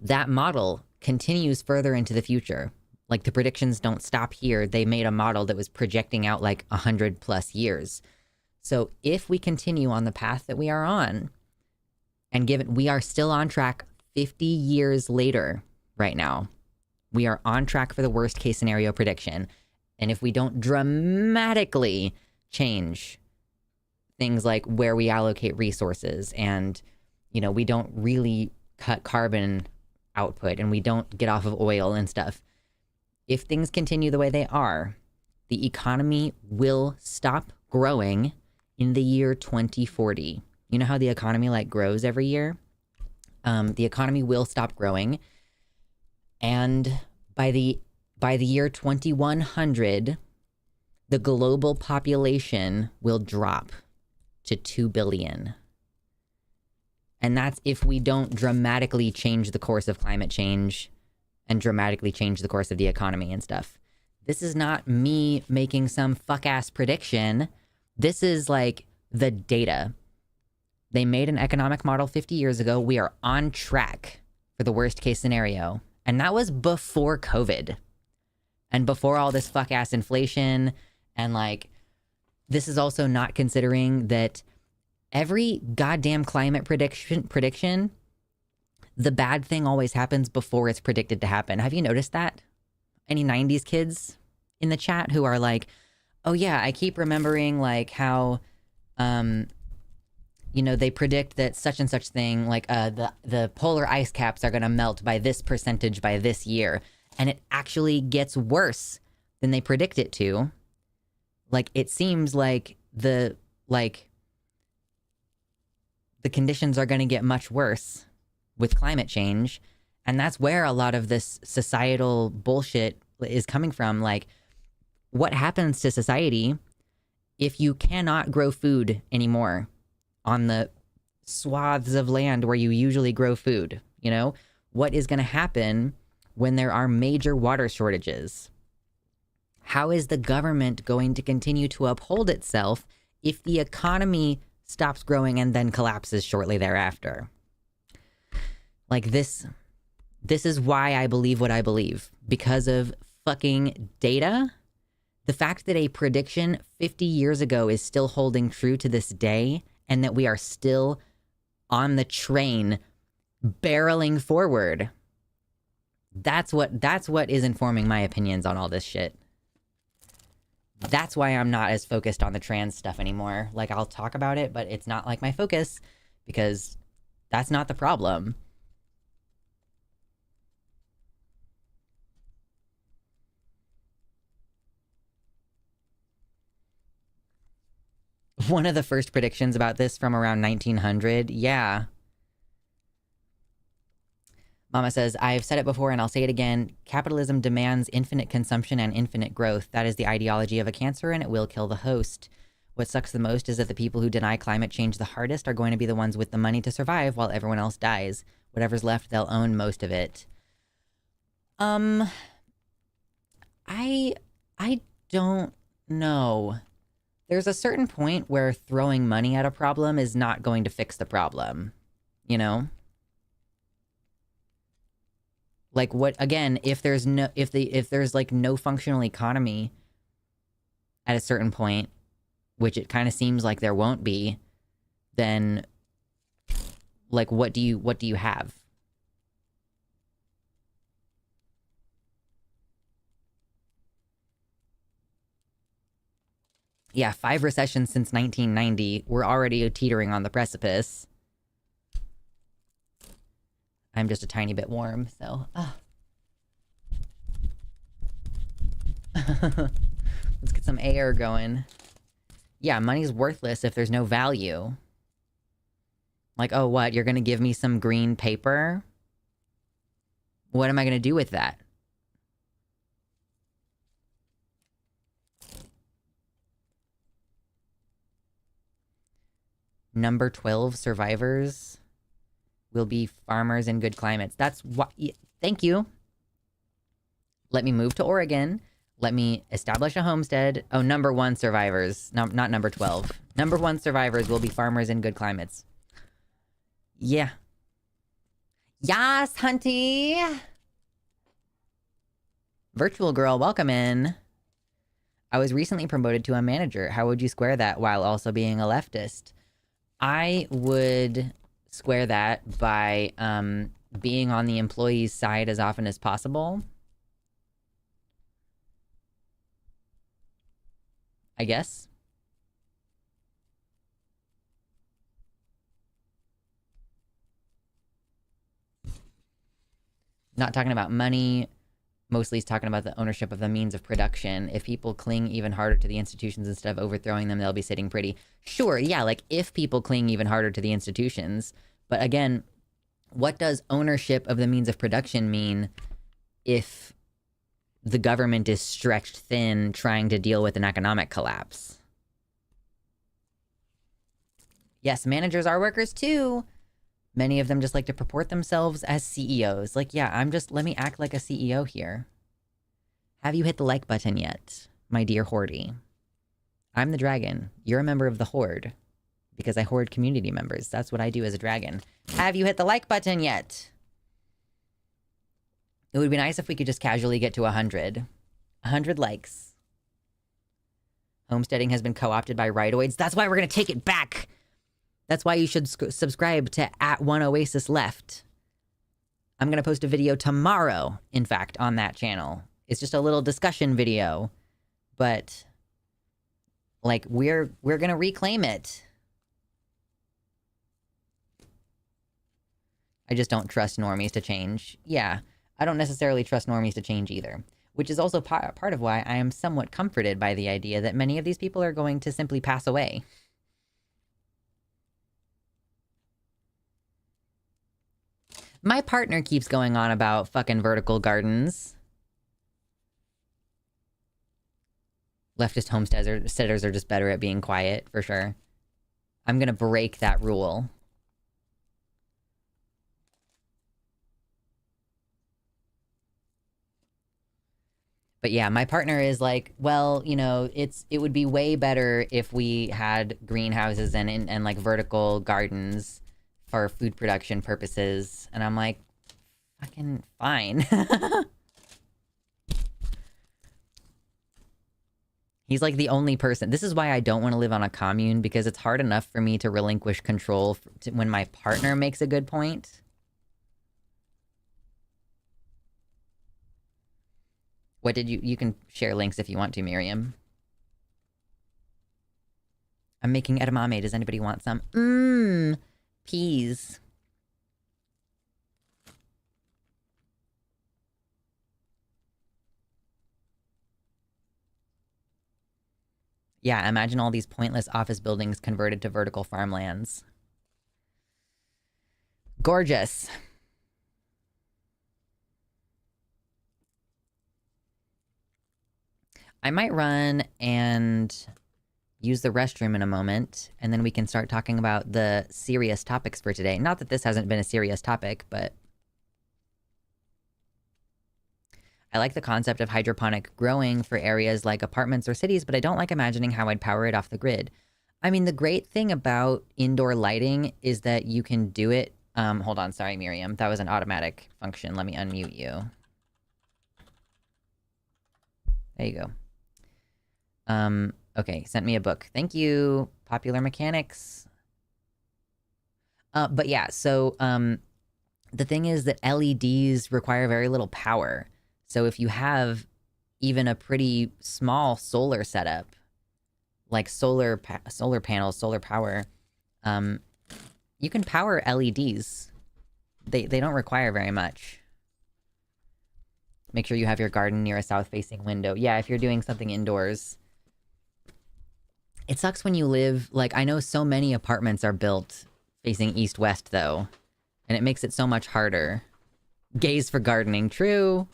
That model continues further into the future. Like, the predictions don't stop here. They made a model that was projecting out like 100 plus years. So if we continue on the path that we are on, and given we are still on track 50 years later right now, we are on track for the worst case scenario prediction. And if we don't dramatically change things like where we allocate resources, and, you know, we don't really cut carbon output and we don't get off of oil and stuff, if things continue the way they are, the economy will stop growing in the year 2040. You know how the economy like grows every year? The economy will stop growing. And by the year 2100, the global population will drop to 2 billion. And that's if we don't dramatically change the course of climate change and dramatically change the course of the economy and stuff. This is not me making some fuck-ass prediction. This is like the data. They made an economic model 50 years ago. We are on track for the worst case scenario. And that was before COVID. And before all this fuck-ass inflation. And like, this is also not considering that every goddamn climate prediction, the bad thing always happens before it's predicted to happen. Have you noticed that? Any 90s kids in the chat who are like, Oh yeah, I keep remembering like how you know, they predict that such and such thing, like the polar ice caps are gonna melt by this percentage by this year, and it actually gets worse than they predict it to. Like it seems like the conditions are gonna get much worse with climate change, and that's where a lot of this societal bullshit is coming from. Like, what happens to society if you cannot grow food anymore on the swaths of land where you usually grow food? You know, what is going to happen when there are major water shortages? How is the government going to continue to uphold itself if the economy stops growing and then collapses shortly thereafter? Like this is why I believe what I believe, because of fucking data. The fact that a prediction 50 years ago is still holding true to this day, and that we are still on the train barreling forward. That's what is informing my opinions on all this shit. That's why I'm not as focused on the trans stuff anymore. Like, I'll talk about it, but it's not like my focus, because that's not the problem. One of the first predictions about this from around 1900. Yeah. Mama says, I've said it before and I'll say it again. Capitalism demands infinite consumption and infinite growth. That is the ideology of a cancer, and it will kill the host. What sucks the most is that the people who deny climate change the hardest are going to be the ones with the money to survive while everyone else dies. Whatever's left, they'll own most of it. I don't know. There's a certain point where throwing money at a problem is not going to fix the problem, you know? Like, what, again, if there's like no functional economy at a certain point, which it kind of seems like there won't be, then like what do you have? Yeah, 5 recessions since 1990. We're already teetering on the precipice. I'm just a tiny bit warm, so... Let's get some air going. Yeah, money's worthless if there's no value. Like, oh, what? You're gonna give me some green paper? What am I gonna do with that? Number 12 survivors will be farmers in good climates. That's what... Thank you. Let me move to Oregon. Let me establish a homestead. Oh, number 1 survivors. No, not number 12. Number 1 survivors will be farmers in good climates. Yeah. Yas, hunty! Virtual girl, welcome in. I was recently promoted to a manager. How would you square that while also being a leftist? I would square that by being on the employee's side as often as possible. I guess. Not talking about money. Mostly he's talking about the ownership of the means of production. If people cling even harder to the institutions instead of overthrowing them, they'll be sitting pretty. Sure, yeah, like if people cling even harder to the institutions. But again, what does ownership of the means of production mean if the government is stretched thin trying to deal with an economic collapse? Yes, managers are workers too. Many of them just like to purport themselves as CEOs. Like, yeah, let me act like a CEO here. Have you hit the like button yet, my dear Hordy? I'm the dragon. You're a member of the Horde. Because I hoard community members. That's what I do as a dragon. Have you hit the like button yet? It would be nice if we could just casually get to 100. 100 likes. Homesteading has been co-opted by rightoids. That's why we're going to take it back. That's why you should subscribe to @OneOasisLeft. I'm going to post a video tomorrow, in fact, on that channel. It's just a little discussion video. But Like, we're gonna reclaim it. I just don't trust normies to change. Yeah, I don't necessarily trust normies to change either. Which is also part of why I am somewhat comforted by the idea that many of these people are going to simply pass away. My partner keeps going on about fucking vertical gardens. Leftist homesteaders are just better at being quiet, for sure. I'm gonna break that rule. But yeah, my partner is like, well, you know, it would be way better if we had greenhouses and like vertical gardens for food production purposes. And I'm like, fucking fine. He's like the only person. This is why I don't want to live on a commune, because it's hard enough for me to relinquish control when my partner makes a good point. What did you can share links if you want to, Miriam. I'm making edamame. Does anybody want some? Peas. Yeah, imagine all these pointless office buildings converted to vertical farmlands. Gorgeous. I might run and use the restroom in a moment, and then we can start talking about the serious topics for today. Not that this hasn't been a serious topic, but I like the concept of hydroponic growing for areas like apartments or cities, but I don't like imagining how I'd power it off the grid. I mean, the great thing about indoor lighting is that you can do it. Hold on. Sorry, Miriam. That was an automatic function. Let me unmute you. There you go. Okay, sent me a book. Thank you, Popular Mechanics. But yeah, so the thing is that LEDs require very little power. So if you have even a pretty small solar setup, like solar panels, solar power, you can power LEDs. They don't require very much. Make sure you have your garden near a south-facing window. Yeah, if you're doing something indoors. It sucks when you live, like, I know so many apartments are built facing east-west, though. And it makes it so much harder. Gaze for gardening, true.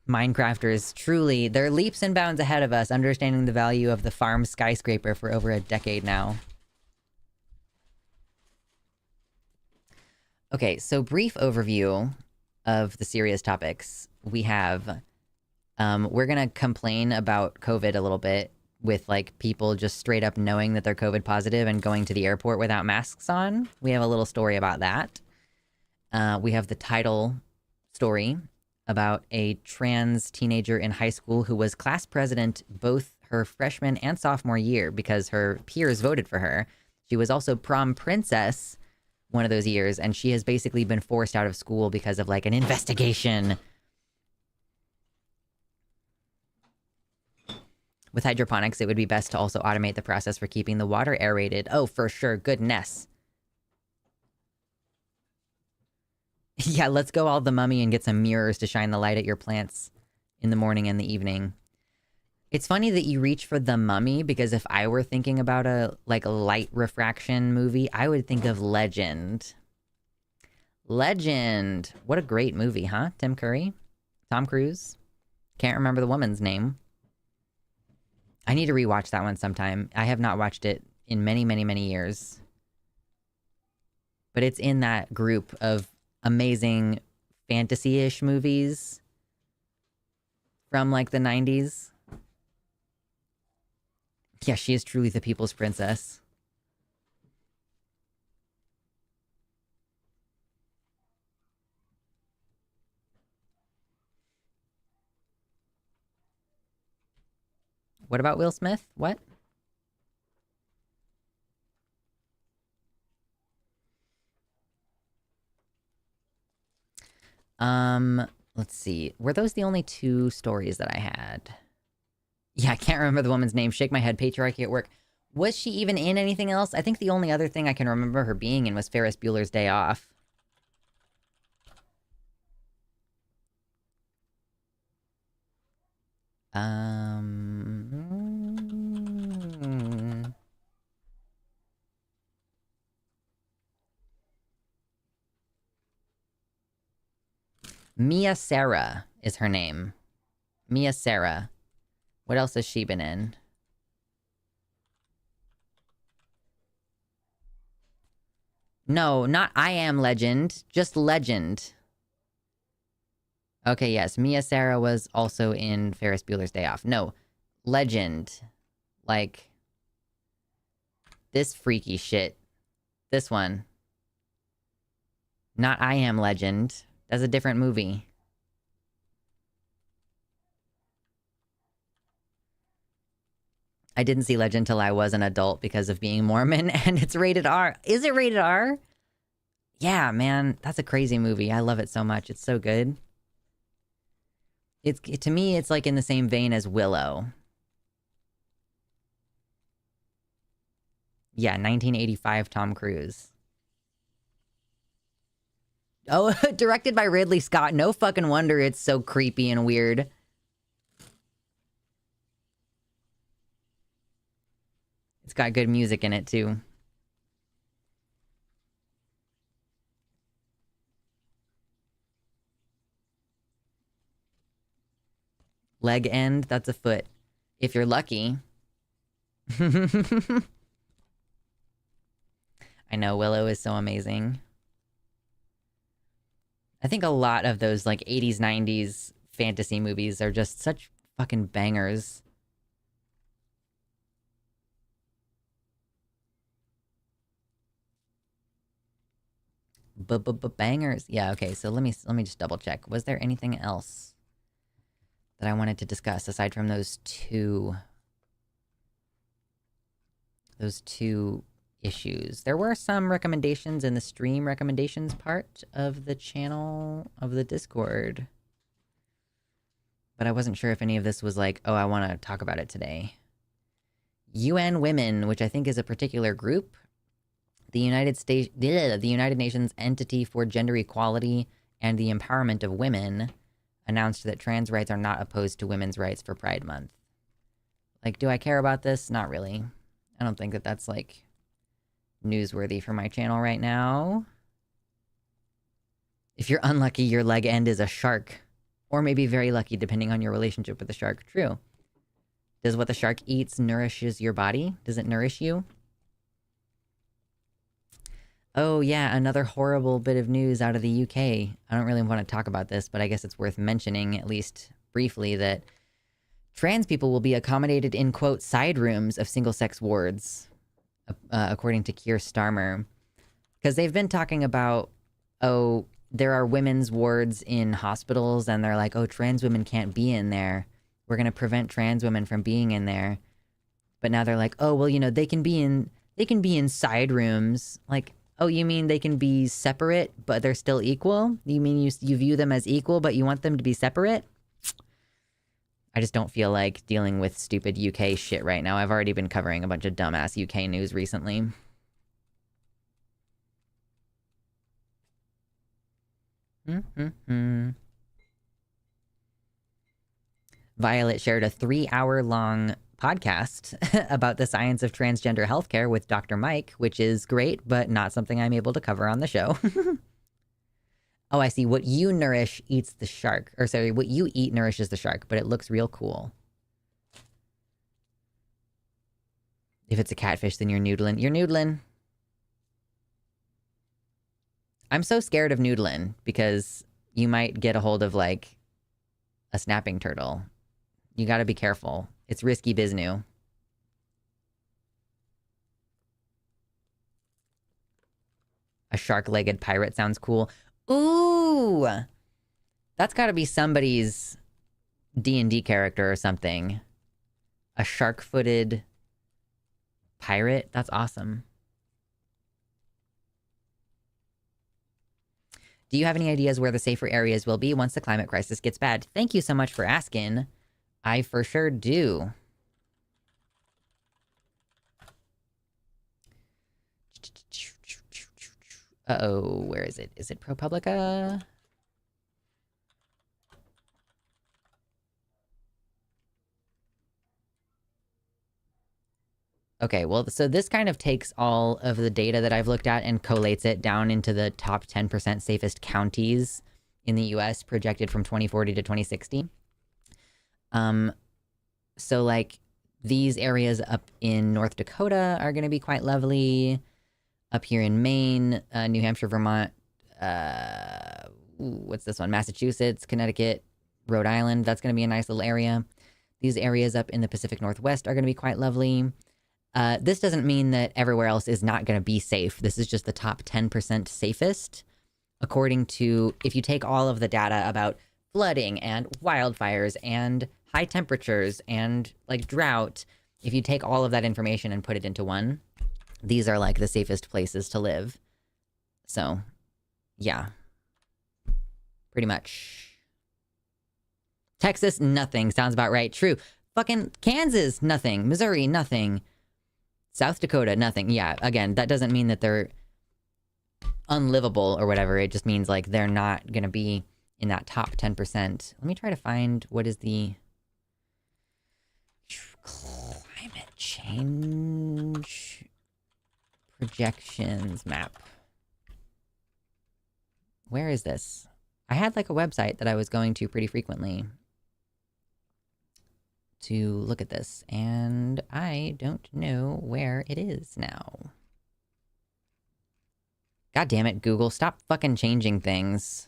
Minecrafters, truly, they're leaps and bounds ahead of us, understanding the value of the farm skyscraper for over a decade now. Okay, so brief overview of the serious topics. We have, we're gonna complain about COVID a little bit, with like people just straight up knowing that they're COVID positive and going to the airport without masks on. We have a little story about that. We have the title story about a trans teenager in high school who was class president both her freshman and sophomore year because her peers voted for her. She was also prom princess one of those years, and she has basically been forced out of school because of like an investigation. With hydroponics, it would be best to also automate the process for keeping the water aerated. Oh, for sure. Goodness. Yeah, let's go all the mummy and get some mirrors to shine the light at your plants in the morning and the evening. It's funny that you reach for the mummy, because if I were thinking about a light refraction movie, I would think of Legend. Legend. What a great movie, huh? Tim Curry? Tom Cruise? Can't remember the woman's name. I need to rewatch that one sometime. I have not watched it in many, many, many years. But it's in that group of amazing fantasy-ish movies from like the 90s. Yeah, she is truly the people's princess. What about Will Smith? What? Let's see. Were those the only two stories that I had? Yeah, I can't remember the woman's name. Shake my head. Patriarchy at work. Was she even in anything else? I think the only other thing I can remember her being in was Ferris Bueller's Day Off. Mia Sara is her name. Mia Sara. What else has she been in? No, not I Am Legend. Just Legend. Okay, yes. Mia Sara was also in Ferris Bueller's Day Off. No. Legend. Like... this freaky shit. This one. Not I Am Legend. That's a different movie. I didn't see Legend till I was an adult because of being Mormon, and it's rated R. Is it rated R? Yeah, man. That's a crazy movie. I love it so much. It's so good. To me, it's like in the same vein as Willow. Yeah, 1985 Tom Cruise. Oh, directed by Ridley Scott. No fucking wonder it's so creepy and weird. It's got good music in it, too. Leg end, that's a foot. If you're lucky. I know, Willow is so amazing. I think a lot of those, like, 80s, 90s fantasy movies are just such fucking bangers. Bangers. Yeah, okay, so let me just double check. Was there anything else that I wanted to discuss aside from those two issues? There were some recommendations in the stream recommendations part of the channel of the Discord, but I wasn't sure if any of this was like, oh, I want to talk about it today. UN Women, which I think is a particular group, the United Nations Entity for Gender Equality and the Empowerment of Women, announced that trans rights are not opposed to women's rights for Pride Month. Like, do I care about this? Not really. I don't think that that's, like, newsworthy for my channel right now. If you're unlucky, your leg end is a shark. Or maybe very lucky, depending on your relationship with the shark. True. Does what the shark eats nourishes your body? Does it nourish you? Oh, yeah, another horrible bit of news out of the UK. I don't really want to talk about this, but I guess it's worth mentioning, at least briefly, that trans people will be accommodated in, quote, side rooms of single-sex wards, according to Keir Starmer. Because they've been talking about, oh, there are women's wards in hospitals, and they're like, oh, trans women can't be in there. We're going to prevent trans women from being in there. But now they're like, oh, well, you know, they can be in side rooms. Like, oh, you mean they can be separate, but they're still equal? You mean you view them as equal, but you want them to be separate? I just don't feel like dealing with stupid UK shit right now. I've already been covering a bunch of dumbass UK news recently. Violet shared a 3-hour-long podcast about the science of transgender healthcare with Dr. Mike, which is great, but not something I'm able to cover on the show. Oh, I see. What you nourish eats the shark. Or sorry, what you eat nourishes the shark, but it looks real cool. If it's a catfish, then you're noodling. You're noodling. I'm so scared of noodling because you might get a hold of, like, a snapping turtle. You gotta be careful. It's risky biznu. A shark-legged pirate sounds cool. Ooh! That's gotta be somebody's D&D character or something. A shark-footed pirate? That's awesome. Do you have any ideas where the safer areas will be once the climate crisis gets bad? Thank you so much for asking. I for sure do. Uh-oh, where is it? Is it ProPublica? Okay, well, so this kind of takes all of the data that I've looked at and collates it down into the top 10% safest counties in the US projected from 2040 to 2060. So like these areas up in North Dakota are going to be quite lovely. Up here in Maine, New Hampshire, Vermont, what's this one? Massachusetts, Connecticut, Rhode Island. That's going to be a nice little area. These areas up in the Pacific Northwest are going to be quite lovely. This doesn't mean that everywhere else is not going to be safe. This is just the top 10% safest. According to, if you take all of the data about flooding and wildfires and high temperatures and like drought, if you take all of that information and put it into one, these are like the safest places to live. So, yeah. Pretty much. Texas, nothing. Sounds about right. True. Fucking Kansas, nothing. Missouri, nothing. South Dakota, nothing. Yeah, again, that doesn't mean that they're unlivable or whatever. It just means like they're not going to be in that top 10%. Let me try to find what is the climate change projections map. Where is this? I had like a website that I was going to pretty frequently to look at this, and I don't know where it is now. God damn it, Google, stop fucking changing things.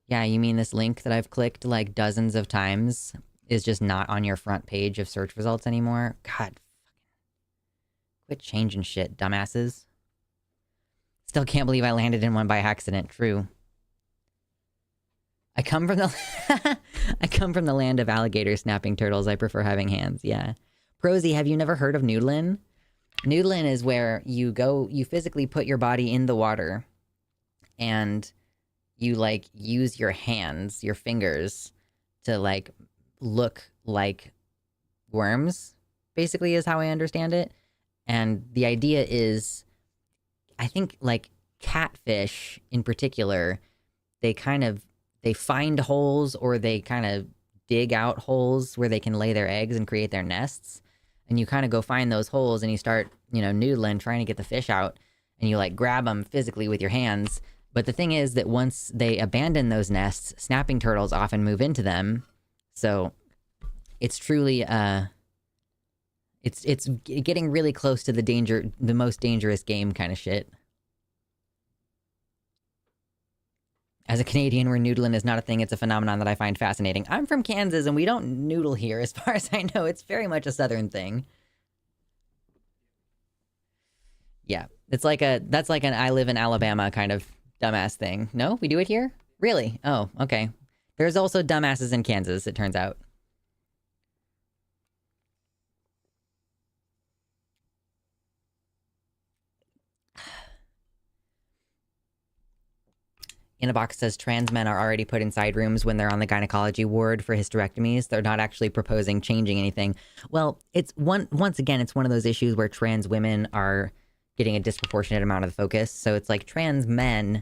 Yeah, you mean this link that I've clicked like dozens of times is just not on your front page of search results anymore? God, quit changing shit, dumbasses. Still can't believe I landed in one by accident, true. I come from the land of alligator snapping turtles. I prefer having hands, yeah. Prosy, have you never heard of noodlin? Noodlin is where you go, you physically put your body in the water and you like use your hands, your fingers to like look like worms, basically is how I understand it. And the idea is, I think like catfish in particular, they find holes or they kind of dig out holes where they can lay their eggs and create their nests. And you kind of go find those holes and you start, noodling, trying to get the fish out. And you like grab them physically with your hands. But the thing is that once they abandon those nests, snapping turtles often move into them. So it's truly, it's getting really close to the most dangerous game kind of shit. As a Canadian, where noodling is not a thing, it's a phenomenon that I find fascinating. I'm from Kansas, and we don't noodle here, as far as I know. It's very much a southern thing. Yeah, that's like an I live in Alabama kind of dumbass thing. No? We do it here? Really? Oh, okay. There's also dumbasses in Kansas, it turns out. In a box says trans men are already put inside rooms when they're on the gynecology ward for hysterectomies. They're not actually proposing changing anything. Well, once again, it's one of those issues where trans women are getting a disproportionate amount of the focus. So it's like trans men,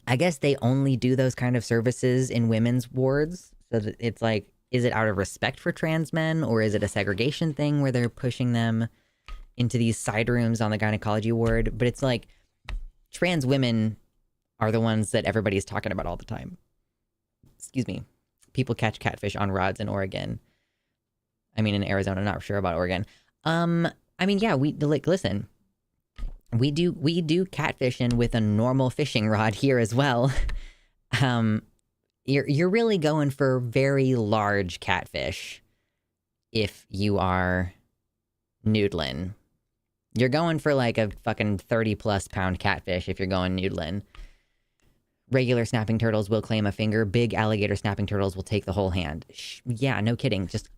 I guess they only do those kind of services in women's wards. So that it's like, is it out of respect for trans men, or is it a segregation thing where they're pushing them into these side rooms on the gynecology ward? But it's like trans women are the ones that everybody's talking about all the time. Excuse me. People catch catfish on rods in Oregon. I mean, in Arizona, not sure about Oregon. Yeah, listen. We do catfishing with a normal fishing rod here as well. You're really going for very large catfish if you are noodling. You're going for like a fucking 30+ pound catfish if you're going noodling. Regular snapping turtles will claim a finger. Big alligator snapping turtles will take the whole hand. Yeah, no kidding. Just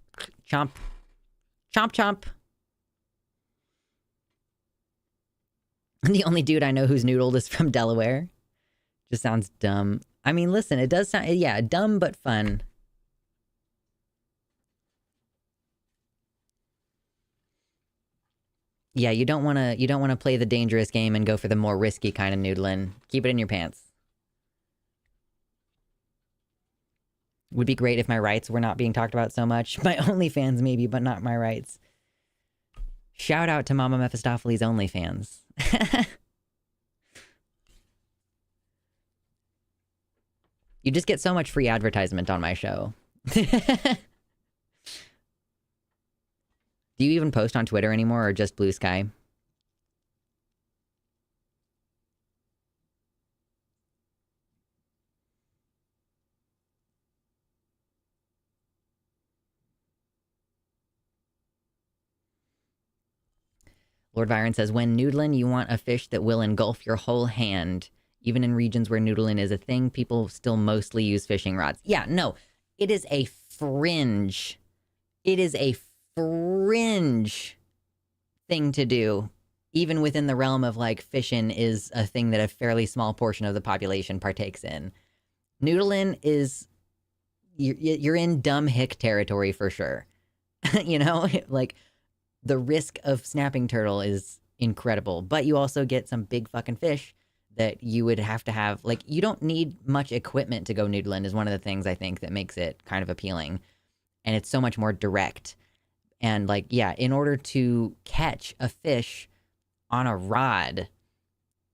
chomp. Chomp, chomp. The only dude I know who's noodled is from Delaware. Just sounds dumb. I mean, listen, it does sound, yeah, dumb but fun. Yeah, you don't want to play the dangerous game and go for the more risky kind of noodling. Keep it in your pants. Would be great if my rights were not being talked about so much. My OnlyFans maybe, but not my rights. Shout out to Mama Mephistopheles OnlyFans. You just get so much free advertisement on my show. Do you even post on Twitter anymore or just Blue Sky? Lord Byron says, when noodling, you want a fish that will engulf your whole hand. Even in regions where noodling is a thing, people still mostly use fishing rods. Yeah, no, it is a fringe. It is a fringe thing to do. Even within the realm of, like, fishing is a thing that a fairly small portion of the population partakes in. Noodling is... You're in dumb hick territory for sure. You know? Like... The risk of snapping turtle is incredible, but you also get some big fucking fish that you would have to have. Like, you don't need much equipment to go noodling is one of the things I think that makes it kind of appealing. And it's so much more direct. And, like, yeah, in order to catch a fish on a rod,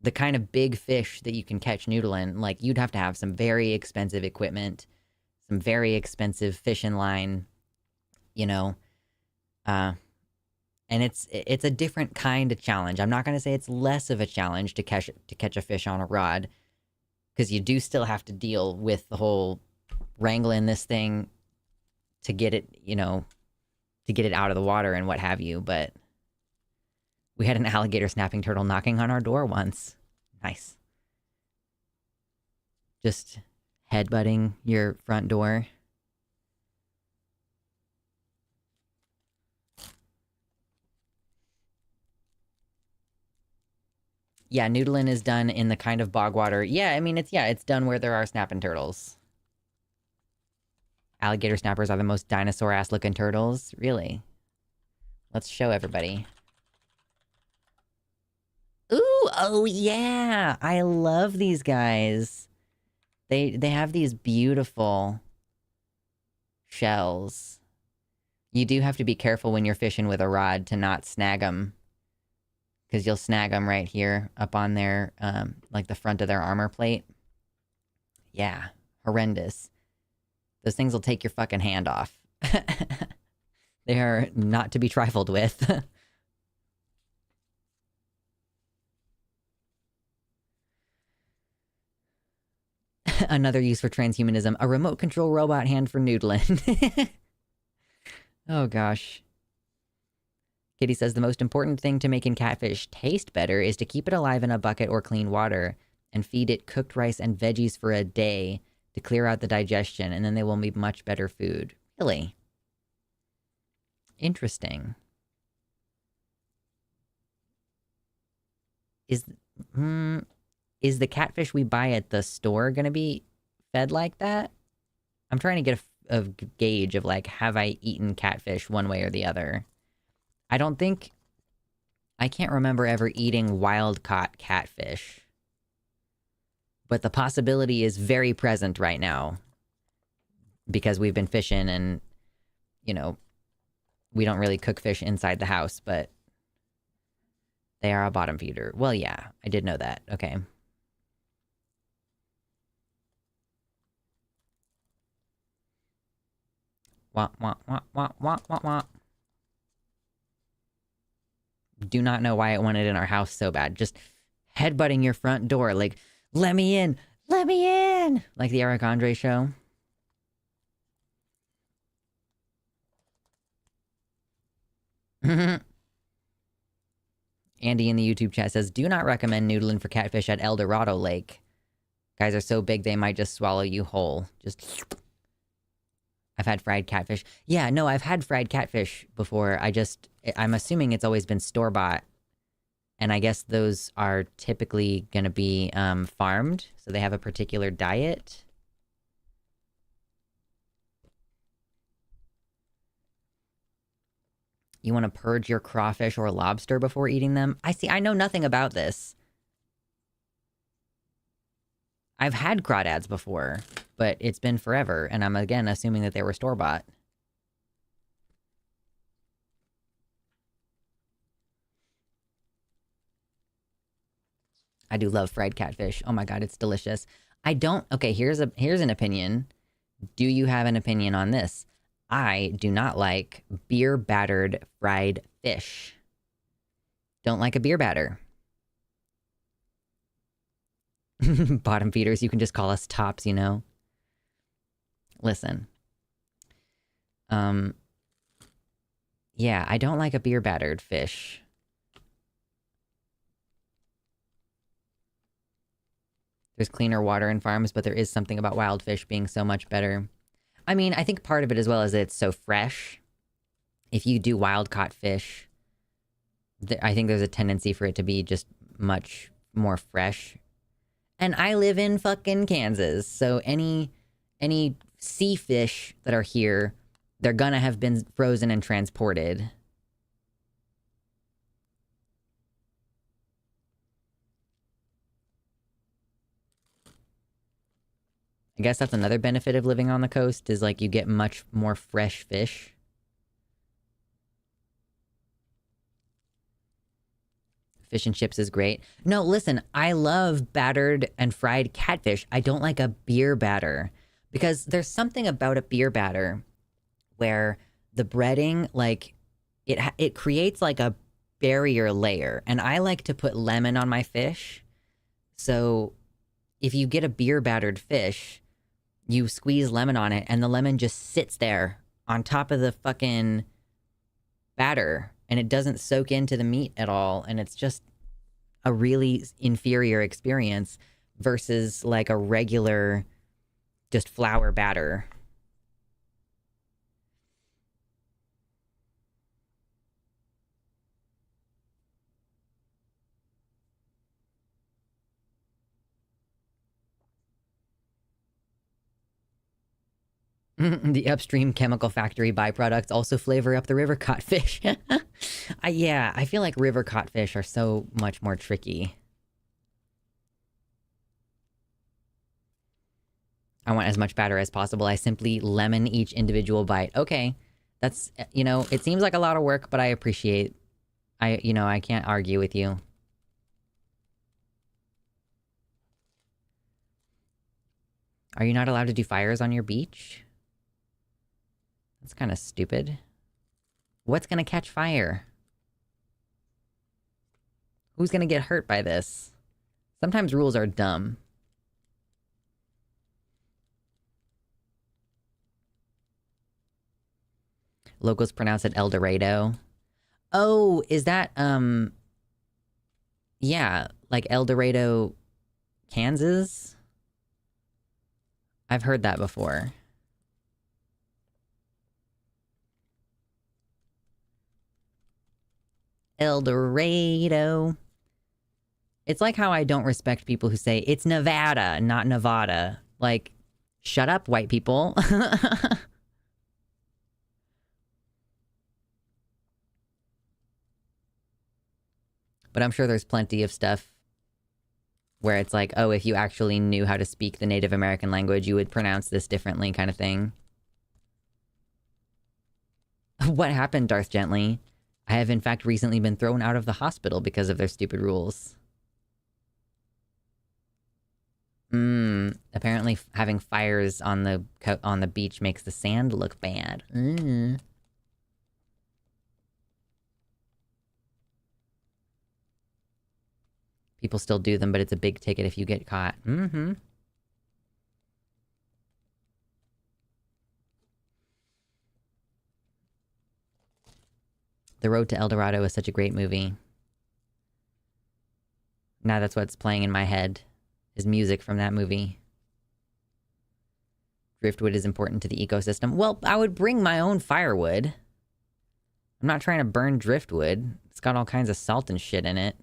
the kind of big fish that you can catch noodling, like, you'd have to have some very expensive equipment, some very expensive fishing line, you know, and it's a different kind of challenge. I'm not going to say it's less of a challenge to catch a fish on a rod, because you do still have to deal with the whole wrangling this thing to get it, you know, to get it out of the water and what have you. But we had an alligator snapping turtle knocking on our door once. Nice. Just headbutting your front door. Yeah, noodling is done in the kind of bog water. Yeah, I mean, it's done where there are snapping turtles. Alligator snappers are the most dinosaur-ass looking turtles. Really? Let's show everybody. Ooh, oh yeah! I love these guys. They have these beautiful shells. You do have to be careful when you're fishing with a rod to not snag them. Because you'll snag them right here up on their, like the front of their armor plate. Yeah, horrendous. Those things will take your fucking hand off. They are not to be trifled with. Another use for transhumanism, a remote control robot hand for noodling. Oh gosh. Kitty says the most important thing to making catfish taste better is to keep it alive in a bucket or clean water and feed it cooked rice and veggies for a day to clear out the digestion, and then they will be much better food. Really? Interesting. Is the catfish we buy at the store gonna be fed like that? I'm trying to get a gauge of, like, have I eaten catfish one way or the other? I can't remember ever eating wild-caught catfish. But the possibility is very present right now. Because we've been fishing and, you know, we don't really cook fish inside the house, but they are a bottom feeder. Well, yeah, I did know that. Okay. Wah, wah, wah, wah, wah, wah, wah. Do not know why I wanted in our house so bad. Just headbutting your front door, like, let me in! Let me in! Like the Eric Andre show. Andy in the YouTube chat says, do not recommend noodling for catfish at El Dorado Lake. Guys are so big they might just swallow you whole. Just... I've had fried catfish. Yeah, no, I've had fried catfish before. I'm assuming it's always been store-bought. And I guess those are typically gonna be, farmed. So they have a particular diet. You want to purge your crawfish or lobster before eating them? I know nothing about this. I've had crawdads before, but it's been forever, and I'm again assuming that they were store-bought. I do love fried catfish. Oh my god, it's delicious. I don't... Okay, here's an opinion. Do you have an opinion on this? I do not like beer-battered fried fish. Don't like a beer batter. Bottom feeders, you can just call us tops, you know? Listen. Yeah, I don't like a beer-battered fish. There's cleaner water in farms, but there is something about wild fish being so much better. I mean, I think part of it as well is that it's so fresh. If you do wild-caught fish, I think there's a tendency for it to be just much more fresh. And I live in fucking Kansas, so any sea fish that are here, they're gonna have been frozen and transported. I guess that's another benefit of living on the coast, is like you get much more fresh fish. Fish and chips is great. No, listen, I love battered and fried catfish. I don't like a beer batter. Because there's something about a beer batter where the breading, like, it creates like a barrier layer. And I like to put lemon on my fish. So if you get a beer battered fish, you squeeze lemon on it and the lemon just sits there on top of the fucking batter. And it doesn't soak into the meat at all. And it's just a really inferior experience versus like a regular just flour batter. The upstream chemical factory byproducts also flavor up the river caught fish. Yeah, I feel like river caught fish are so much more tricky. I want as much batter as possible. I simply lemon each individual bite. Okay, that's, you know, it seems like a lot of work, but I appreciate... I can't argue with you. Are you not allowed to do fires on your beach? That's kind of stupid. What's gonna catch fire? Who's gonna get hurt by this? Sometimes rules are dumb. Locals pronounce it El Dorado. Oh, is that, yeah, like El Dorado, Kansas? I've heard that before. El Dorado. It's like how I don't respect people who say, it's Nevada, not Nevada. Like, shut up, white people. But I'm sure there's plenty of stuff where it's like, oh, if you actually knew how to speak the Native American language, you would pronounce this differently, kind of thing. What happened, Darth Gently? I have in fact recently been thrown out of the hospital because of their stupid rules. Apparently having fires on the beach makes the sand look bad. People still do them, but it's a big ticket if you get caught. The Road to El Dorado is such a great movie. Now that's what's playing in my head, is music from that movie. Driftwood is important to the ecosystem. Well, I would bring my own firewood. I'm not trying to burn driftwood. It's got all kinds of salt and shit in it.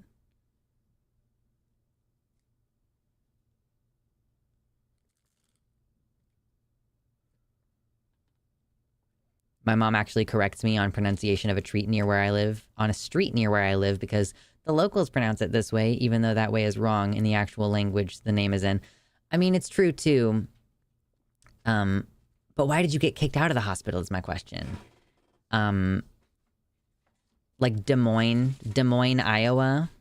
My mom actually corrects me on pronunciation of a street near where I live, because the locals pronounce it this way, even though that way is wrong in the actual language the name is in. I mean, it's true too. But why did you get kicked out of the hospital is my question. Like Des Moines, Iowa.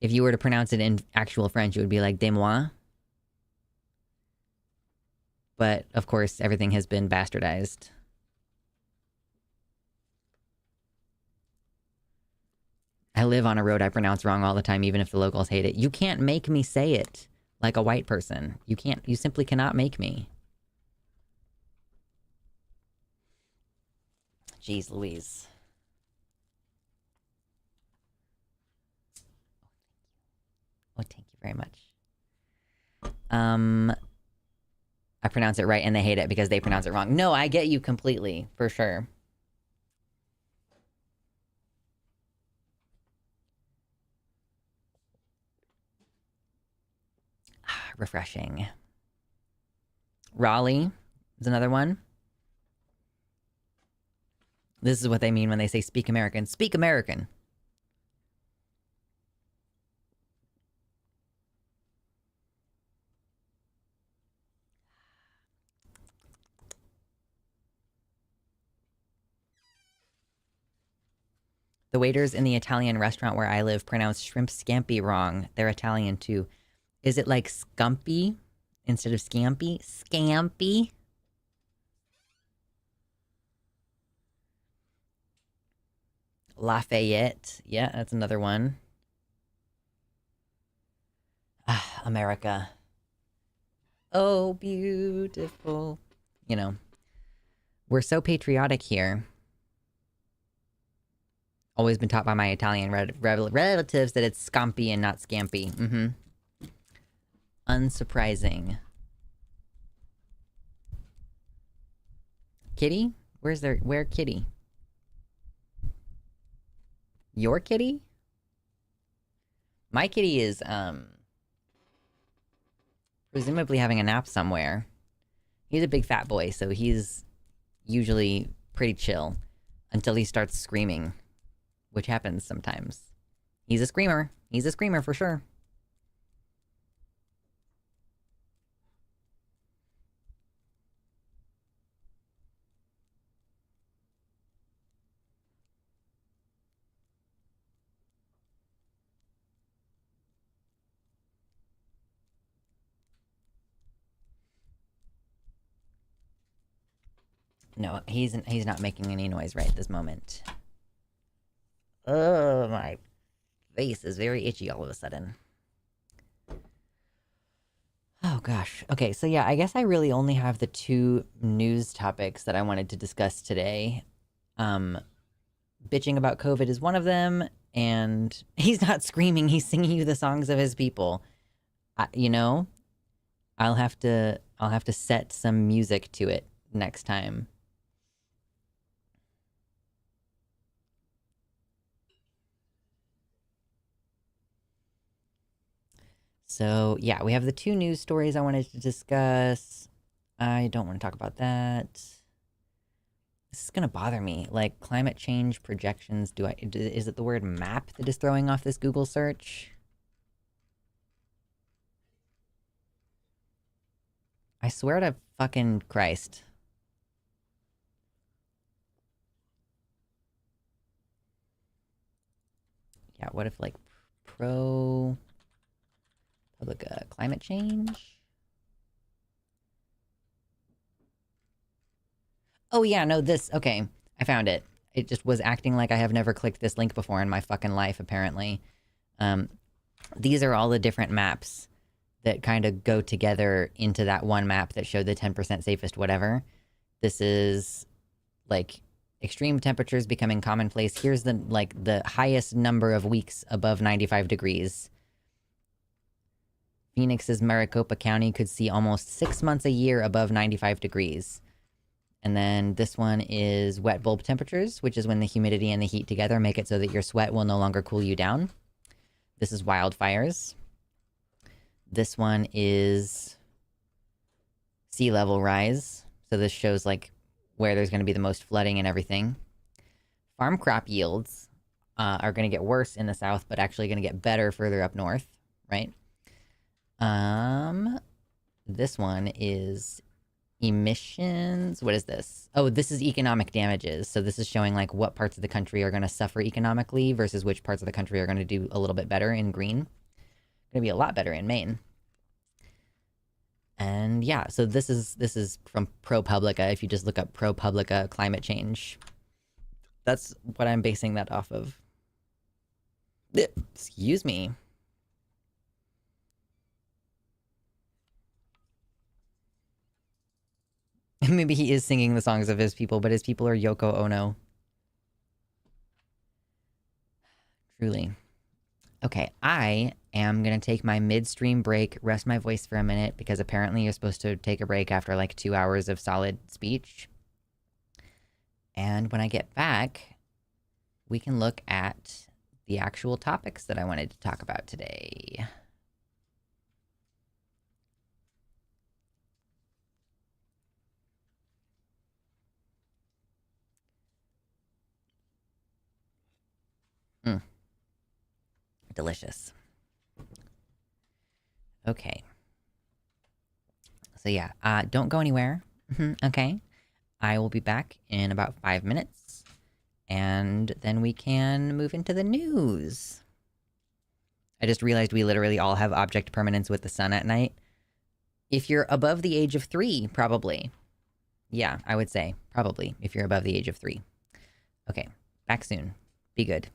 If you were to pronounce it in actual French, it would be like Des Moines. But, of course, everything has been bastardized. I live on a road I pronounce wrong all the time, even if the locals hate it. You can't make me say it like a white person. You simply cannot make me. Jeez Louise. Oh, thank you very much. I pronounce it right and they hate it because they pronounce it wrong. No, I get you completely, for sure. Refreshing. Raleigh is another one. This is what they mean when they say speak American. Speak American. The waiters in the Italian restaurant where I live pronounce shrimp scampi wrong. They're Italian too. Is it like scumpy instead of scampy? Scampy? Lafayette. Yeah, that's another one. Ah, America. Oh, beautiful. You know, we're so patriotic here. Always been taught by my Italian relatives that it's scampy and not scampy. Mm-hmm. Unsurprising. Kitty? Where Kitty? Your kitty? My kitty is, presumably having a nap somewhere. He's a big fat boy, so he's usually pretty chill until he starts screaming, which happens sometimes. He's a screamer. He's a screamer for sure. No, he's not making any noise right this moment. Oh, my face is very itchy all of a sudden. Oh gosh. Okay, so yeah, I guess I really only have the two news topics that I wanted to discuss today. Bitching about COVID is one of them, and he's not screaming, he's singing you the songs of his people. You know, I'll have to set some music to it next time. So, yeah, we have the two news stories I wanted to discuss. I don't want to talk about that. This is going to bother me. Like, climate change projections, is it the word map that is throwing off this Google search? I swear to fucking Christ. Yeah, what if, like, public climate change? Oh yeah, no, okay, I found it. It just was acting like I have never clicked this link before in my fucking life, apparently. These are all the different maps that kind of go together into that one map that showed the 10% safest whatever. This is, like, extreme temperatures becoming commonplace. Here's the highest number of weeks above 95 degrees. Phoenix's Maricopa County could see almost 6 months a year above 95 degrees. And then this one is wet bulb temperatures, which is when the humidity and the heat together make it so that your sweat will no longer cool you down. This is wildfires. This one is sea level rise. So this shows, like, where there's going to be the most flooding and everything. Farm crop yields are going to get worse in the south, but actually going to get better further up north, right? This one is emissions. What is this? Oh, this is economic damages. So this is showing like what parts of the country are going to suffer economically versus which parts of the country are going to do a little bit better in green. Going to be a lot better in Maine. And yeah, so this is from ProPublica. If you just look up ProPublica climate change, that's what I'm basing that off of. Excuse me. Maybe he is singing the songs of his people, but his people are Yoko Ono. Truly. Okay, I am gonna take my midstream break, rest my voice for a minute, because apparently you're supposed to take a break after like 2 hours of solid speech. And when I get back, we can look at the actual topics that I wanted to talk about today. Delicious. Okay. So yeah, don't go anywhere. Okay. I will be back in about 5 minutes, and then we can move into the news. I just realized we literally all have object permanence with the sun at night. If you're above the age of 3, probably. Yeah, I would say, probably, if you're above the age of 3. Okay, back soon. Be good.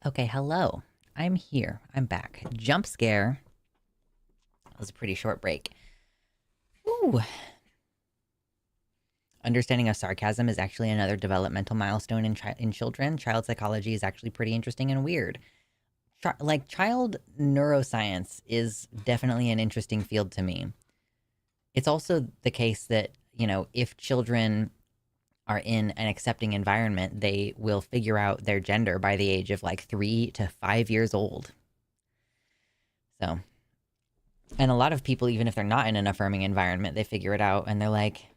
Okay, hello. I'm here. I'm back. Jump scare. That was a pretty short break. Ooh. Understanding of sarcasm is actually another developmental milestone in children. Child psychology is actually pretty interesting and weird. Child neuroscience is definitely an interesting field to me. It's also the case that, you know, if children are in an accepting environment, they will figure out their gender by the age of like 3 to 5 years old. So, and a lot of people, even if they're not in an affirming environment, they figure it out and they're like,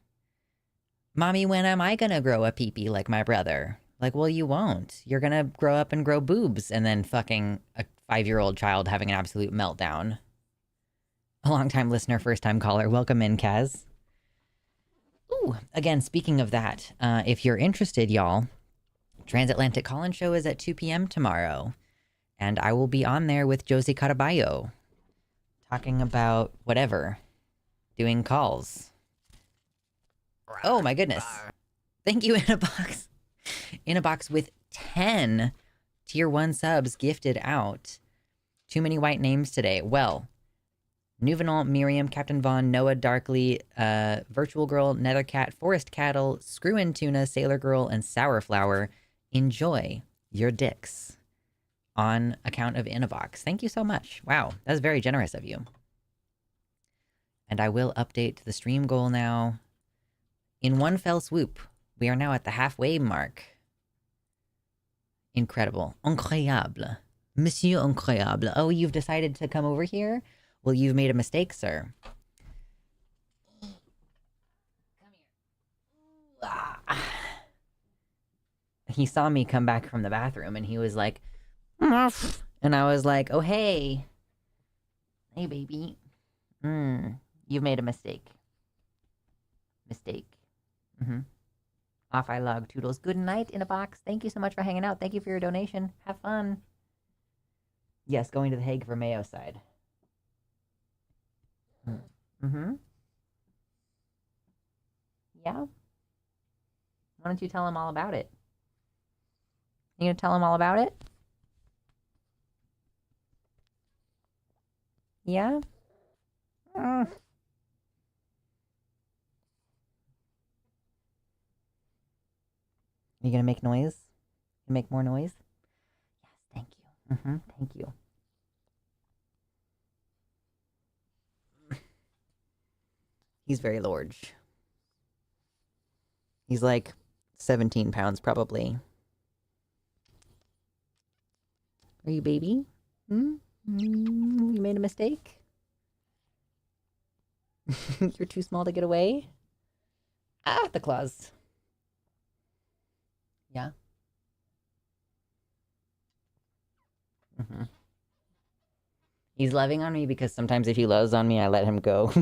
Mommy, when am I gonna grow a pee-pee like my brother? Like, well, you won't. You're gonna grow up and grow boobs, and then fucking a 5-year-old child having an absolute meltdown. A long-time listener, first-time caller. Welcome in, Kaz. Ooh, again, speaking of that, if you're interested, y'all, Transatlantic Call-In Show is at 2 p.m. tomorrow, and I will be on there with Josie Caraballo, talking about whatever, doing calls. Oh my goodness. Thank you, In a Box. In a Box with 10 Tier 1 subs gifted out. Too many white names today. Well, Nuvenal, Miriam, Captain Vaughn, Noah, Darkly, Virtual Girl, Nethercat, Forest Cattle, Screw-In Tuna, Sailor Girl, and Sourflower. Enjoy your dicks on account of In a Box. Thank you so much. Wow, that's very generous of you. And I will update the stream goal now. In one fell swoop, we are now at the halfway mark. Incredible. Incroyable. Monsieur Incroyable. Oh, you've decided to come over here? Well, you've made a mistake, sir. Come here. He saw me come back from the bathroom and he was like, Muff. And I was like, oh, hey. Hey, baby. You've made a mistake. Off I log. Toodles. Good night, In a Box. Thank you so much for hanging out. Thank you for your donation. Have fun. Yes, going to The Hague for Mayo side. Yeah? Why don't you tell him all about it? You gonna tell him all about it? Yeah? You gonna make noise? You make more noise? Yes, thank you. Thank you. He's very large. He's like 17 pounds, probably. Are you baby? You made a mistake? You're too small to get away? Ah, the claws. Yeah. He's loving on me because sometimes if he loves on me, I let him go.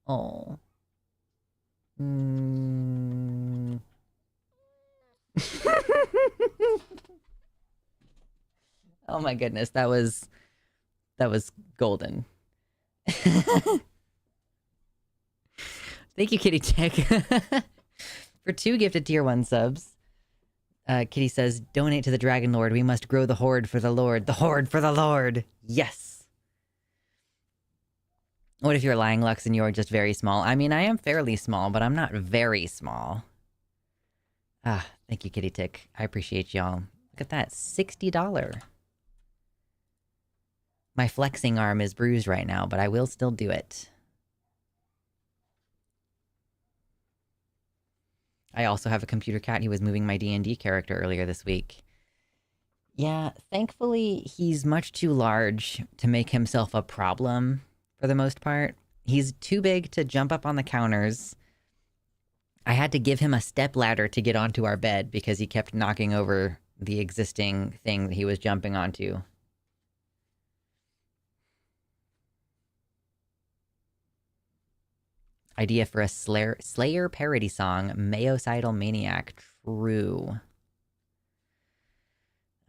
Oh. Oh my goodness, that was golden. Thank you, Kitty Tech, for 2 gifted Tier 1 subs. Kitty says, donate to the Dragon Lord. We must grow the horde for the Lord. The horde for the Lord. Yes. What if you're lying, Lux, and you're just very small? I mean, I am fairly small, but I'm not very small. Ah, thank you, Kitty Tick. I appreciate y'all. Look at that, $60. My flexing arm is bruised right now, but I will still do it. I also have a computer cat. He was moving my D&D character earlier this week. Yeah, thankfully, he's much too large to make himself a problem for the most part. He's too big to jump up on the counters. I had to give him a step ladder to get onto our bed because he kept knocking over the existing thing that he was jumping onto. Idea for a Slayer parody song, Mayocidal Maniac. True.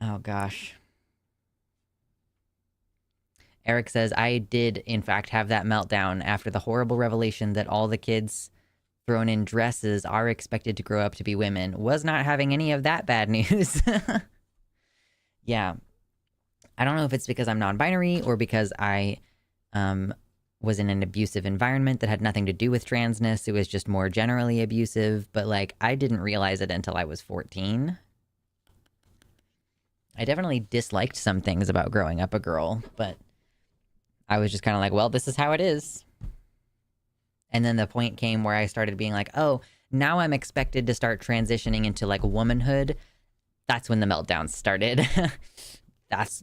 Oh, gosh. Eric says, I did, in fact, have that meltdown after the horrible revelation that all the kids thrown in dresses are expected to grow up to be women. Was not having any of that bad news. Yeah. I don't know if it's because I'm non-binary or because I was in an abusive environment that had nothing to do with transness. It was just more generally abusive. But, like, I didn't realize it until I was 14. I definitely disliked some things about growing up a girl, but I was just kind of like, well, this is how it is. And then the point came where I started being like, oh, now I'm expected to start transitioning into, like, womanhood. That's when the meltdowns started.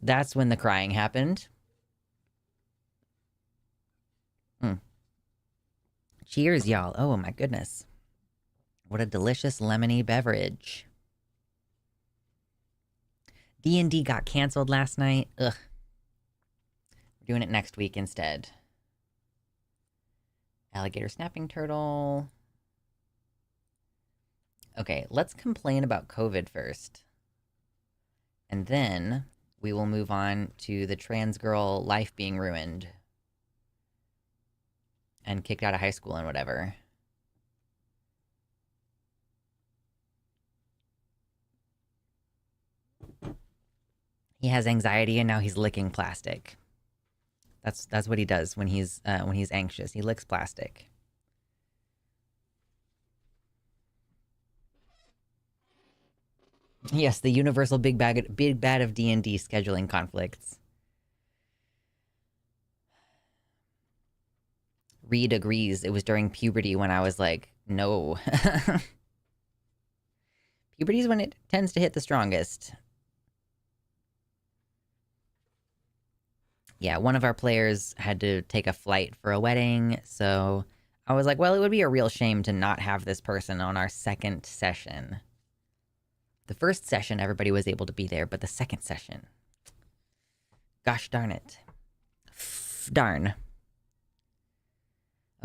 That's when the crying happened. Mm. Cheers, y'all. Oh my goodness. What a delicious lemony beverage. D&D got canceled last night. Ugh. We're doing it next week instead. Alligator snapping turtle. Okay, let's complain about COVID first. And then we will move on to the trans girl life being ruined. And kicked out of high school and whatever. He has anxiety and now he's licking plastic. That's what he does when he's anxious. He licks plastic. Yes, the universal big bad of D&D scheduling conflicts. Reed agrees. It was during puberty when I was like, no. Puberty is when it tends to hit the strongest. Yeah, one of our players had to take a flight for a wedding, so I was like, well, it would be a real shame to not have this person on our second session. The first session, everybody was able to be there, but the second session, gosh darn it. Darn.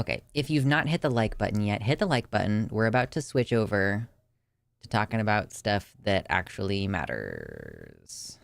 Okay, if you've not hit the like button yet, hit the like button. We're about to switch over to talking about stuff that actually matters.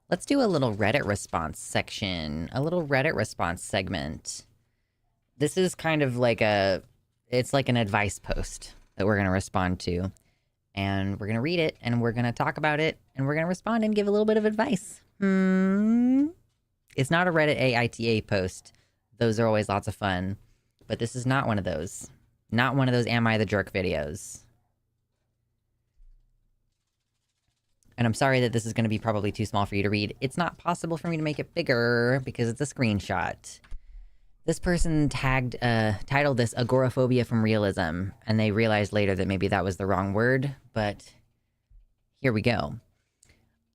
Let's do a little Reddit response section, a little Reddit response segment. This is kind of like it's like an advice post that we're going to respond to. And we're going to read it, and we're going to talk about it, and we're going to respond and give a little bit of advice. It's not a Reddit AITA post. Those are always lots of fun. But this is not one of those. Not one of those Am I the Jerk videos. And I'm sorry that this is going to be probably too small for you to read. It's not possible for me to make it bigger because it's a screenshot. This person titled this Agoraphobia from Realism, and they realized later that maybe that was the wrong word, but here we go.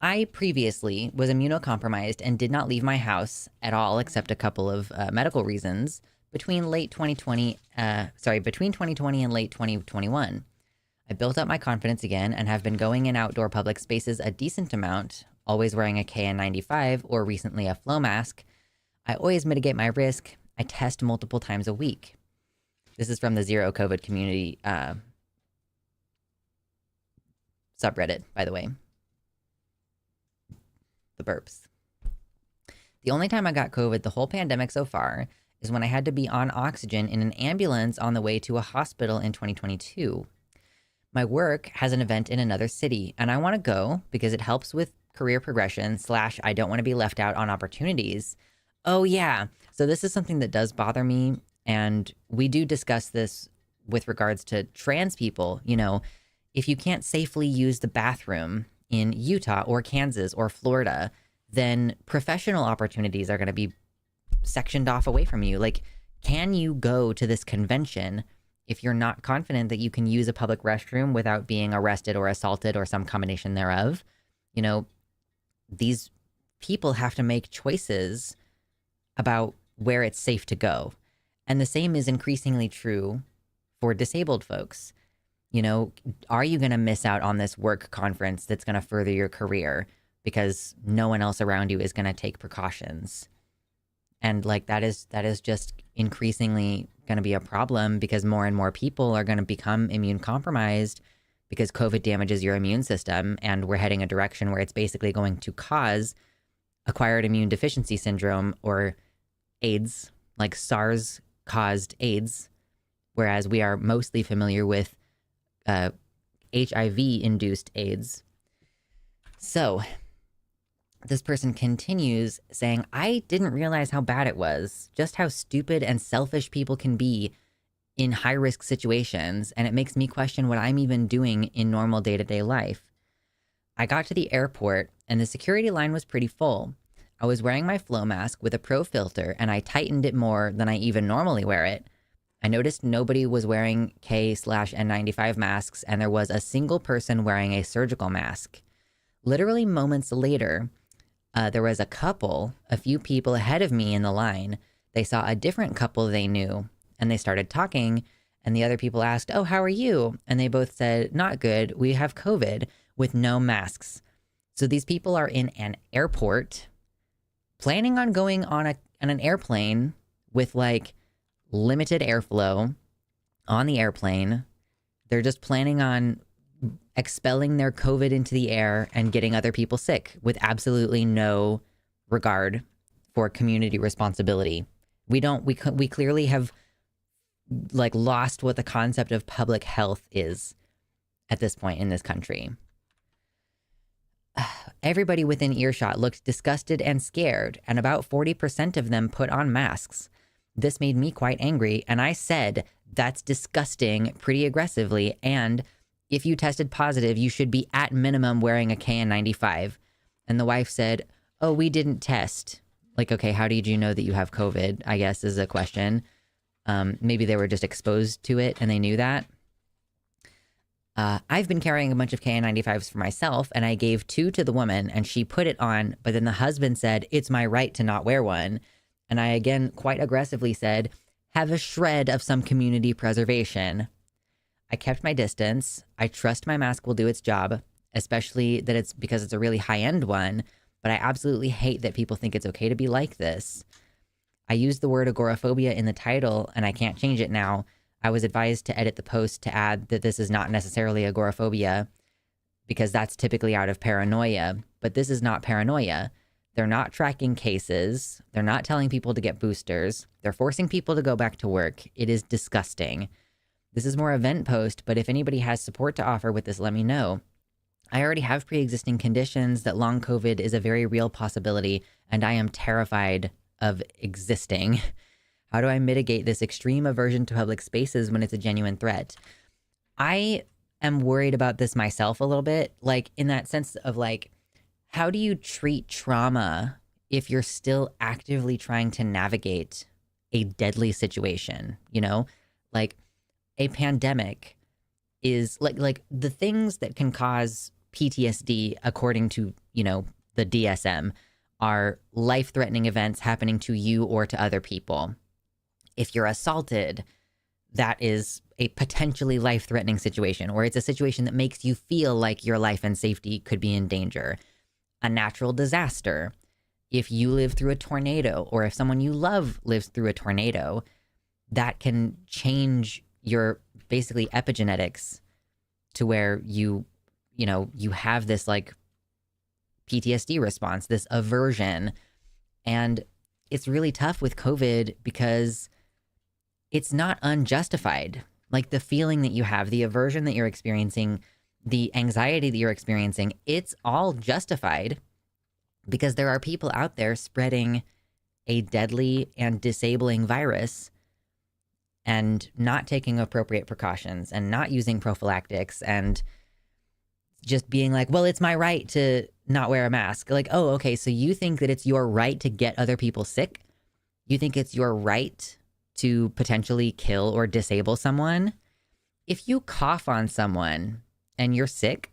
I previously was immunocompromised and did not leave my house at all except a couple of medical reasons between 2020 and late 2021. I built up my confidence again and have been going in outdoor public spaces a decent amount, always wearing a KN95 or recently a flow mask. I always mitigate my risk. I test multiple times a week. This is from the Zero COVID community subreddit, by the way. The burps. The only time I got COVID the whole pandemic so far is when I had to be on oxygen in an ambulance on the way to a hospital in 2022. My work has an event in another city, and I want to go because it helps with career progression / I don't want to be left out on opportunities. Oh, yeah. So this is something that does bother me, and we do discuss this with regards to trans people. You know, if you can't safely use the bathroom in Utah or Kansas or Florida, then professional opportunities are going to be sectioned off away from you. Like, can you go to this convention if you're not confident that you can use a public restroom without being arrested or assaulted or some combination thereof? You know, these people have to make choices about where it's safe to go. And the same is increasingly true for disabled folks. You know, are you going to miss out on this work conference that's going to further your career because no one else around you is going to take precautions? And like that is just increasingly going to be a problem because more and more people are going to become immune compromised because COVID damages your immune system, and we're heading a direction where it's basically going to cause acquired immune deficiency syndrome, or AIDS, like SARS caused AIDS, whereas we are mostly familiar with HIV induced AIDS. So this person continues saying, I didn't realize how bad it was, just how stupid and selfish people can be in high risk situations. And it makes me question what I'm even doing in normal day-to-day life. I got to the airport and the security line was pretty full. I was wearing my flow mask with a pro filter and I tightened it more than I even normally wear it. I noticed nobody was wearing K/N95 masks and there was a single person wearing a surgical mask. Literally moments later, there was a couple, a few people ahead of me in the line. They saw a different couple they knew and they started talking, and the other people asked, "Oh, how are you?" And they both said, "Not good. We have COVID," with no masks. So these people are in an airport planning on going on an airplane with like limited airflow on the airplane. They're just planning on expelling their COVID into the air and getting other people sick with absolutely no regard for community responsibility. We clearly have like lost what the concept of public health is at this point in this country. Everybody within earshot looked disgusted and scared, and about 40% of them put on masks. This made me quite angry, and I said, "That's disgusting," pretty aggressively, and if you tested positive, you should be at minimum wearing a KN95. And the wife said, "Oh, we didn't test." Like, okay, how did you know that you have COVID, I guess is a question. Maybe they were just exposed to it and they knew that. I've been carrying a bunch of KN95s for myself, and I gave 2 to the woman, and she put it on, but then the husband said, "It's my right to not wear one." And I again quite aggressively said, "Have a shred of some community preservation." I kept my distance. I trust my mask will do its job, especially that it's because it's a really high-end one, but I absolutely hate that people think it's okay to be like this. I used the word agoraphobia in the title, and I can't change it now. I was advised to edit the post to add that this is not necessarily agoraphobia, because that's typically out of paranoia, but this is not paranoia. They're not tracking cases. They're not telling people to get boosters. They're forcing people to go back to work. It is disgusting. This is more event post, but if anybody has support to offer with this, let me know. I already have pre-existing conditions that long COVID is a very real possibility, and I am terrified of existing. How do I mitigate this extreme aversion to public spaces when it's a genuine threat? I am worried about this myself a little bit, like in that sense of like, how do you treat trauma if you're still actively trying to navigate a deadly situation, you know? Like a pandemic is like the things that can cause PTSD, according to, you know, the DSM, are life-threatening events happening to you or to other people. If you're assaulted, that is a potentially life-threatening situation, or it's a situation that makes you feel like your life and safety could be in danger. A natural disaster. If you live through a tornado, or if someone you love lives through a tornado, that can change your basically epigenetics to where you have this like PTSD response, this aversion. And it's really tough with COVID because it's not unjustified. Like the feeling that you have, the aversion that you're experiencing, the anxiety that you're experiencing, it's all justified because there are people out there spreading a deadly and disabling virus and not taking appropriate precautions and not using prophylactics and just being like, well, it's my right to not wear a mask. Like, oh, okay, so you think that it's your right to get other people sick? You think it's your right to potentially kill or disable someone? If you cough on someone and you're sick,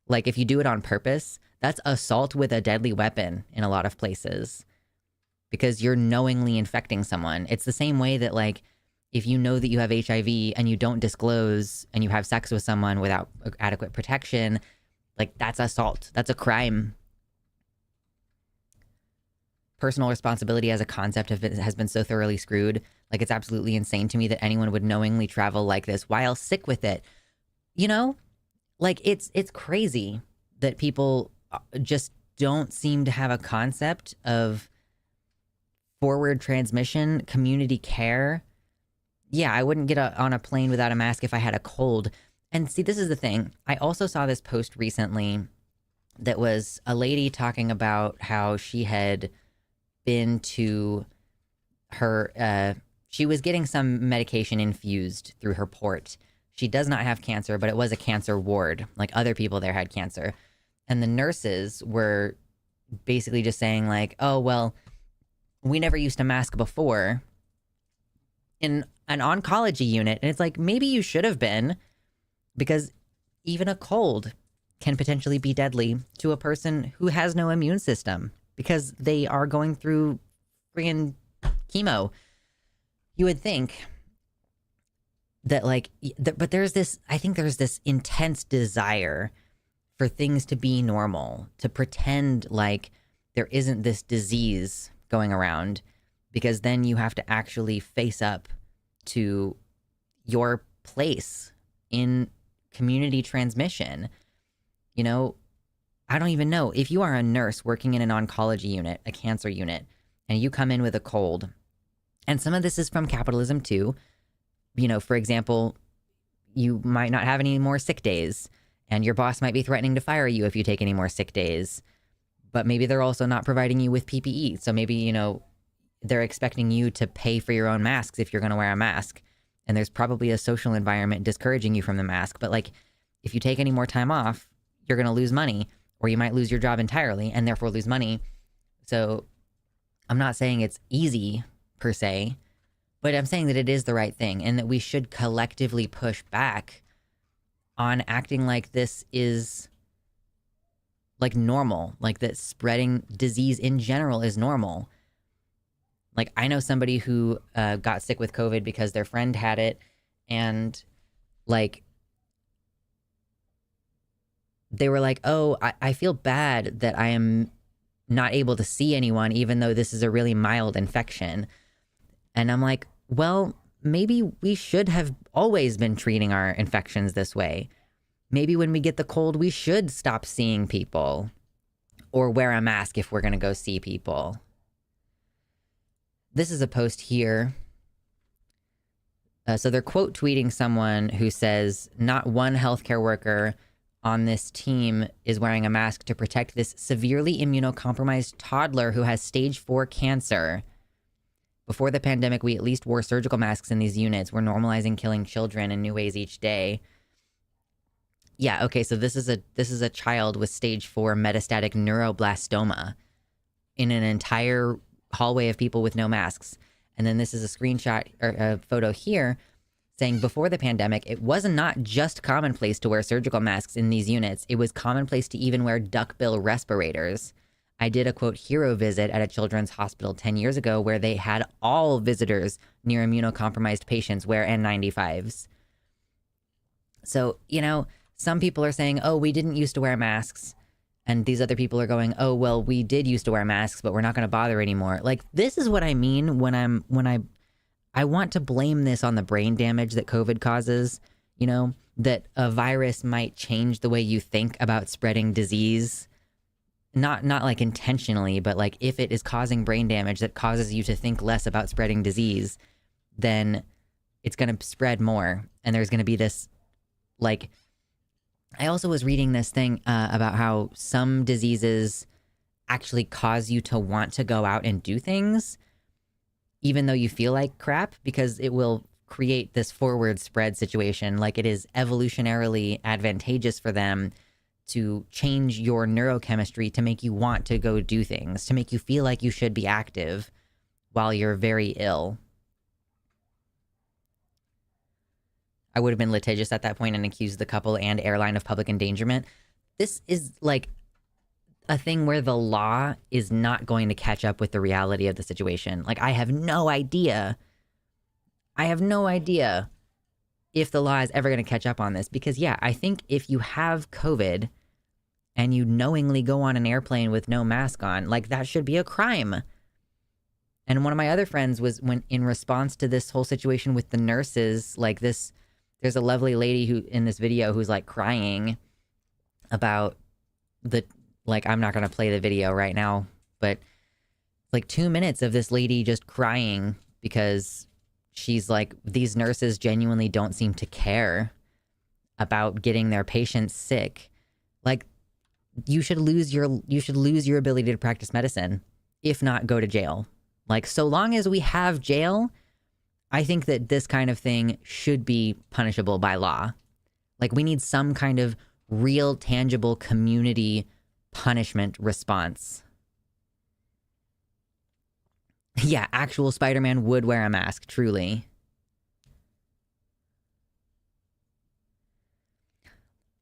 like if you do it on purpose, that's assault with a deadly weapon in a lot of places because you're knowingly infecting someone. It's the same way that like if you know that you have HIV and you don't disclose and you have sex with someone without adequate protection, like that's assault. That's a crime. Personal responsibility as a concept has been so thoroughly screwed. Like it's absolutely insane to me that anyone would knowingly travel like this while sick with it. You know, like it's crazy that people just don't seem to have a concept of forward transmission, community care. Yeah, I wouldn't get on a plane without a mask if I had a cold. And see, this is the thing. I also saw this post recently that was a lady talking about how she had been to her, she was getting some medication infused through her port. She does not have cancer, but it was a cancer ward. Like, other people there had cancer. And the nurses were basically just saying like, oh, well, we never used to mask before in an oncology unit. And it's like, maybe you should have been, because even a cold can potentially be deadly to a person who has no immune system because they are going through friggin' chemo. You would think that like, but there's this, I think there's this intense desire for things to be normal, to pretend like there isn't this disease going around, because then you have to actually face up to your place in community transmission. You know, I don't even know. If you are a nurse working in an oncology unit, a cancer unit, and you come in with a cold, and some of this is from capitalism too. You know, for example, you might not have any more sick days, and your boss might be threatening to fire you if you take any more sick days. But maybe they're also not providing you with PPE. So maybe, you know, they're expecting you to pay for your own masks if you're going to wear a mask. And there's probably a social environment discouraging you from the mask. But like, if you take any more time off, you're going to lose money, or you might lose your job entirely and therefore lose money. So I'm not saying it's easy per se, but I'm saying that it is the right thing, and that we should collectively push back on acting like this is like normal, like that spreading disease in general is normal. Like, I know somebody who got sick with COVID because their friend had it, and like, they were like, oh, I feel bad that I am not able to see anyone, even though this is a really mild infection. And I'm like, well, maybe we should have always been treating our infections this way. Maybe when we get the cold, we should stop seeing people or wear a mask if we're going to go see people. This is a post here. So they're quote tweeting someone who says, not one healthcare worker on this team is wearing a mask to protect this severely immunocompromised toddler who has stage 4 cancer. Before the pandemic, we at least wore surgical masks in these units. We're normalizing killing children in new ways each day. Yeah, okay, so this is a child with stage 4 metastatic neuroblastoma in an entire hallway of people with no masks. And then this is a screenshot or a photo here saying, before the pandemic, it was not just commonplace to wear surgical masks in these units. It was commonplace to even wear duckbill respirators. I did a quote hero visit at a children's hospital 10 years ago where they had all visitors near immunocompromised patients wear N95s. So, you know, some people are saying, oh, we didn't used to wear masks. And these other people are going, oh, well, we did used to wear masks, but we're not going to bother anymore. Like, this is what I mean when I want to blame this on the brain damage that COVID causes, you know, that a virus might change the way you think about spreading disease. Not like intentionally, but like if it is causing brain damage that causes you to think less about spreading disease, then it's going to spread more. And there's going to be this, like, I also was reading this thing about how some diseases actually cause you to want to go out and do things, even though you feel like crap, because it will create this forward spread situation. Like, it is evolutionarily advantageous for them to change your neurochemistry to make you want to go do things, to make you feel like you should be active while you're very ill. I would have been litigious at that point and accused the couple and airline of public endangerment. This is like a thing where the law is not going to catch up with the reality of the situation. Like, I have no idea if the law is ever going to catch up on this, because yeah, I think if you have COVID and you knowingly go on an airplane with no mask on, like, that should be a crime. And one of my other friends was, when in response to this whole situation with the nurses, like this, there's a lovely lady who in this video who's like crying about like, I'm not going to play the video right now, but like 2 minutes of this lady just crying because she's like, these nurses genuinely don't seem to care about getting their patients sick. Like, you should lose your ability to practice medicine, if not go to jail. Like, so long as we have jail, I think that this kind of thing should be punishable by law. Like, we need some kind of real, tangible community punishment response. Yeah, actual Spider-Man would wear a mask, truly.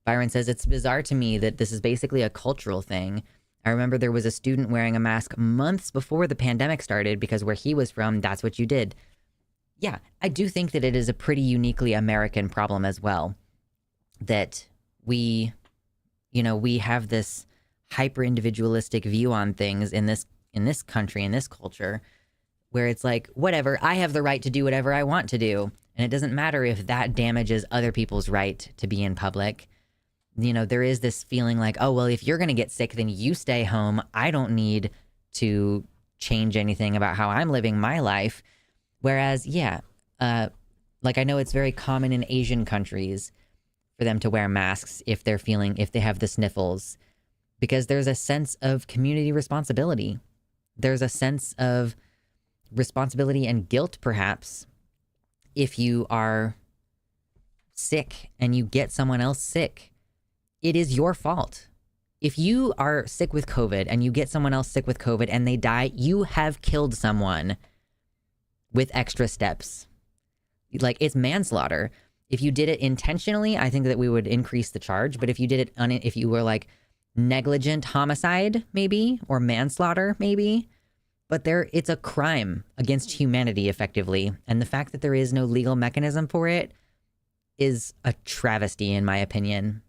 Byron says, it's bizarre to me that this is basically a cultural thing. I remember there was a student wearing a mask months before the pandemic started because where he was from, that's what you did. Yeah, I do think that it is a pretty uniquely American problem as well. That we have this hyper-individualistic view on things in this country, in this culture, where it's like, whatever, I have the right to do whatever I want to do. And it doesn't matter if that damages other people's right to be in public. You know, there is this feeling like, oh, well, if you're going to get sick, then you stay home. I don't need to change anything about how I'm living my life. Whereas, like, I know it's very common in Asian countries for them to wear masks if they have the sniffles, because there's a sense of community responsibility. There's a sense of responsibility and guilt, perhaps, if you are sick and you get someone else sick. It is your fault. If you are sick with COVID and you get someone else sick with COVID and they die, you have killed someone with extra steps. Like, it's manslaughter. If you did it intentionally, I think that we would increase the charge. But if you did it, if you were like negligent homicide, maybe, or manslaughter, maybe, but it's a crime against humanity, effectively. And the fact that there is no legal mechanism for it is a travesty, in my opinion.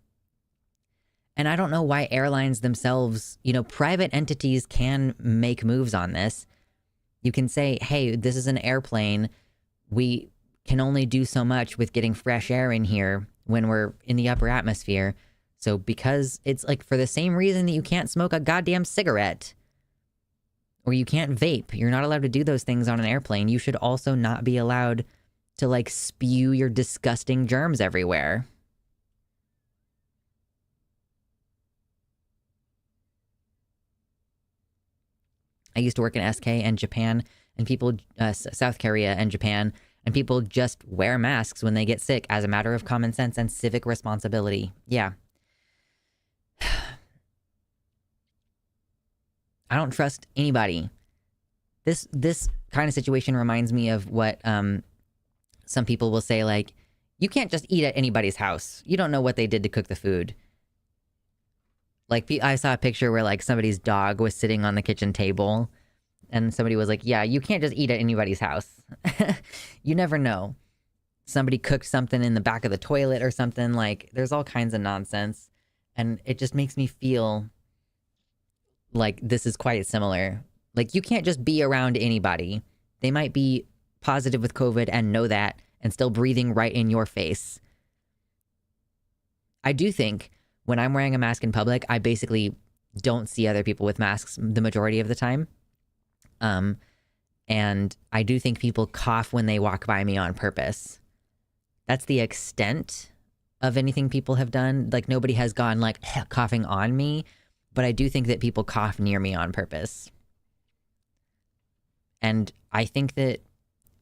And I don't know why airlines themselves, private entities can make moves on this. You can say, hey, this is an airplane. We can only do so much with getting fresh air in here when we're in the upper atmosphere. So because it's like, for the same reason that you can't smoke a goddamn cigarette or you can't vape, you're not allowed to do those things on an airplane. You should also not be allowed to like spew your disgusting germs everywhere. I used to work in SK and Japan, and people, South Korea and Japan, and people just wear masks when they get sick as a matter of common sense and civic responsibility. Yeah. I don't trust anybody. This kind of situation reminds me of what some people will say, like, you can't just eat at anybody's house. You don't know what they did to cook the food. Like, I saw a picture where, like, somebody's dog was sitting on the kitchen table, and somebody was like, yeah, you can't just eat at anybody's house. You never know. Somebody cooked something in the back of the toilet or something. Like, there's all kinds of nonsense. And it just makes me feel like this is quite similar. Like, you can't just be around anybody. They might be positive with COVID and know that, and still breathing right in your face. I do think when I'm wearing a mask in public, I basically don't see other people with masks the majority of the time. And I do think people cough when they walk by me on purpose. That's the extent of anything people have done. Like, nobody has gone like coughing on me, but I do think that people cough near me on purpose. And I think that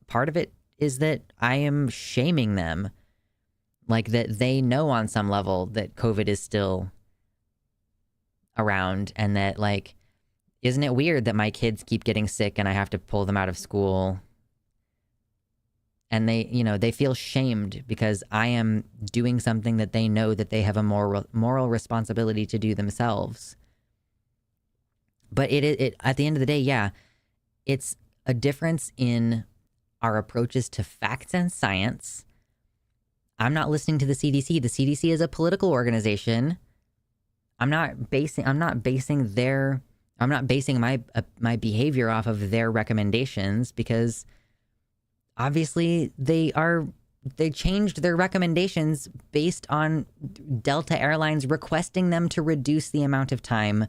part of it is that I am shaming them. Like, that they know on some level that COVID is still around, and that, like, isn't it weird that my kids keep getting sick and I have to pull them out of school? And they feel shamed because I am doing something that they know that they have a moral responsibility to do themselves. But it at the end of the day, yeah, it's a difference in our approaches to facts and science. I'm not listening to the CDC. The CDC is a political organization. I'm not basing my behavior off of their recommendations, because obviously they changed their recommendations based on Delta Airlines requesting them to reduce the amount of time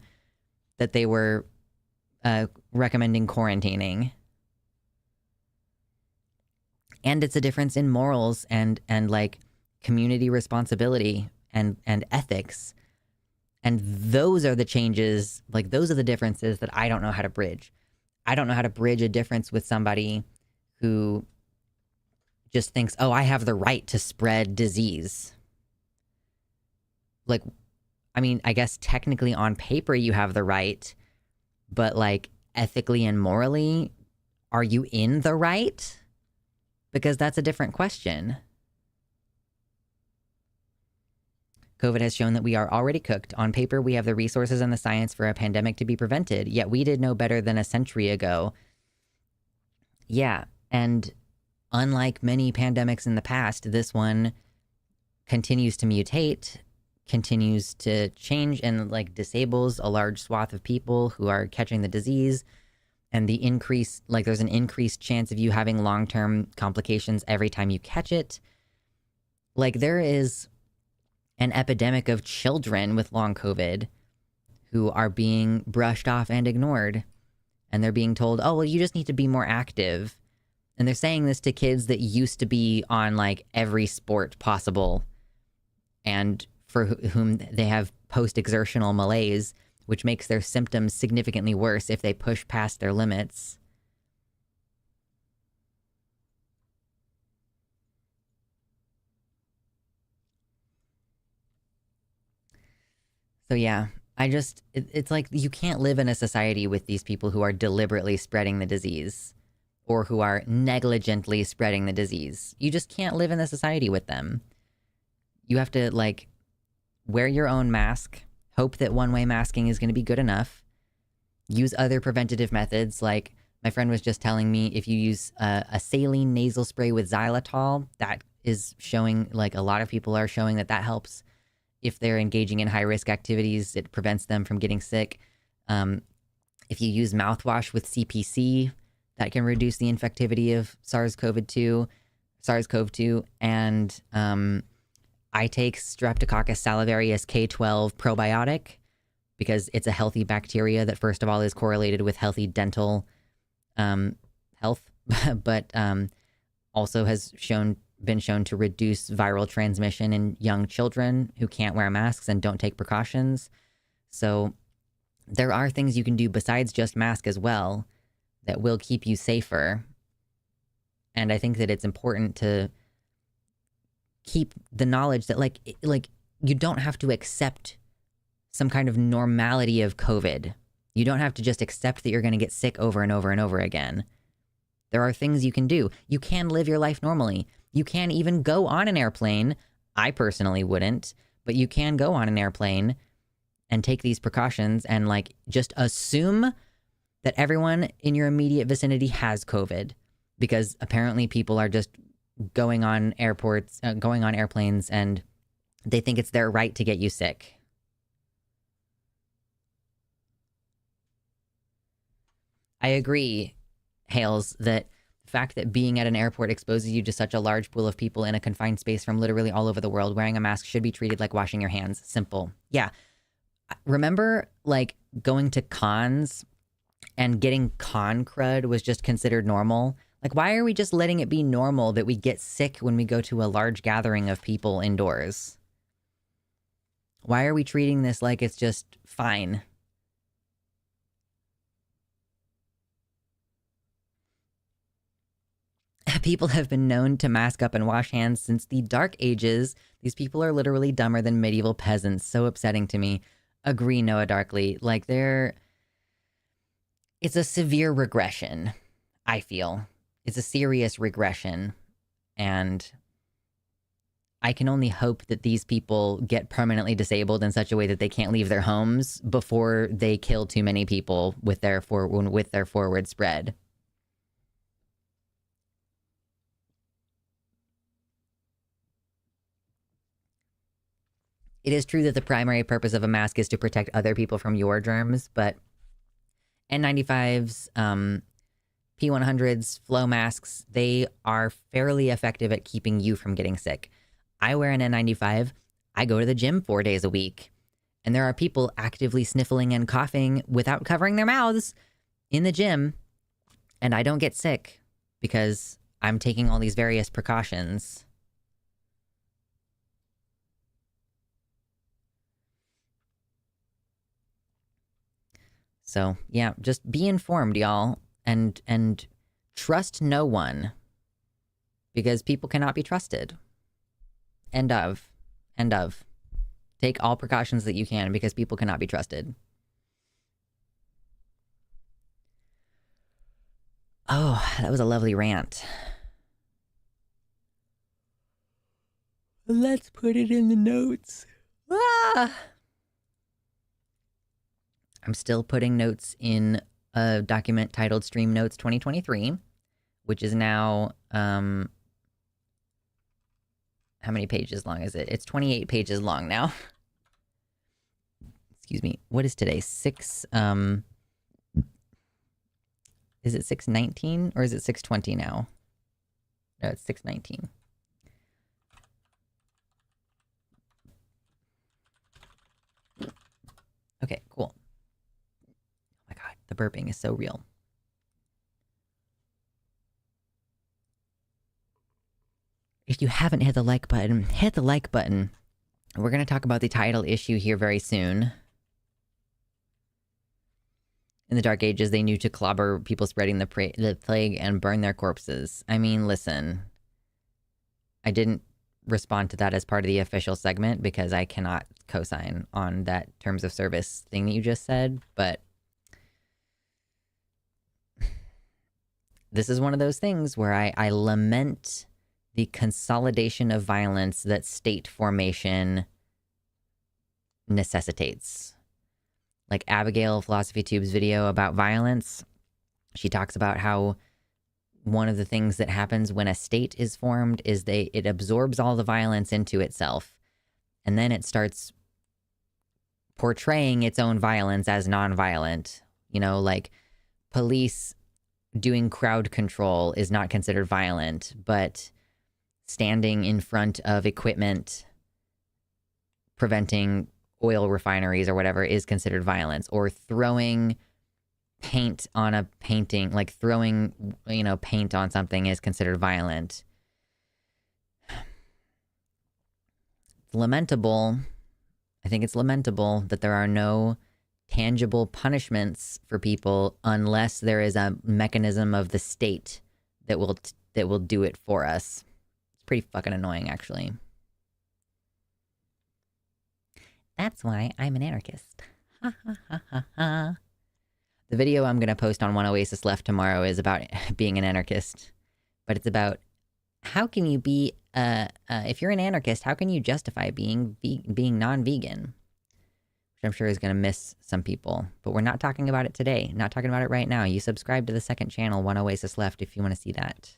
that they were recommending quarantining. And it's a difference in morals and like community responsibility and ethics. And those are the changes, like those are the differences that I don't know how to bridge. I don't know how to bridge a difference with somebody who just thinks, oh, I have the right to spread disease. Like, I mean, I guess technically on paper you have the right, but like ethically and morally, are you in the right? Because that's a different question. COVID has shown that we are already cooked. On paper, we have the resources and the science for a pandemic to be prevented, yet we did no better than a century ago. Yeah, and unlike many pandemics in the past, this one continues to mutate, continues to change, and like disables a large swath of people who are catching the disease. And the increase, like there's an increased chance of you having long-term complications every time you catch it. Like there is an epidemic of children with long COVID who are being brushed off and ignored. And they're being told, oh, well, you just need to be more active. And they're saying this to kids that used to be on like every sport possible and for whom they have post-exertional malaise, which makes their symptoms significantly worse if they push past their limits. So yeah, it's like you can't live in a society with these people who are deliberately spreading the disease or who are negligently spreading the disease. You just can't live in a society with them. You have to like wear your own mask, hope that one-way masking is going to be good enough, use other preventative methods. Like my friend was just telling me, if you use a saline nasal spray with xylitol, that is showing, like a lot of people are showing that helps. If they're engaging in high-risk activities, it prevents them from getting sick. If you use mouthwash with CPC, that can reduce the infectivity of SARS-CoV-2. And I take Streptococcus salivarius K12 probiotic because it's a healthy bacteria that, first of all, is correlated with healthy dental health, but also has been shown to reduce viral transmission in young children who can't wear masks and don't take precautions. So there are things you can do besides just mask as well that will keep you safer. And I think that it's important to keep the knowledge that like you don't have to accept some kind of normality of COVID. You don't have to just accept that you're going to get sick over and over and over again. There are things you can do. You can live your life normally. You can even go on an airplane. I personally wouldn't, but you can go on an airplane and take these precautions and like just assume that everyone in your immediate vicinity has COVID, because apparently people are just going on airplanes and they think it's their right to get you sick. I agree, Hales, that the fact that being at an airport exposes you to such a large pool of people in a confined space from literally all over the world, wearing a mask should be treated like washing your hands. Simple. Yeah. Remember, like, going to cons and getting con crud was just considered normal? Like, why are we just letting it be normal that we get sick when we go to a large gathering of people indoors? Why are we treating this like it's just fine? People have been known to mask up and wash hands since the Dark Ages. These people are literally dumber than medieval peasants. So upsetting to me. Agree, Noah Darkly. Like, it's a severe regression, I feel. It's a serious regression. And I can only hope that these people get permanently disabled in such a way that they can't leave their homes before they kill too many people with their forward spread. It is true that the primary purpose of a mask is to protect other people from your germs, but N95s, P100s, flow masks, they are fairly effective at keeping you from getting sick. I wear an N95. I go to the gym 4 days a week. And there are people actively sniffling and coughing without covering their mouths in the gym. And I don't get sick because I'm taking all these various precautions. So, yeah, just be informed, y'all, and trust no one, because people cannot be trusted. End of. Take all precautions that you can, because people cannot be trusted. Oh, that was a lovely rant. Let's put it in the notes. Ah! I'm still putting notes in a document titled Stream Notes 2023, which is now, how many pages long is it? It's 28 pages long now. Excuse me. What is today? Is it 6/19 or is it 6/20 now? No, it's 6/19. Okay, cool. Oh my god, the burping is so real. If you haven't hit the like button, hit the like button. We're going to talk about the title issue here very soon. In the Dark Ages, they knew to clobber people spreading the plague and burn their corpses. I mean, listen. I didn't respond to that as part of the official segment because I cannot co-sign on that terms of service thing that you just said, but this is one of those things where I lament the consolidation of violence that state formation necessitates. Like Abigail Philosophy Tube's video about violence, she talks about how one of the things that happens when a state is formed is it absorbs all the violence into itself, and then it starts portraying its own violence as non-violent. You know, like police doing crowd control is not considered violent, but standing in front of equipment preventing oil refineries or whatever is considered violence. Or throwing paint on a painting, like throwing, paint on something is considered violent. It's lamentable. I think it's lamentable that there are no tangible punishments for people unless there is a mechanism of the state that will do it for us. It's pretty fucking annoying, actually. That's why I'm an anarchist. Ha ha ha ha ha. The video I'm going to post on One Oasis Left tomorrow is about being an anarchist. But it's about how can you be, if you're an anarchist, how can you justify being non-vegan? Which I'm sure is going to miss some people. But we're not talking about it today. Not talking about it right now. You subscribe to the second channel, One Oasis Left, if you want to see that.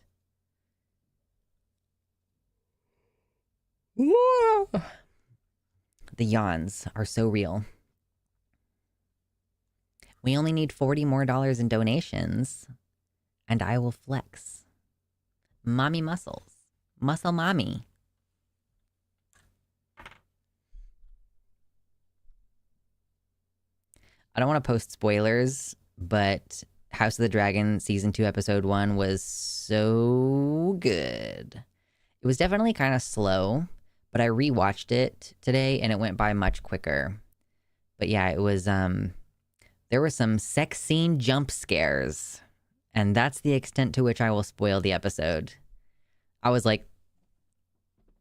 The yawns are so real. We only need $40 more in donations, and I will flex. Mommy muscles. Muscle mommy. I don't want to post spoilers, but House of the Dragon Season 2 Episode 1 was so good. It was definitely kind of slow, but I rewatched it today and it went by much quicker. But yeah, it was, there were some sex scene jump scares, and that's the extent to which I will spoil the episode. I was like,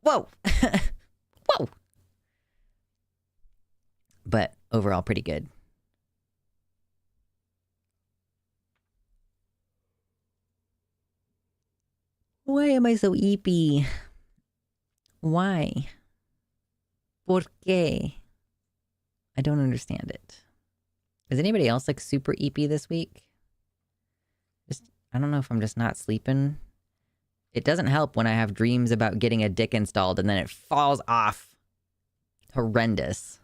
whoa, whoa. But overall, pretty good. Why am I so eepy? Why? ¿Por qué? I don't understand it. Is anybody else like super eepy this week? I don't know if I'm just not sleeping. It doesn't help when I have dreams about getting a dick installed and then it falls off. Horrendous.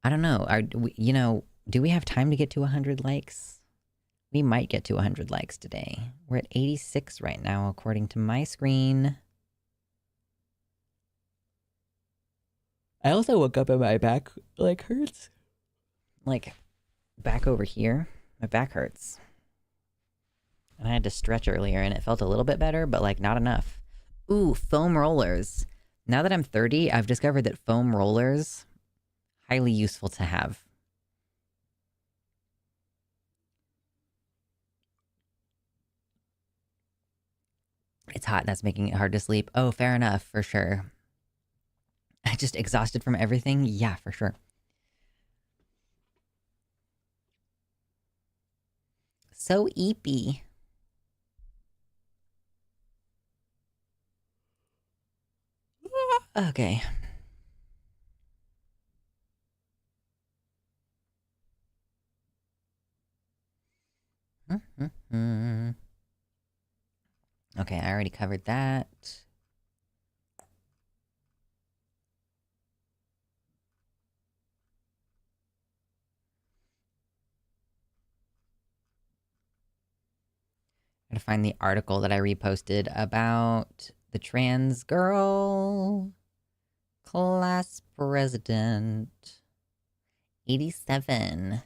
I don't know. Do we have time to get to 100 likes? We might get to 100 likes today. We're at 86 right now, according to my screen. I also woke up and my back like hurts. Like back over here, my back hurts. And I had to stretch earlier and it felt a little bit better, but like not enough. Ooh, foam rollers. Now that I'm 30, I've discovered that foam rollers, highly useful to have. It's hot, that's making it hard to sleep. Oh, fair enough, for sure. I just exhausted from everything? Yeah, for sure. So eepy. Okay. Okay, I already covered that. Gotta find the article that I reposted about the trans girl. Class president. 87.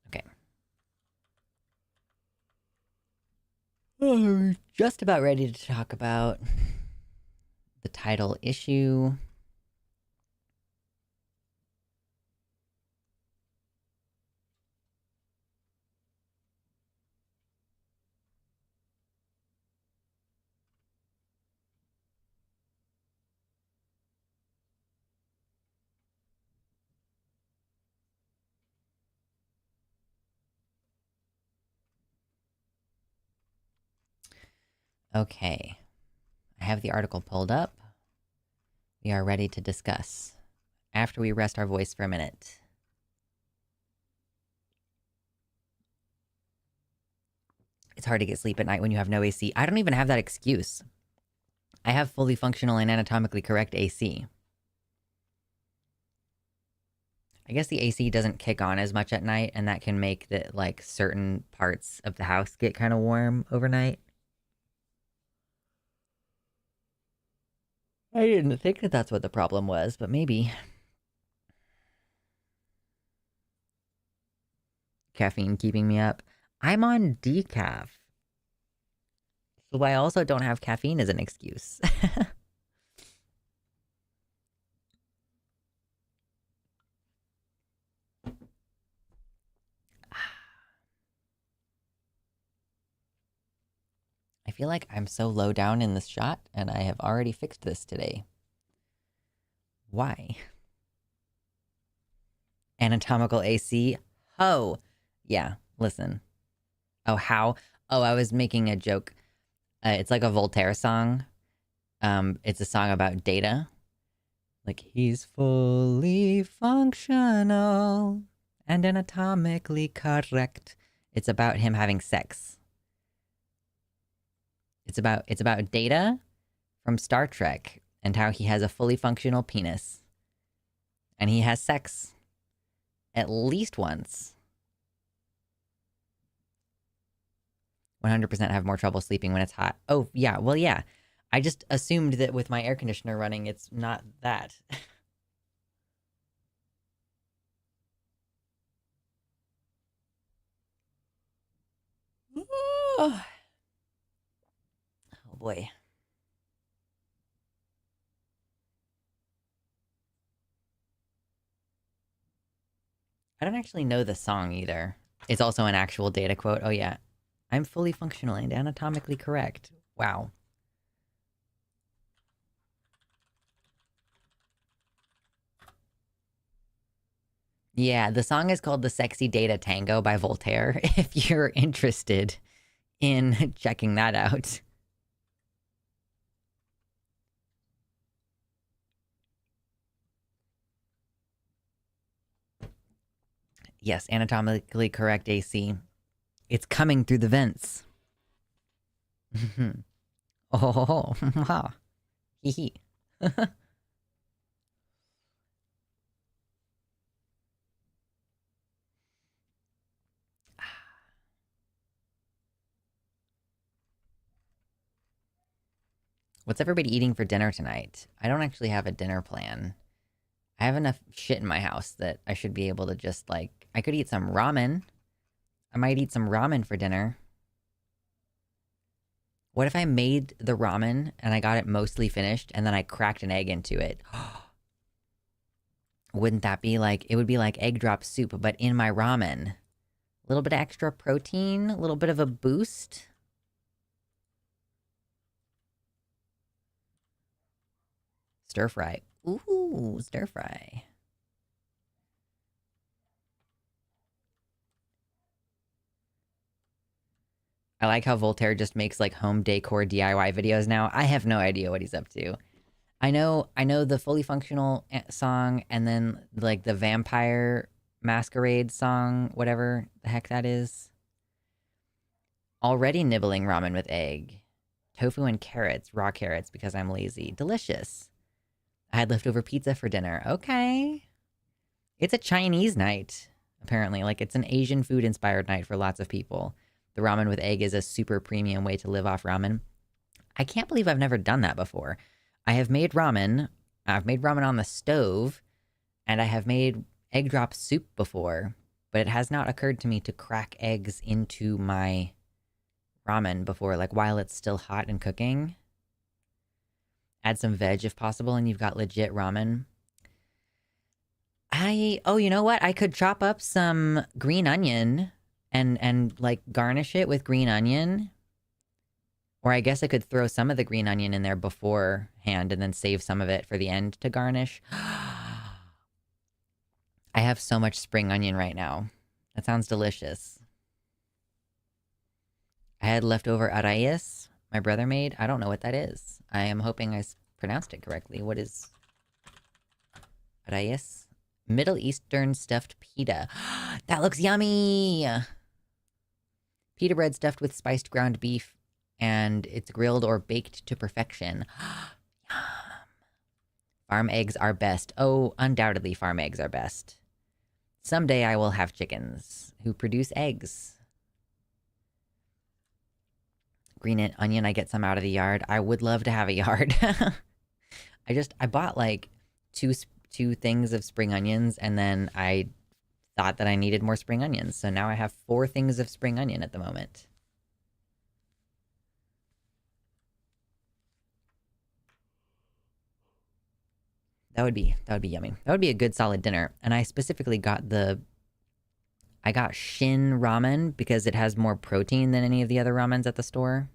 Okay. Just about ready to talk about the title issue. Okay. I have the article pulled up. We are ready to discuss. After we rest our voice for a minute. It's hard to get sleep at night when you have no AC. I don't even have that excuse. I have fully functional and anatomically correct AC. I guess the AC doesn't kick on as much at night, and that can make the like certain parts of the house get kind of warm overnight. I didn't think that that's what the problem was, but maybe. Caffeine keeping me up. I'm on decaf. So I also don't have caffeine as an excuse. I feel like I'm so low down in this shot, and I have already fixed this today. Why? Anatomical AC? Oh, yeah, listen. Oh, how? Oh, I was making a joke. It's like a Voltaire song. It's a song about data. Like, he's fully functional and anatomically correct. It's about him having sex. It's about Data from Star Trek and how he has a fully functional penis. And he has sex at least once. 100% have more trouble sleeping when it's hot. Oh, yeah, well, yeah. I just assumed that with my air conditioner running, it's not that. Oh boy. I don't actually know the song either. It's also an actual Data quote. Oh, yeah. I'm fully functional and anatomically correct. Wow. Yeah, the song is called The Sexy Data Tango by Voltaire, if you're interested in checking that out. Yes, anatomically correct AC. It's coming through the vents. Oh, wow. Hee hee. What's everybody eating for dinner tonight? I don't actually have a dinner plan. I have enough shit in my house that I should be able to just, like... I could eat some ramen. I might eat some ramen for dinner. What if I made the ramen and I got it mostly finished and then I cracked an egg into it? Wouldn't that be like... It would be like egg drop soup, but in my ramen. A little bit of extra protein, a little bit of a boost. Stir fry. Ooh, stir fry. I like how Voltaire just makes like home decor DIY videos now. I have no idea what he's up to. I know the Fully Functional song and then like the Vampire Masquerade song, whatever the heck that is. Already nibbling ramen with egg. Tofu and carrots, raw carrots because I'm lazy. Delicious. I had leftover pizza for dinner. Okay. It's a Chinese night, apparently. Like, it's an Asian food-inspired night for lots of people. The ramen with egg is a super premium way to live off ramen. I can't believe I've never done that before. I have made ramen. I've made ramen on the stove, and I have made egg drop soup before, but it has not occurred to me to crack eggs into my ramen before, like, while it's still hot and cooking. Add some veg if possible, and you've got legit ramen. Oh, you know what? I could chop up some green onion and like garnish it with green onion. Or I guess I could throw some of the green onion in there beforehand and then save some of it for the end to garnish. I have so much spring onion right now. That sounds delicious. I had leftover arraiz my brother made. I don't know what that is. I am hoping I pronounced it correctly. What is arraiz? Middle Eastern stuffed pita. That looks yummy! Pita bread stuffed with spiced ground beef, and it's grilled or baked to perfection. Yum! Farm eggs are best. Oh, undoubtedly farm eggs are best. Someday I will have chickens who produce eggs. Green onion, I get some out of the yard. I would love to have a yard. I bought like two things of spring onions, and then I thought that I needed more spring onions. So now I have 4 things of spring onion at the moment. That would be yummy. That would be a good solid dinner. And I specifically got I got Shin ramen because it has more protein than any of the other ramens at the store.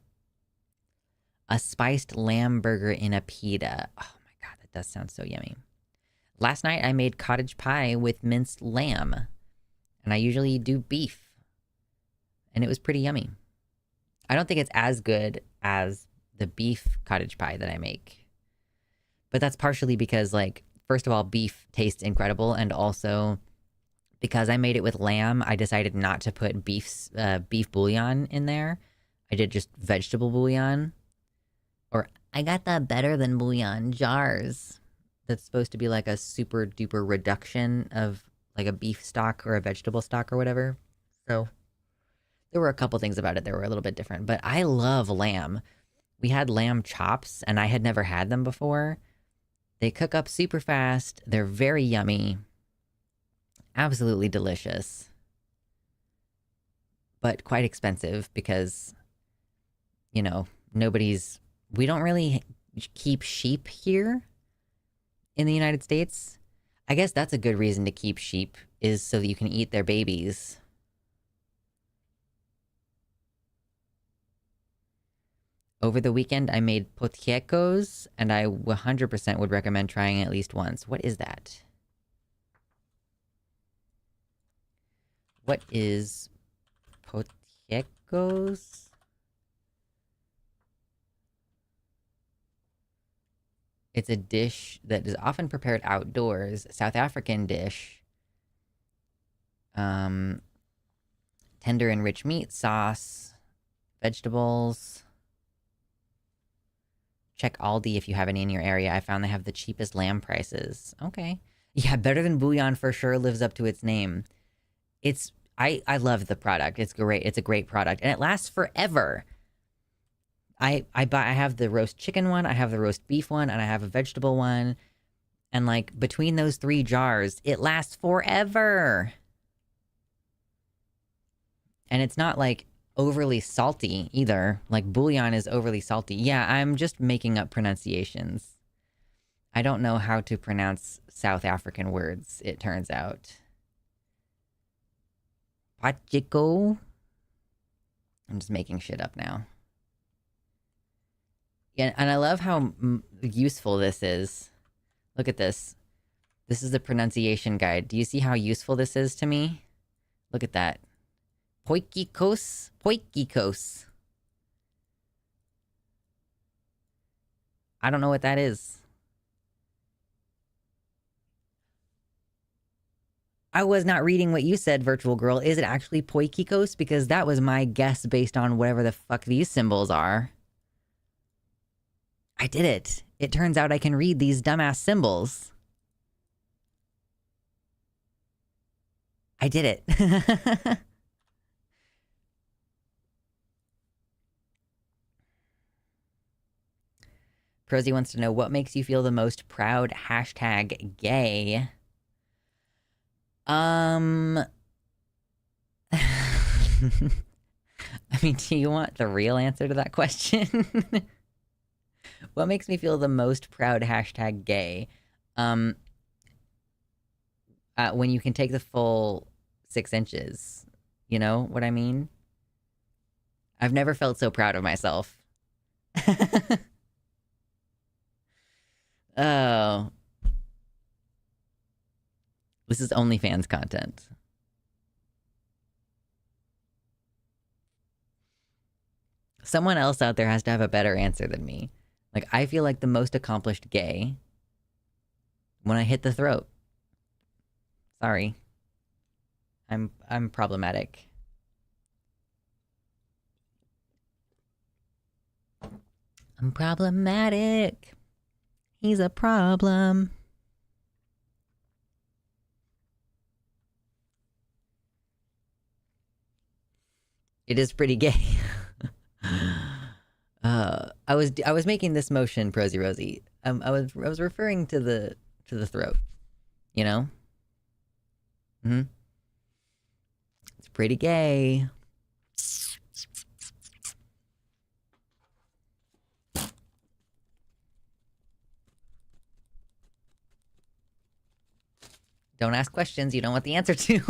A spiced lamb burger in a pita. Oh my god, that does sound so yummy. Last night I made cottage pie with minced lamb. And I usually do beef. And it was pretty yummy. I don't think it's as good as the beef cottage pie that I make. But that's partially because, like, first of all, beef tastes incredible. And also, because I made it with lamb, I decided not to put beef bouillon in there. I did just vegetable bouillon. Or I got the better than bouillon jars. That's supposed to be like a super duper reduction of like a beef stock or a vegetable stock or whatever. So there were a couple things about it that were a little bit different, but I love lamb. We had lamb chops and I had never had them before. They cook up super fast. They're very yummy. Absolutely delicious. But quite expensive because, you know, we don't really keep sheep here in the United States. I guess that's a good reason to keep sheep, is so that you can eat their babies. Over the weekend, I made potiecos, and I 100% would recommend trying it at least once. What is that? What is potiecos? It's a dish that is often prepared outdoors. South African dish. Tender and rich meat, sauce, vegetables. Check Aldi if you have any in your area. I found they have the cheapest lamb prices. Okay. Yeah, better than bouillon for sure, lives up to its name. I love the product. It's great. It's a great product. And it lasts forever. I have the roast chicken one, I have the roast beef one, and I have a vegetable one. And like between those 3 jars, it lasts forever. And it's not like overly salty either. Like bouillon is overly salty. Yeah, I'm just making up pronunciations. I don't know how to pronounce South African words, it turns out. Pachiko? I'm just making shit up now. Yeah, and I love how useful this is. Look at this. This is the pronunciation guide. Do you see how useful this is to me? Look at that. Poikikos. Poikikos. I don't know what that is. I was not reading what you said, Virtual Girl. Is it actually Poikikos? Because that was my guess based on whatever the fuck these symbols are. I did it. It turns out I can read these dumbass symbols. I did it. Prosy wants to know, what makes you feel the most proud? Hashtag gay. I mean, do you want the real answer to that question? What makes me feel the most proud? Hashtag gay. When you can take the full 6 inches. You know what I mean? I've never felt so proud of myself. Oh. This is OnlyFans content. Someone else out there has to have a better answer than me. Like, I feel like the most accomplished gay when I hit the throat. Sorry. I'm problematic. I'm problematic. He's a problem. It is pretty gay. I was making this motion, Prosy Rosie. I was referring to the throat. You know? Mm-hmm. It's pretty gay. Don't ask questions you don't want the answer to.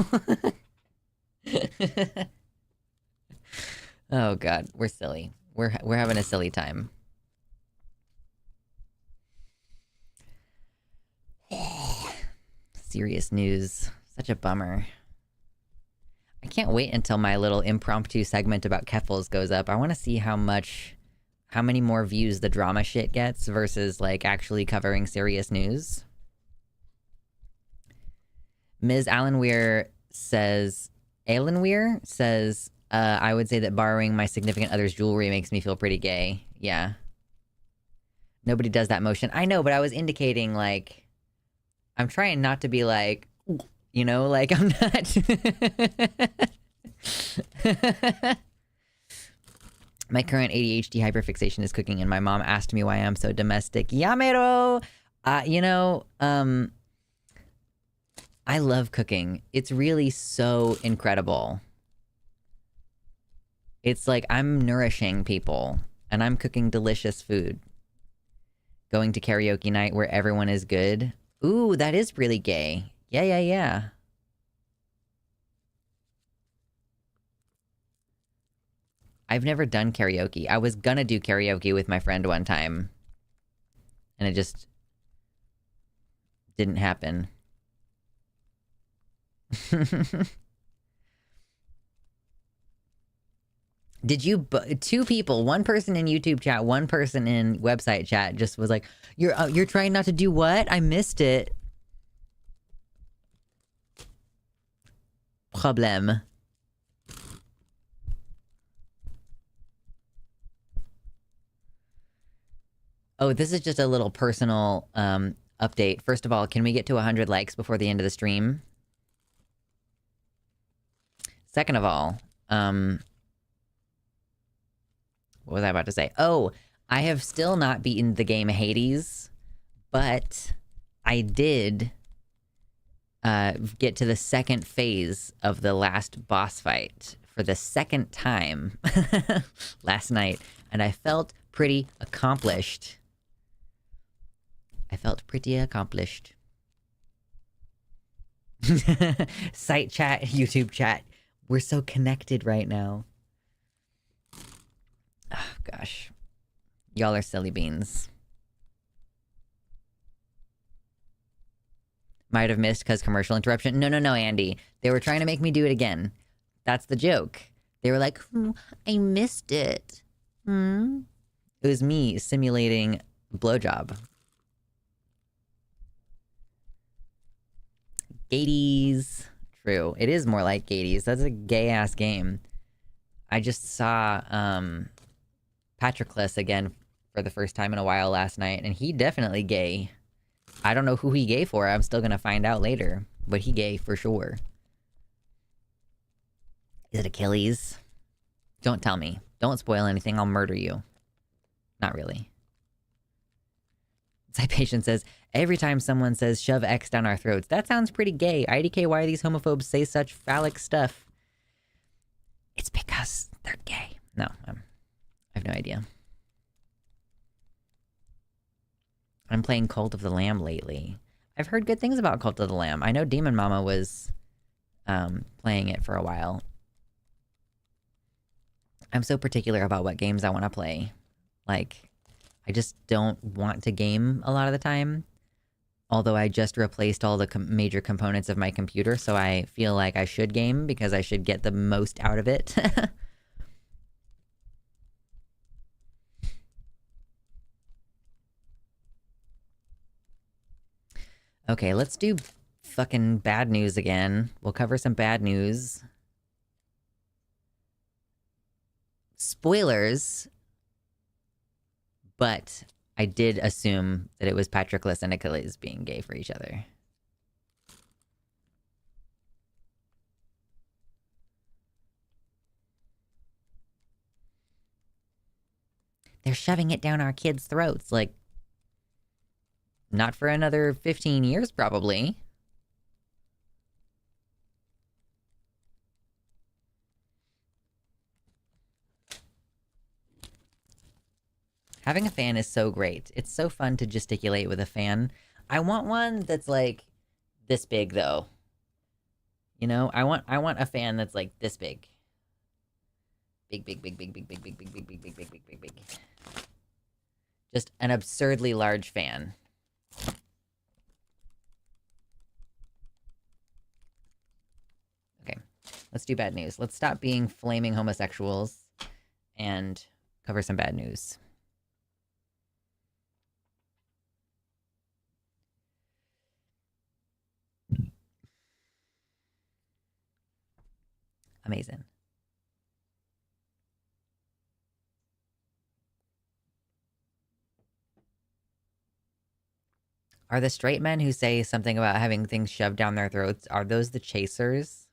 Oh god, we're silly. We're having a silly time. Serious news. Such a bummer. I can't wait until my little impromptu segment about Keffels goes up. I want to see how many more views the drama shit gets versus, like, actually covering serious news. Ms. Allenweir says, I would say that borrowing my significant other's jewelry makes me feel pretty gay. Yeah. Nobody does that motion. I know, but I was indicating, like, I'm trying not to be like, you know, like, I'm not. My current ADHD hyperfixation is cooking, and my mom asked me why I'm so domestic. Yamero! I love cooking. It's really so incredible. It's like I'm nourishing people, and I'm cooking delicious food. Going to karaoke night where everyone is good. Ooh, that is really gay. Yeah. I've never done karaoke. I was gonna do karaoke with my friend one time, and it just didn't happen. Did you, 2 people, 1 person in YouTube chat, 1 person in website chat just was like, you're trying not to do what? I missed it. Problem. Oh, this is just a little personal update. First of all, can we get to 100 likes before the end of the stream? Second of all, What was I about to say? Oh, I have still not beaten the game Hades, but I did get to the second phase of the last boss fight for the second time last night, and I felt pretty accomplished. Site chat, YouTube chat. We're so connected right now. Oh, gosh. Y'all are silly beans. Might have missed because commercial interruption. No, Andy. They were trying to make me do it again. That's the joke. They were like, I missed it. It was me simulating blowjob. Gades. True. It is more like Gades. That's a gay-ass game. I just saw Patroclus again for the first time in a while last night, and he definitely gay. I don't know who he gay for. I'm still gonna find out later. But he gay for sure. Is it Achilles? Don't tell me. Don't spoil anything. I'll murder you. Not really. Patient says, every time someone says shove X down our throats, that sounds pretty gay. IDK, why these homophobes say such phallic stuff? It's because they're gay. No, I have no idea. I'm playing Cult of the Lamb lately. I've heard good things about Cult of the Lamb. I know Demon Mama was playing it for a while. I'm so particular about what games I want to play. Like, I just don't want to game a lot of the time. Although I just replaced all the major components of my computer, so I feel like I should game because I should get the most out of it. Okay, let's do fucking bad news again. We'll cover some bad news. Spoilers. But I did assume that it was Patroclus and Achilles being gay for each other. They're shoving it down our kids' throats, like, not for another 15 years, probably. Having a fan is so great. It's so fun to gesticulate with a fan. I want one that's, like, this big, though. You know? I want a fan that's, like, this big. Big. Just an absurdly large fan. Okay, let's do bad news. Let's stop being flaming homosexuals and cover some bad news. Amazing. Are the straight men who say something about having things shoved down their throats, are those the chasers?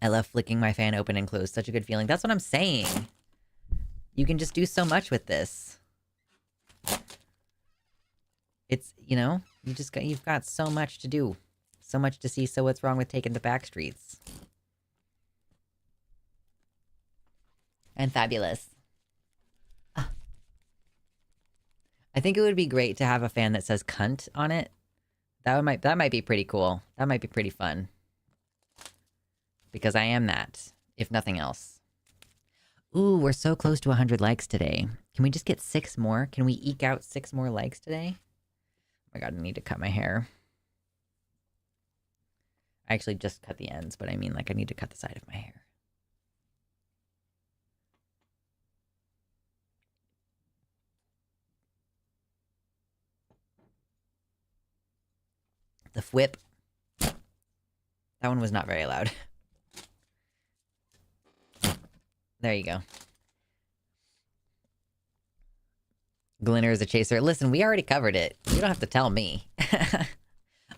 I love flicking my fan open and closed. Such a good feeling. That's what I'm saying. You can just do so much with this. It's, you know, you've got so much to do. So much to see, so what's wrong with taking the back streets? And fabulous. I think it would be great to have a fan that says cunt on it. That might be pretty cool. That might be pretty fun. Because I am that, if nothing else. Ooh, we're so close to 100 likes today. Can we just get 6 more? Can we eke out 6 more likes today? Oh my god, I need to cut my hair. I actually just cut the ends, but I mean, like, I need to cut the side of my hair. The whip. That one was not very loud. There you go. Glinner is a chaser. Listen, we already covered it. You don't have to tell me.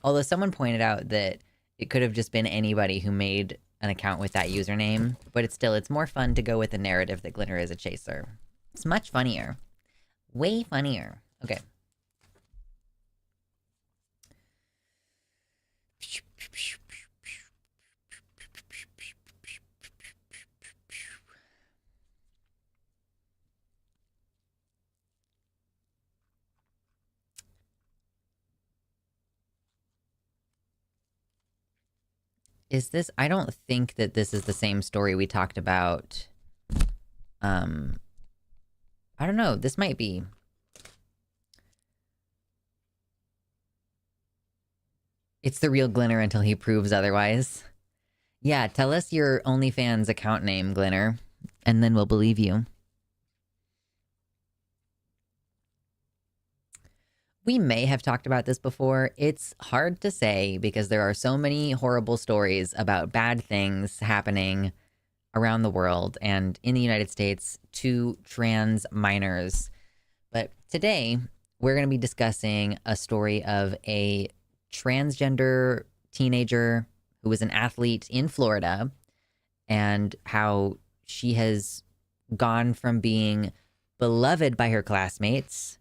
Although someone pointed out that It could have just been anybody who made an account with that username, but it's more fun to go with the narrative that Glinner is a chaser. It's much funnier. Way funnier. Okay. Is this... I don't think that this is the same story we talked about. I don't know. This might be. It's the real Glinner until he proves otherwise. Yeah, tell us your OnlyFans account name, Glinner, and then we'll believe you. We may have talked about this before. It's hard to say because there are so many horrible stories about bad things happening around the world and in the United States to trans minors. But today, we're going to be discussing a story of a transgender teenager who was an athlete in Florida and how she has gone from being beloved by her classmates,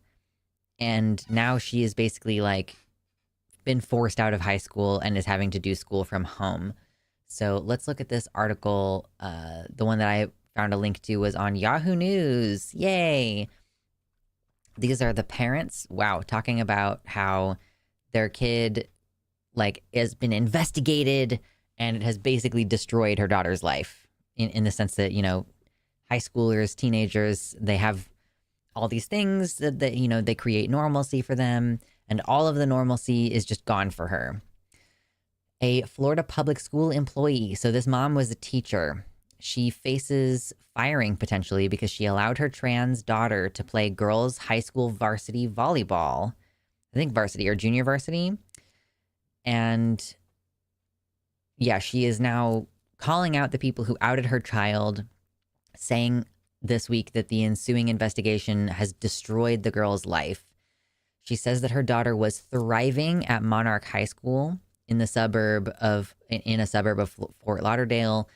and now she is basically like been forced out of high school and is having to do school from home. So let's look at this article. The one that I found a link to was on Yahoo News. Yay! These are the parents, wow, talking about how their kid like has been investigated and it has basically destroyed her daughter's life in the sense that, you know, high schoolers, teenagers, they have all these things that, you know, they create normalcy for them, and all of the normalcy is just gone for her. A Florida public school employee, so this mom was a teacher. She faces firing potentially because she allowed her trans daughter to play girls' high school varsity volleyball. I think varsity or junior varsity. And yeah, she is now calling out the people who outed her child, saying this week that the ensuing investigation has destroyed the girl's life. She says that her daughter was thriving at Monarch High School in a suburb of Fort Lauderdale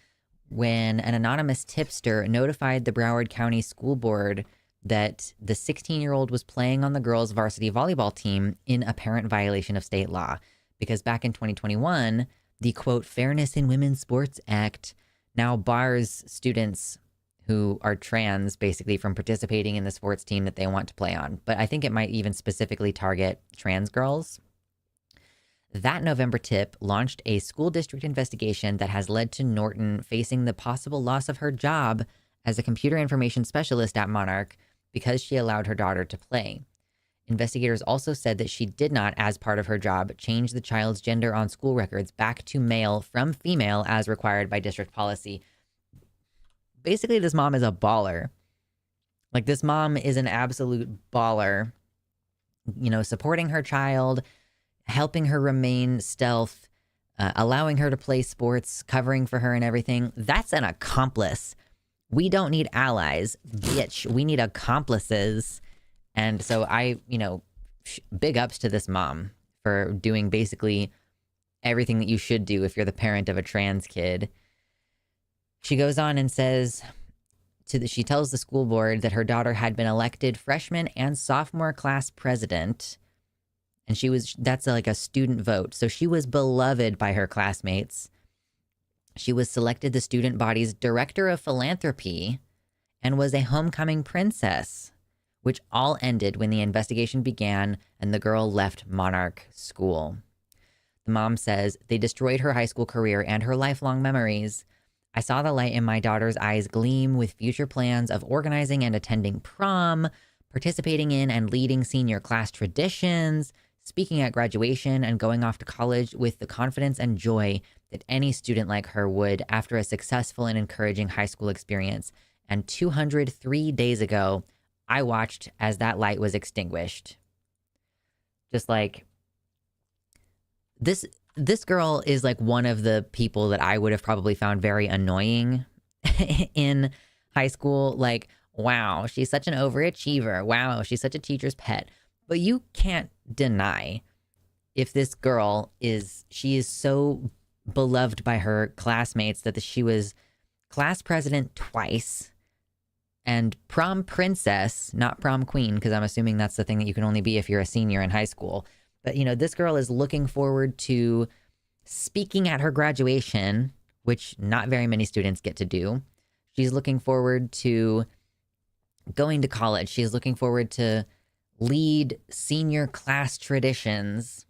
when an anonymous tipster notified the Broward County School Board that the 16-year-old was playing on the girls' varsity volleyball team in apparent violation of state law. Because back in 2021, the, quote, Fairness in Women's Sports Act now bars students who are trans basically from participating in the sports team that they want to play on. But I think it might even specifically target trans girls. That November tip launched a school district investigation that has led to Norton facing the possible loss of her job as a computer information specialist at Monarch because she allowed her daughter to play. Investigators also said that she did not, as part of her job, change the child's gender on school records back to male from female as required by district policy. Basically, this mom is a baller. Like, this mom is an absolute baller, you know, supporting her child, helping her remain stealth, allowing her to play sports, covering for her and everything. That's an accomplice. We don't need allies, bitch. We need accomplices. And so big ups to this mom for doing basically everything that you should do if you're the parent of a trans kid. She goes on and says she tells the school board that her daughter had been elected freshman and sophomore class president. And that's like a student vote. So she was beloved by her classmates. She was selected the student body's director of philanthropy and was a homecoming princess, which all ended when the investigation began and the girl left Monarch School. The mom says, they destroyed her high school career and her lifelong memories. I saw the light in my daughter's eyes gleam with future plans of organizing and attending prom, participating in and leading senior class traditions, speaking at graduation, and going off to college with the confidence and joy that any student like her would after a successful and encouraging high school experience. And 203 days ago, I watched as that light was extinguished. Just like, this girl is like one of the people that I would have probably found very annoying in high school. Like, wow, she's such an overachiever. Wow, she's such a teacher's pet. But you can't deny if this girl she is so beloved by her classmates, that she was class president twice and prom princess, not prom queen, because I'm assuming that's the thing that you can only be if you're a senior in high school. But, this girl is looking forward to speaking at her graduation, which not very many students get to do. She's looking forward to going to college. She's looking forward to lead senior class traditions.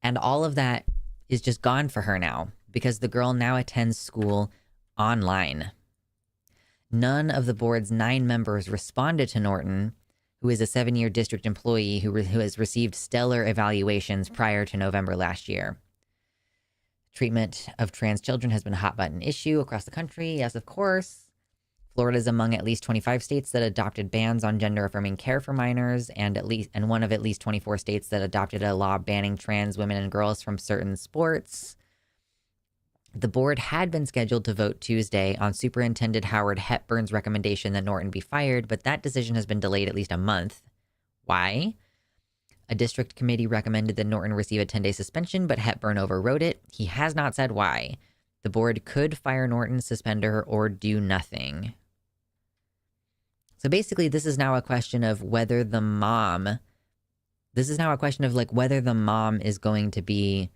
And all of that is just gone for her now because the girl now attends school online. None of the board's 9 members responded to Norton, who is a 7-year district employee who has received stellar evaluations prior to November last year. Treatment of trans children has been a hot button issue across the country. Yes, of course. Florida is among at least 25 states that adopted bans on gender-affirming care for minors, and one of at least 24 states that adopted a law banning trans women and girls from certain sports. The board had been scheduled to vote Tuesday on Superintendent Howard Hepburn's recommendation that Norton be fired, but that decision has been delayed at least a month. Why? A district committee recommended that Norton receive a 10-day suspension, but Hepburn overrode it. He has not said why. The board could fire Norton, suspend her, or do nothing. So basically, this is now a question of whether the mom... This is now a question of, whether the mom is going to be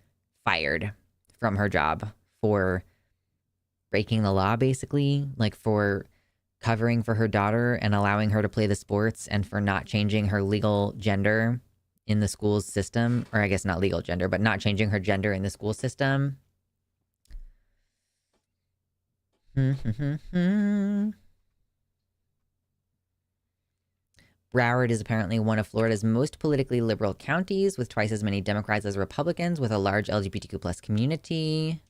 fired from her job for breaking the law, basically. For covering for her daughter and allowing her to play the sports and for not changing her legal gender in the school system. Or I guess not legal gender, but not changing her gender in the school system. Broward is apparently one of Florida's most politically liberal counties, with twice as many Democrats as Republicans, with a large LGBTQ plus community.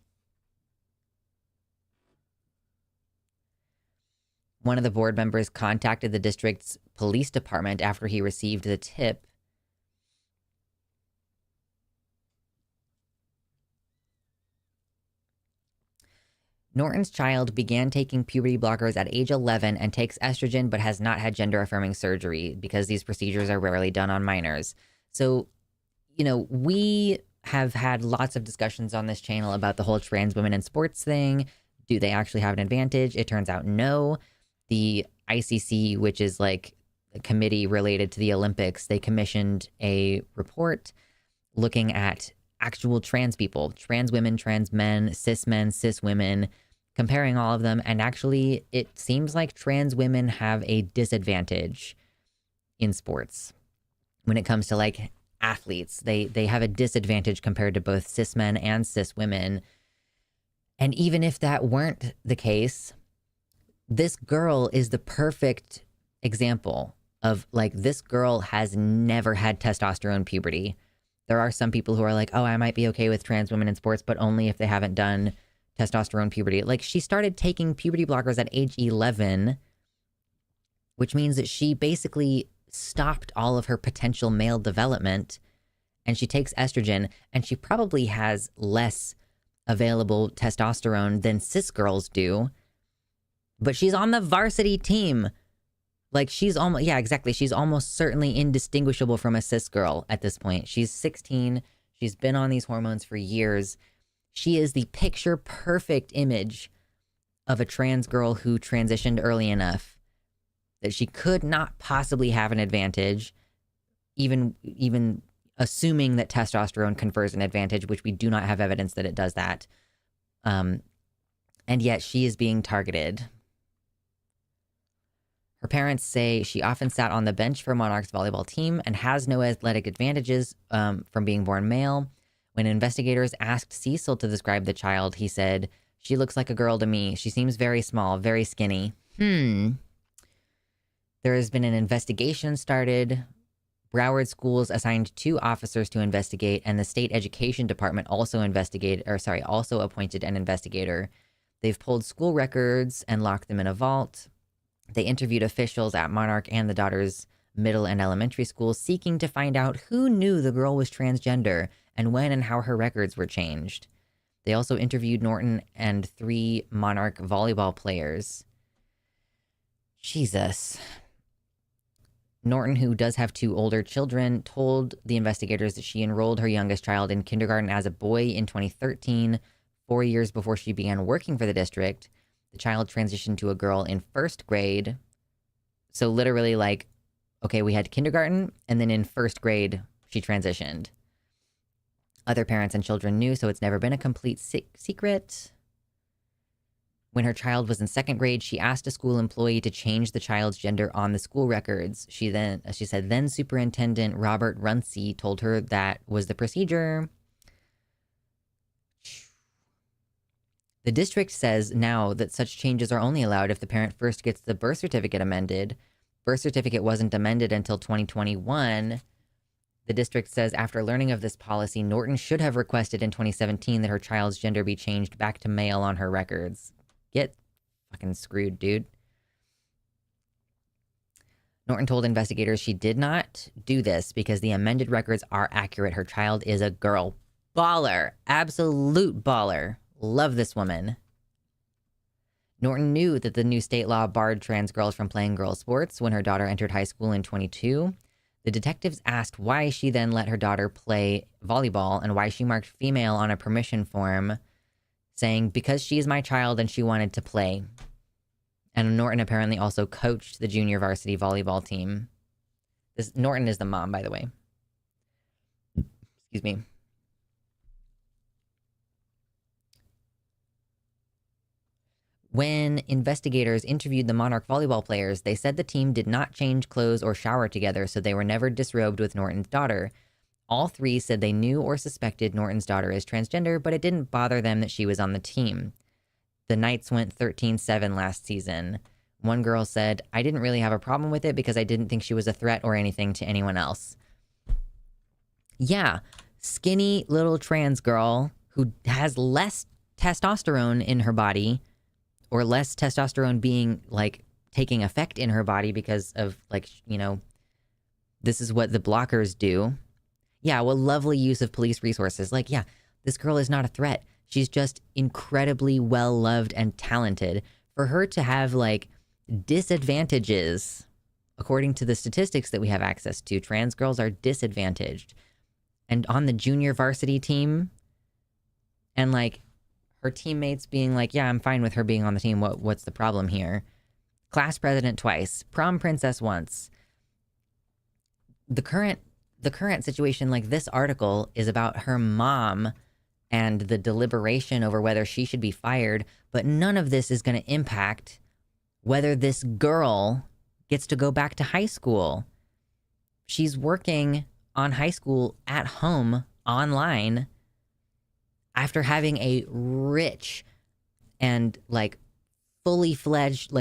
One of the board members contacted the district's police department after he received the tip. Norton's child began taking puberty blockers at age 11 and takes estrogen, but has not had gender-affirming surgery because these procedures are rarely done on minors. So, we have had lots of discussions on this channel about the whole trans women in sports thing. Do they actually have an advantage? It turns out no. The ICC, which is a committee related to the Olympics, they commissioned a report looking at actual trans people, trans women, trans men, cis women, comparing all of them. And actually, it seems like trans women have a disadvantage in sports when it comes to athletes. They have a disadvantage compared to both cis men and cis women. And even if that weren't the case, this girl is the perfect example of this girl has never had testosterone puberty. There are some people who are like, oh, I might be okay with trans women in sports, but only if they haven't done testosterone puberty. She started taking puberty blockers at age 11, which means that she basically stopped all of her potential male development, and she takes estrogen, and she probably has less available testosterone than cis girls do, but she's on the varsity team. She's almost, yeah, exactly. She's almost certainly indistinguishable from a cis girl at this point. She's 16. She's been on these hormones for years. She is the picture perfect image of a trans girl who transitioned early enough that she could not possibly have an advantage, even assuming that testosterone confers an advantage, which we do not have evidence that it does that. And yet she is being targeted. Her parents say she often sat on the bench for Monarchs volleyball team and has no athletic advantages from being born male. When investigators asked Cecil to describe the child, he said, "She looks like a girl to me. She seems very small, very skinny." There has been an investigation started. Broward Schools assigned 2 officers to investigate, and the state education department also appointed an investigator. They've pulled school records and locked them in a vault. They interviewed officials at Monarch and the daughter's middle and elementary schools, seeking to find out who knew the girl was transgender and when and how her records were changed. They also interviewed Norton and 3 Monarch volleyball players. Jesus. Norton, who does have 2 older children, told the investigators that she enrolled her youngest child in kindergarten as a boy in 2013, 4 years before she began working for the district, the child transitioned to a girl in first grade. So literally, like, okay, we had kindergarten, and then in first grade, she transitioned. Other parents and children knew, so it's never been a complete secret. When her child was in second grade, she asked a school employee to change the child's gender on the school records. She said, then Superintendent Robert Runcie told her that was the procedure. The district says now that such changes are only allowed if the parent first gets the birth certificate amended. Birth certificate wasn't amended until 2021. The district says after learning of this policy, Norton should have requested in 2017 that her child's gender be changed back to male on her records. Get fucking screwed, dude. Norton told investigators she did not do this because the amended records are accurate. Her child is a girl. Baller. Absolute baller. Love this woman. Norton knew that the new state law barred trans girls from playing girls' sports when her daughter entered high school in 22. The detectives asked why she then let her daughter play volleyball and why she marked female on a permission form, saying, because she is my child and she wanted to play. And Norton apparently also coached the junior varsity volleyball team. Norton is the mom, by the way. Excuse me. When investigators interviewed the Monarch volleyball players, they said the team did not change clothes or shower together, so they were never disrobed with Norton's daughter. All three said they knew or suspected Norton's daughter is transgender, but it didn't bother them that she was on the team. The Knights went 13-7 last season. One girl said, I didn't really have a problem with it because I didn't think she was a threat or anything to anyone else. Yeah, skinny little trans girl who has less testosterone in her body, or less testosterone being, like, taking effect in her body because of, like, you know, this is what the blockers do. Yeah, well, lovely use of police resources. Like, yeah, this girl is not a threat. She's just incredibly well-loved and talented. For her to have, like, disadvantages, according to the statistics that we have access to, trans girls are disadvantaged. And on the junior varsity team, and, like, her teammates being like, yeah, I'm fine with her being on the team. What's the problem here? Class president twice. Prom princess once. The current situation, like this article, is about her mom and the deliberation over whether she should be fired, but none of this is going to impact whether this girl gets to go back to high school. She's working on high school at home online after having a rich and fully fleshed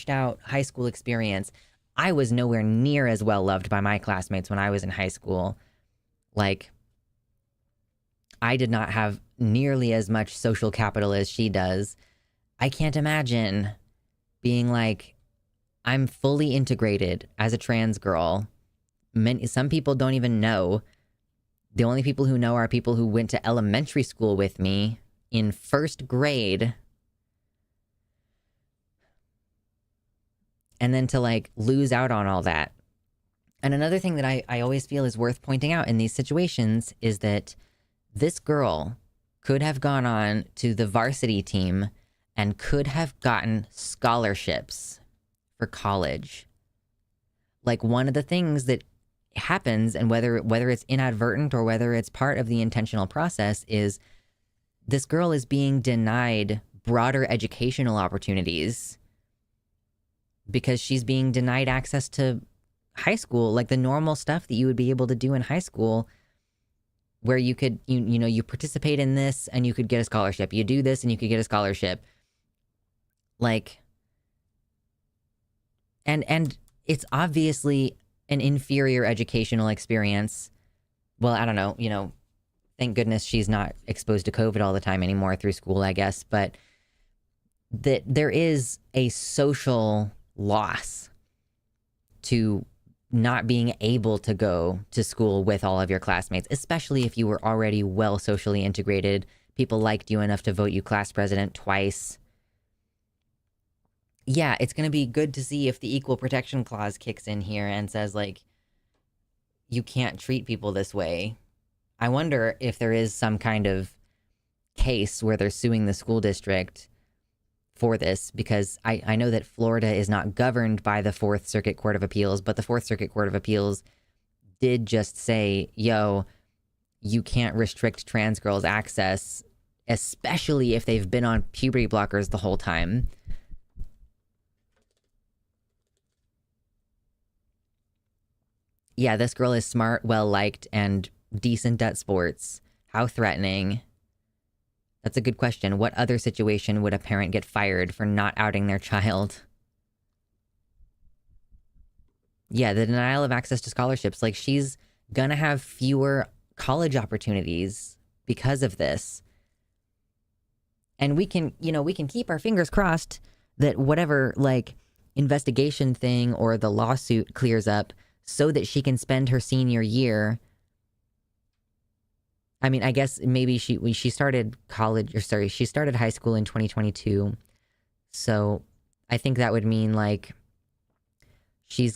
out high school experience. I was nowhere near as well loved by my classmates when I was in high school. Like, I did not have nearly as much social capital as she does. I can't imagine being like, I'm fully integrated as a trans girl. Some people don't even know. The only people who know are people who went to elementary school with me in first grade. And then to, like, lose out on all that. And another thing that I always feel is worth pointing out in these situations is that this girl could have gone on to the varsity team and could have gotten scholarships for college. Like, one of the things that happens, and whether it's inadvertent or whether it's part of the intentional process, is this girl is being denied broader educational opportunities because she's being denied access to high school, like the normal stuff that you would be able to do in high school, where you could, you participate in this and you could get a scholarship. You do this and you could get a scholarship. Like, and it's obviously an inferior educational experience. Well, I don't know, thank goodness she's not exposed to COVID all the time anymore through school, I guess. But that there is a social loss to not being able to go to school with all of your classmates, especially if you were already well socially integrated. People liked you enough to vote you class president twice. Yeah, it's going to be good to see if the Equal Protection Clause kicks in here and says, like, you can't treat people this way. I wonder if there is some kind of case where they're suing the school district for this, because I know that Florida is not governed by the Fourth Circuit Court of Appeals, but the Fourth Circuit Court of Appeals did just say, yo, you can't restrict trans girls' access, especially if they've been on puberty blockers the whole time. Yeah, this girl is smart, well-liked, and decent at sports. How threatening. That's a good question. What other situation would a parent get fired for not outing their child? Yeah, the denial of access to scholarships. Like, she's gonna have fewer college opportunities because of this. And we can, we can keep our fingers crossed that whatever, like, investigation thing or the lawsuit clears up so that she can spend her senior year. I mean, I guess maybe she started she started high school in 2022. So I think that would mean, like, she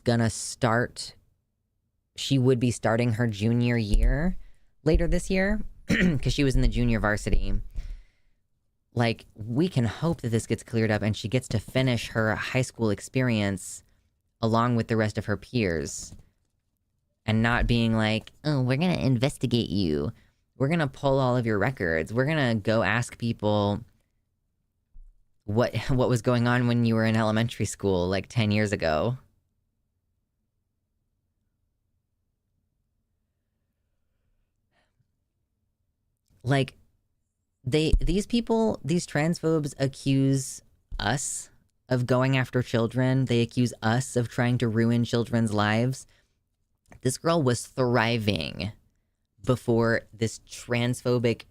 would be starting her junior year later this year because she was in the junior varsity. Like, we can hope that this gets cleared up and she gets to finish her high school experience along with the rest of her peers and not being like, oh, we're going to investigate you. We're going to pull all of your records. We're going to go ask people what was going on when you were in elementary school like 10 years ago. Like, these transphobes accuse us of going after children. They accuse us of trying to ruin children's lives. This girl was thriving before this transphobic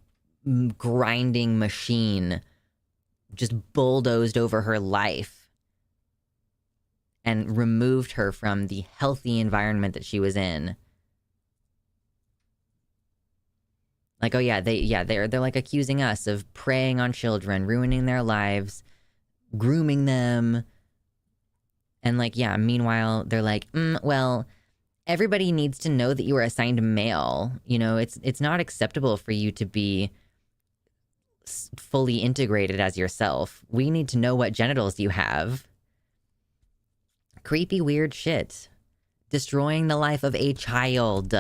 grinding machine just bulldozed over her life and removed her from the healthy environment that she was in. Like, oh yeah, they're like accusing us of preying on children, ruining their lives, grooming them. And like, yeah, meanwhile, they're like, well, everybody needs to know that you are assigned male. It's not acceptable for you to be fully integrated as yourself. We need to know what genitals you have. Creepy, weird shit. Destroying the life of a child.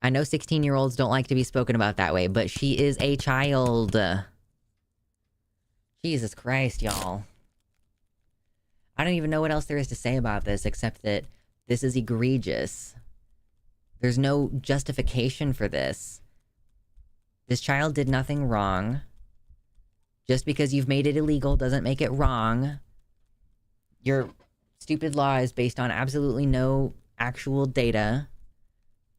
I know 16-year-olds don't like to be spoken about that way, but she is a child. Jesus Christ, y'all. I don't even know what else there is to say about this, except that this is egregious. There's no justification for this. This child did nothing wrong. Just because you've made it illegal doesn't make it wrong. Your stupid law is based on absolutely no actual data.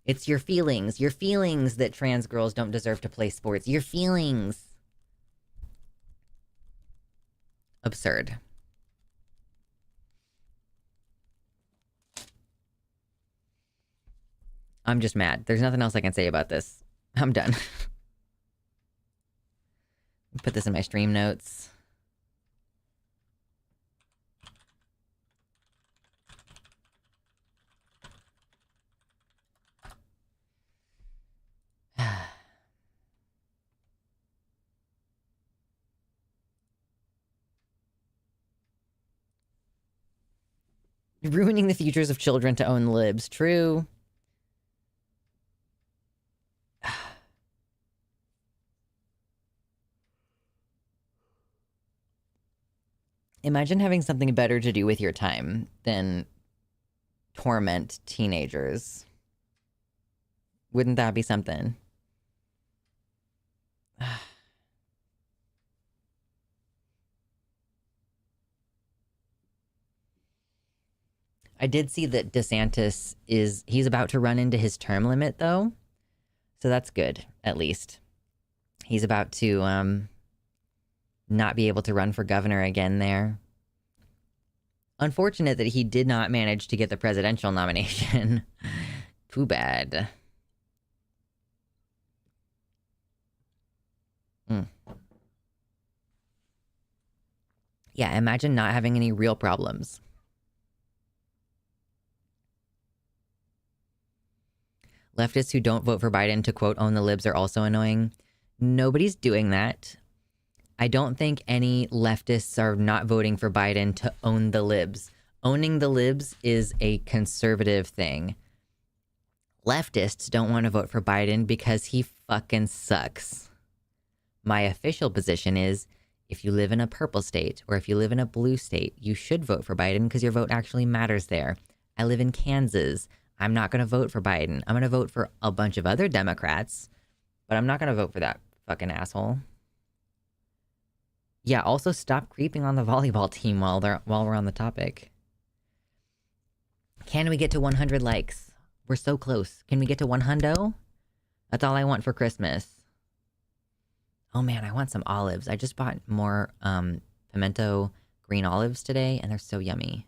It's your feelings. Your feelings that trans girls don't deserve to play sports. Your feelings. Absurd. I'm just mad. There's nothing else I can say about this. I'm done. Put this in my stream notes. Ruining the futures of children to own libs. True. Imagine having something better to do with your time than torment teenagers. Wouldn't that be something? I did see that DeSantis he's about to run into his term limit, though. So that's good, at least. He's about to not be able to run for governor again there. Unfortunate that he did not manage to get the presidential nomination. Too bad. Yeah, imagine not having any real problems. Leftists who don't vote for Biden to, quote, own the libs are also annoying. Nobody's doing that. I don't think any leftists are not voting for Biden to own the libs. Owning the libs is a conservative thing. Leftists don't want to vote for Biden because he fucking sucks. My official position is, if you live in a purple state or if you live in a blue state, you should vote for Biden because your vote actually matters there. I live in Kansas. I'm not going to vote for Biden. I'm going to vote for a bunch of other Democrats, but I'm not going to vote for that fucking asshole. Yeah, also stop creeping on the volleyball team while we're on the topic. Can we get to 100 likes? We're so close. Can we get to 100? That's all I want for Christmas. Oh man, I want some olives. I just bought more pimento green olives today, and they're so yummy.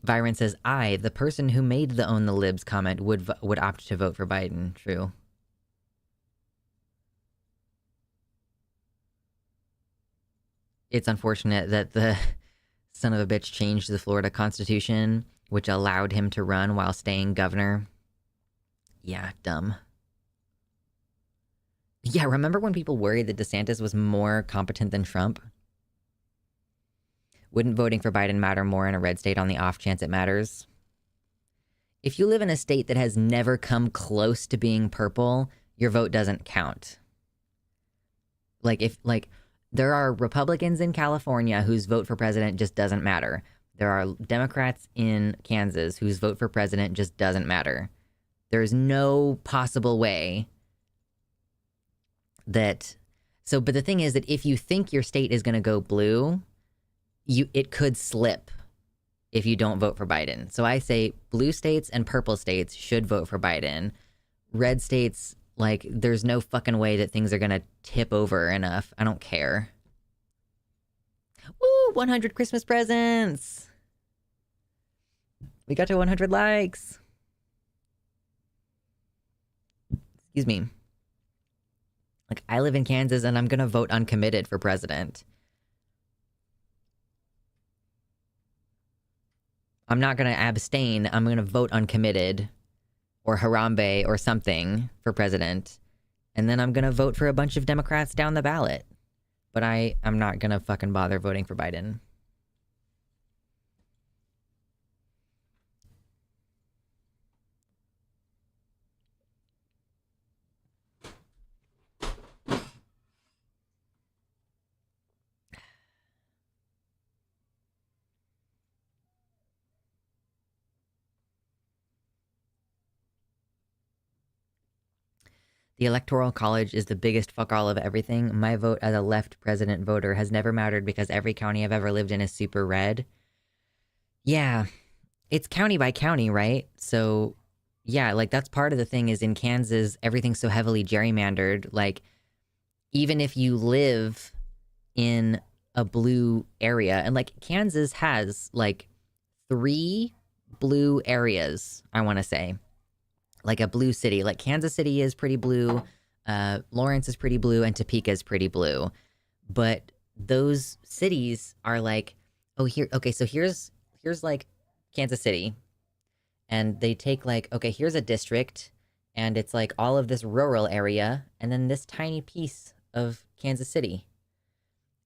Byron says, I, the person who made the own the libs comment, would opt to vote for Biden. True. It's unfortunate that the son of a bitch changed the Florida Constitution, which allowed him to run while staying governor. Yeah, dumb. Yeah, remember when people worried that DeSantis was more competent than Trump? Wouldn't voting for Biden matter more in a red state on the off chance it matters? If you live in a state that has never come close to being purple, your vote doesn't count. There are Republicans in California whose vote for president just doesn't matter. There are Democrats in Kansas whose vote for president just doesn't matter. There's no possible way that... But the thing is that if you think your state is going to go blue, it could slip if you don't vote for Biden. So I say blue states and purple states should vote for Biden. Red states, there's no fucking way that things are going to tip over enough. I don't care. Woo! 100 Christmas presents! We got to 100 likes. Excuse me. I live in Kansas and I'm going to vote uncommitted for president. I'm not going to abstain. I'm going to vote uncommitted or Harambe or something for president. And then I'm going to vote for a bunch of Democrats down the ballot. But I'm not going to fucking bother voting for Biden. The Electoral College is the biggest fuck all of everything. My vote as a left president voter has never mattered because every county I've ever lived in is super red. Yeah, it's county by county, right? So, yeah, that's part of the thing is in Kansas, everything's so heavily gerrymandered. Even if you live in a blue area, and Kansas has 3 blue areas, I want to say. A blue city. Kansas City is pretty blue, Lawrence is pretty blue, and Topeka is pretty blue. But those cities are so here's Kansas City. And they take here's a district, and it's all of this rural area, and then this tiny piece of Kansas City.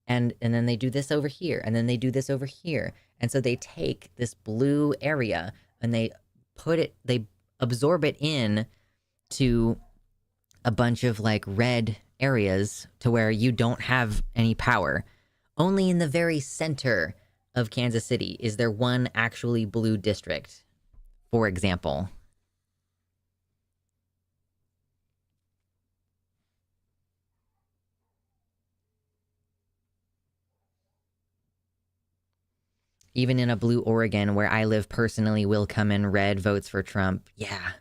And then they do this over here, and then they do this over here. And so they take this blue area, and they absorb it in to a bunch of red areas to where you don't have any power. Only in the very center of Kansas City is there one actually blue district, for example. Even in a blue Oregon, where I live personally, will come in red votes for Trump. Yeah.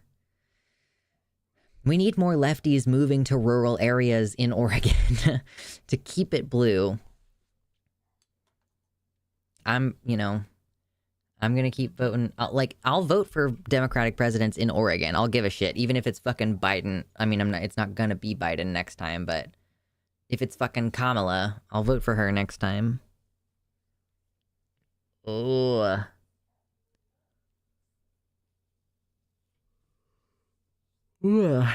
We need more lefties moving to rural areas in Oregon to keep it blue. I'm going to keep voting. I'll vote for Democratic presidents in Oregon. I'll give a shit. Even if it's fucking Biden. I mean, it's not going to be Biden next time, but if it's fucking Kamala, I'll vote for her next time. Oh. Ugh.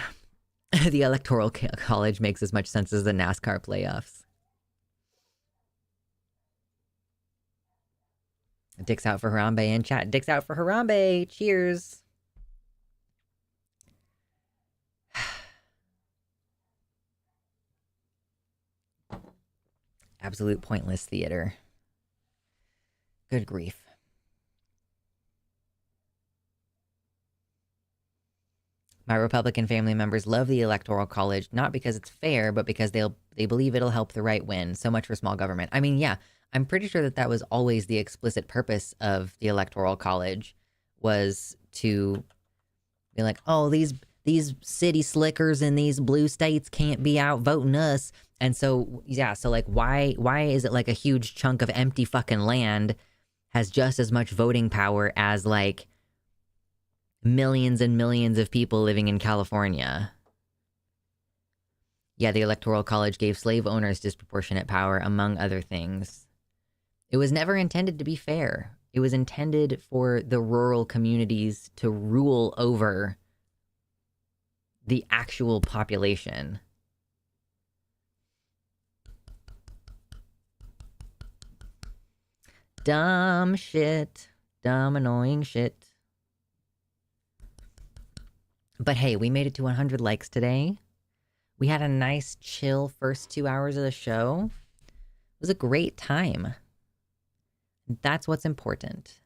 The Electoral College makes as much sense as the NASCAR playoffs. Dick's out for Harambe in chat. Dick's out for Harambe. Cheers. Absolute pointless theater. Good grief. My Republican family members love the Electoral College, not because it's fair, but because they believe it'll help the right win. So much for small government. I mean, yeah, I'm pretty sure that was always the explicit purpose of the Electoral College, was to be like, oh, these city slickers in these blue states can't be out voting us. And so, yeah, so like, why is it like a huge chunk of empty fucking land has just as much voting power as like millions and millions of people living in California? Yeah, the Electoral College gave slave owners disproportionate power, among other things. It was never intended to be fair. It was intended for the rural communities to rule over the actual population. Dumb shit. Dumb, annoying shit. But hey, we made it to 100 likes today. We had a nice, chill first 2 hours of the show. It was a great time. That's what's important.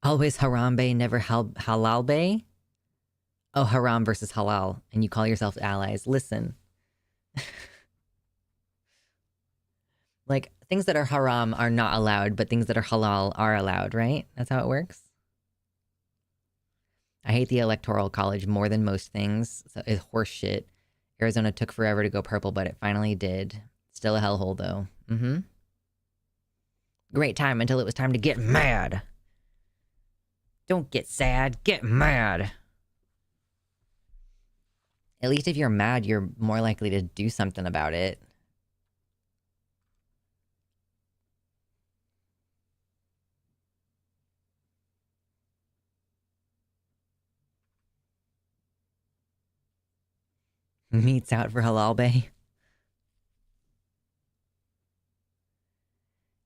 Always Harambe, never Halalbe? Oh, haram versus halal, and you call yourself allies. Listen. Like, things that are haram are not allowed, but things that are halal are allowed, right? That's how it works. I hate the Electoral College more than most things. So it's horse shit. Arizona took forever to go purple, but it finally did. Still a hellhole, though. Mm-hmm. Great time until it was time to get mad. Don't get sad, get mad. At least if you're mad, you're more likely to do something about it. Meats out for Halal Bay.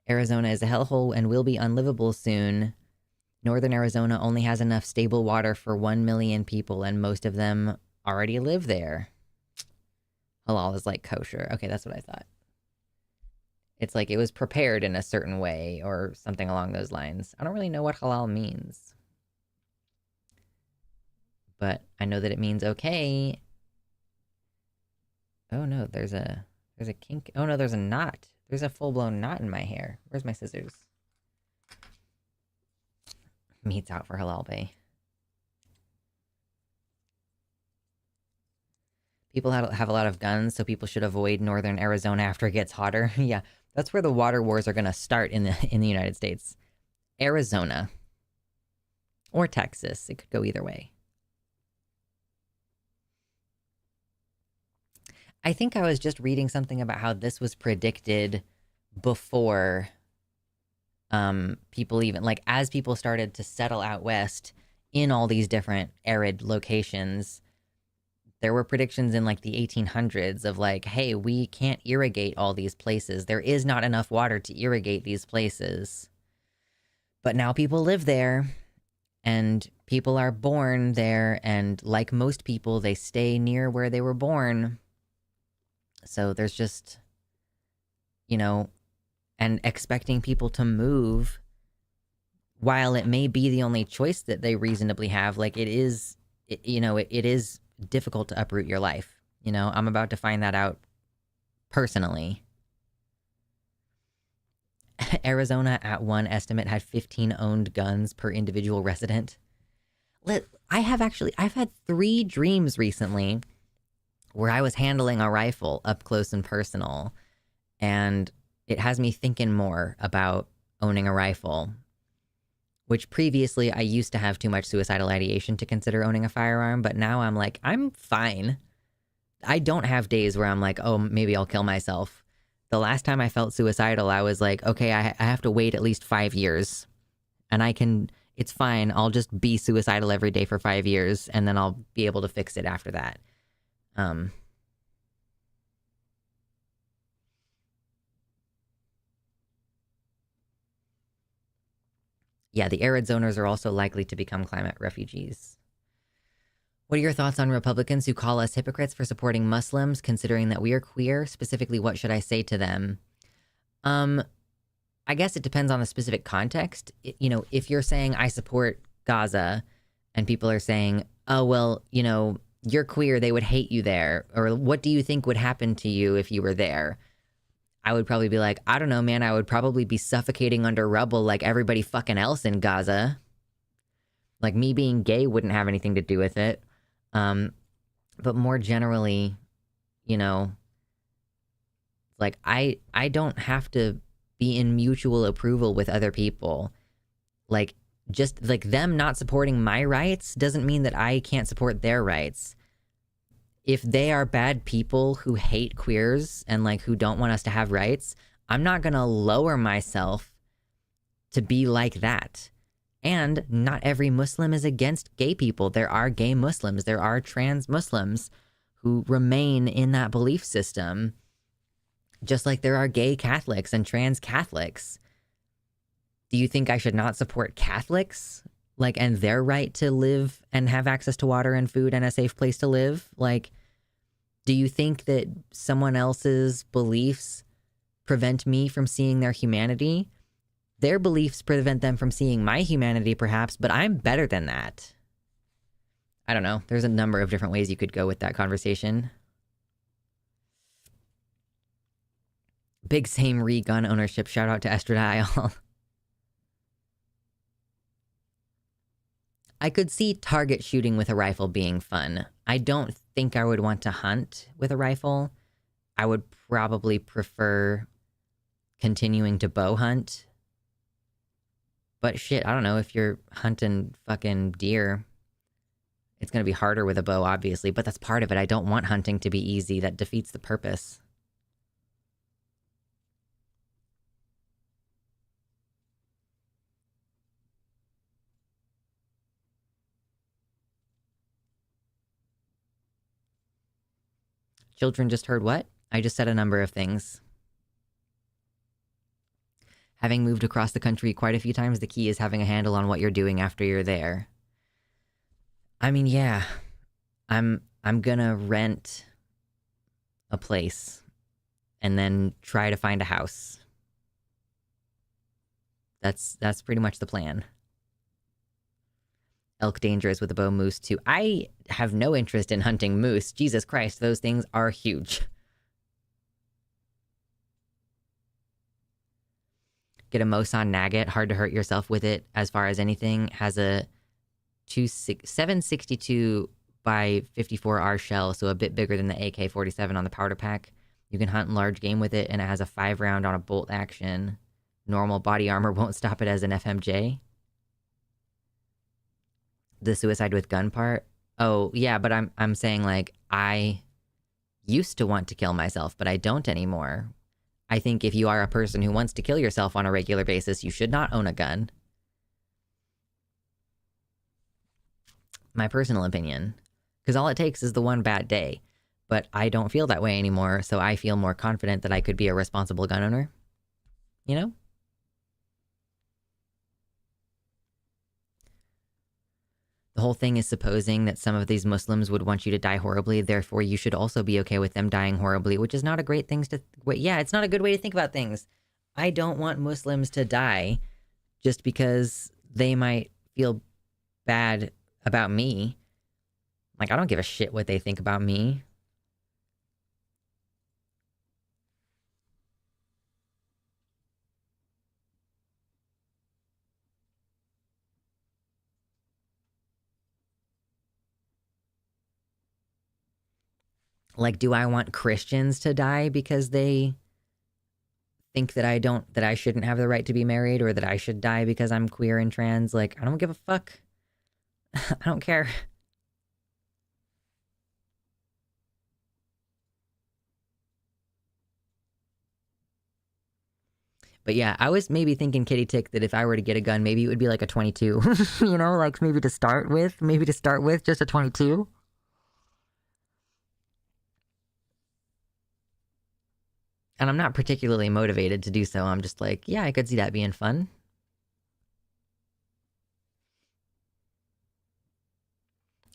Arizona is a hellhole and will be unlivable soon. Northern Arizona only has enough stable water for 1 million people, and most of them already live there. Halal is like kosher. Okay, that's what I thought. It's like it was prepared in a certain way or something along those lines. I don't really know what halal means. But I know that it means okay. Oh no, there's a kink. Oh no, there's a knot. There's a full-blown knot in my hair. Where's my scissors? Meat's out for Halal Bay. People have a lot of guns, so people should avoid northern Arizona after it gets hotter. Yeah, that's where the water wars are going to start in the United States. Arizona. Or Texas. It could go either way. I think I was just reading something about how this was predicted before people even, like, as people started to settle out west in all these different arid locations, there were predictions in, like, the 1800s of, like, hey, we can't irrigate all these places. There is not enough water to irrigate these places. But now people live there, and people are born there, and like most people, they stay near where they were born. So there's just, you know, and expecting people to move, while it may be the only choice that they reasonably have, like it is difficult to uproot your life. You know, I'm about to find that out personally. Arizona, at one estimate, had 15 owned guns per individual resident. I've had 3 dreams recently where I was handling a rifle up close and personal, and it has me thinking more about owning a rifle, which previously I used to have too much suicidal ideation to consider owning a firearm, but now I'm like, I'm fine. I don't have days where I'm like, oh, maybe I'll kill myself. The last time I felt suicidal, I was like, okay, I have to wait at least 5 years, and It's fine. I'll just be suicidal every day for 5 years, and then I'll be able to fix it after that. Yeah, the arid zoners are also likely to become climate refugees. What are your thoughts on Republicans who call us hypocrites for supporting Muslims, considering that we are queer? Specifically, what should I say to them? I guess it depends on the specific context. You know, if you're saying I support Gaza and people are saying, oh, well, you know, you're queer, they would hate you there. Or what do you think would happen to you if you were there? I would probably be like, I don't know, man. I would probably be suffocating under rubble like everybody fucking else in Gaza. Like, me being gay wouldn't have anything to do with it. But more generally, you know, like I don't have to be in mutual approval with other people. Like, just like them not supporting my rights doesn't mean that I can't support their rights. If they are bad people who hate queers and like who don't want us to have rights, I'm not gonna lower myself to be like that. And not every Muslim is against gay people. There are gay Muslims. There are trans Muslims who remain in that belief system. Just like there are gay Catholics and trans Catholics. Do you think I should not support Catholics? Like, and their right to live and have access to water and food and a safe place to live? Like, do you think that someone else's beliefs prevent me from seeing their humanity? Their beliefs prevent them from seeing my humanity, perhaps, but I'm better than that. I don't know. There's a number of different ways you could go with that conversation. Big same gun ownership. Shout out to Estradiol. I could see target shooting with a rifle being fun. I don't think I would want to hunt with a rifle. I would probably prefer continuing to bow hunt. But shit, I don't know, if you're hunting fucking deer, it's gonna be harder with a bow, obviously, but that's part of it. I don't want hunting to be easy. That defeats the purpose. Children just heard what? I just said a number of things. Having moved across the country quite a few times, the key is having a handle on what you're doing after you're there. I mean, yeah. I'm gonna rent a place and then try to find a house. That's pretty much the plan. Elk dangerous with a bow, moose too. I have no interest in hunting moose. Jesus Christ, those things are huge. Get a Mosan Nugget, hard to hurt yourself with it as far as anything. Has a 762 by 54R shell, so a bit bigger than the AK-47 on the powder pack. You can hunt large game with it, and it has a 5-round on a bolt action. Normal body armor won't stop it as an FMJ. The suicide with gun part? Oh, yeah, but I'm saying, like, I used to want to kill myself, but I don't anymore. I think if you are a person who wants to kill yourself on a regular basis, you should not own a gun. My personal opinion. Because all it takes is the one bad day. But I don't feel that way anymore, so I feel more confident that I could be a responsible gun owner. You know? The whole thing is supposing that some of these Muslims would want you to die horribly, therefore you should also be okay with them dying horribly, which is not a great thing to... Yeah, it's not a good way to think about things. I don't want Muslims to die just because they might feel bad about me. Like, I don't give a shit what they think about me. Like, do I want Christians to die because they think that I shouldn't have the right to be married, or that I should die because I'm queer and trans? Like, I don't give a fuck. I don't care. But yeah, I was maybe thinking, Kitty Tick, that if I were to get a gun, maybe it would be like a 22. You know, like maybe to start with just a 22. And I'm not particularly motivated to do so. I'm just like, yeah, I could see that being fun.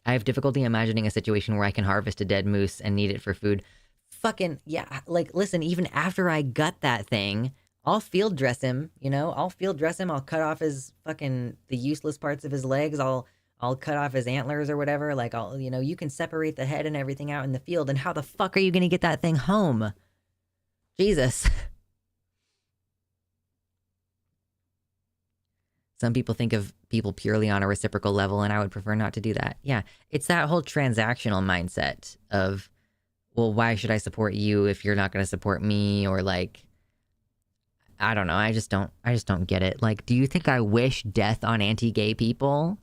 I have difficulty imagining a situation where I can harvest a dead moose and need it for food. Fucking, yeah, like, listen, even after I gut that thing, I'll field dress him, you know? I'll field dress him, I'll cut off his fucking, the useless parts of his legs, I'll cut off his antlers or whatever, like, you know, you can separate the head and everything out in the field, and how the fuck are you gonna get that thing home? Jesus. Some people think of people purely on a reciprocal level, and I would prefer not to do that. Yeah, it's that whole transactional mindset of, well, why should I support you if you're not going to support me? Or like, I don't know. I just don't get it. Like, do you think I wish death on anti-gay people?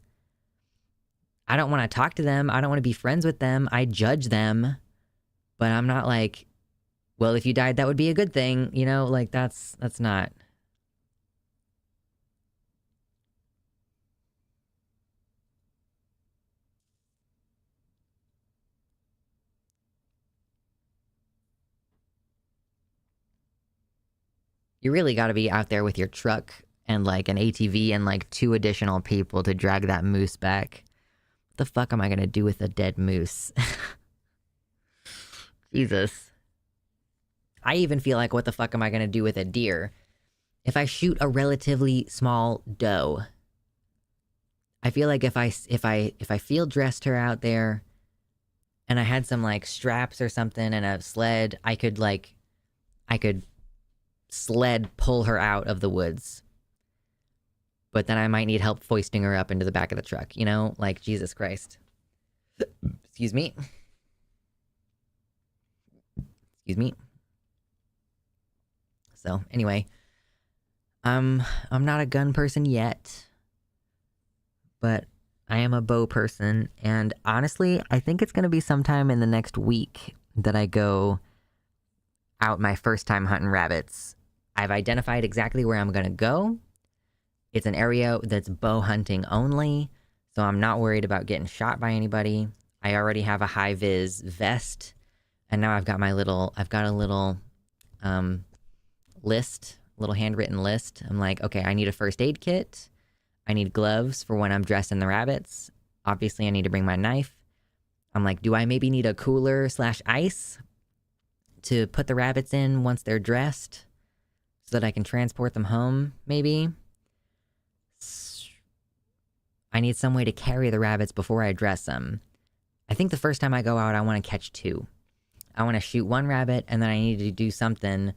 I don't want to talk to them. I don't want to be friends with them. I judge them, but I'm not like, well, if you died, that would be a good thing. You know, like that's not. You really got to be out there with your truck and like an ATV and like 2 additional people to drag that moose back. What the fuck am I gonna do with a dead moose? Jesus. I even feel like, what the fuck am I gonna do with a deer? If I shoot a relatively small doe, I feel like if I field dressed her out there and I had some like straps or something and a sled, I could sled pull her out of the woods. But then I might need help foisting her up into the back of the truck, you know? Like, Jesus Christ. Excuse me. Excuse me. So, anyway. I'm not a gun person yet. But I am a bow person. And honestly, I think it's going to be sometime in the next week that I go out my first time hunting rabbits. I've identified exactly where I'm going to go. It's an area that's bow hunting only, so I'm not worried about getting shot by anybody. I already have a high-vis vest, and now I've got a little list, a little handwritten list. I'm like, okay, I need a first aid kit. I need gloves for when I'm dressing the rabbits. Obviously, I need to bring my knife. I'm like, do I maybe need a cooler/ice to put the rabbits in once they're dressed so that I can transport them home, maybe? I need some way to carry the rabbits before I dress them. I think the first time I go out, I want to catch 2. I want to shoot 1 rabbit, and then I need to do something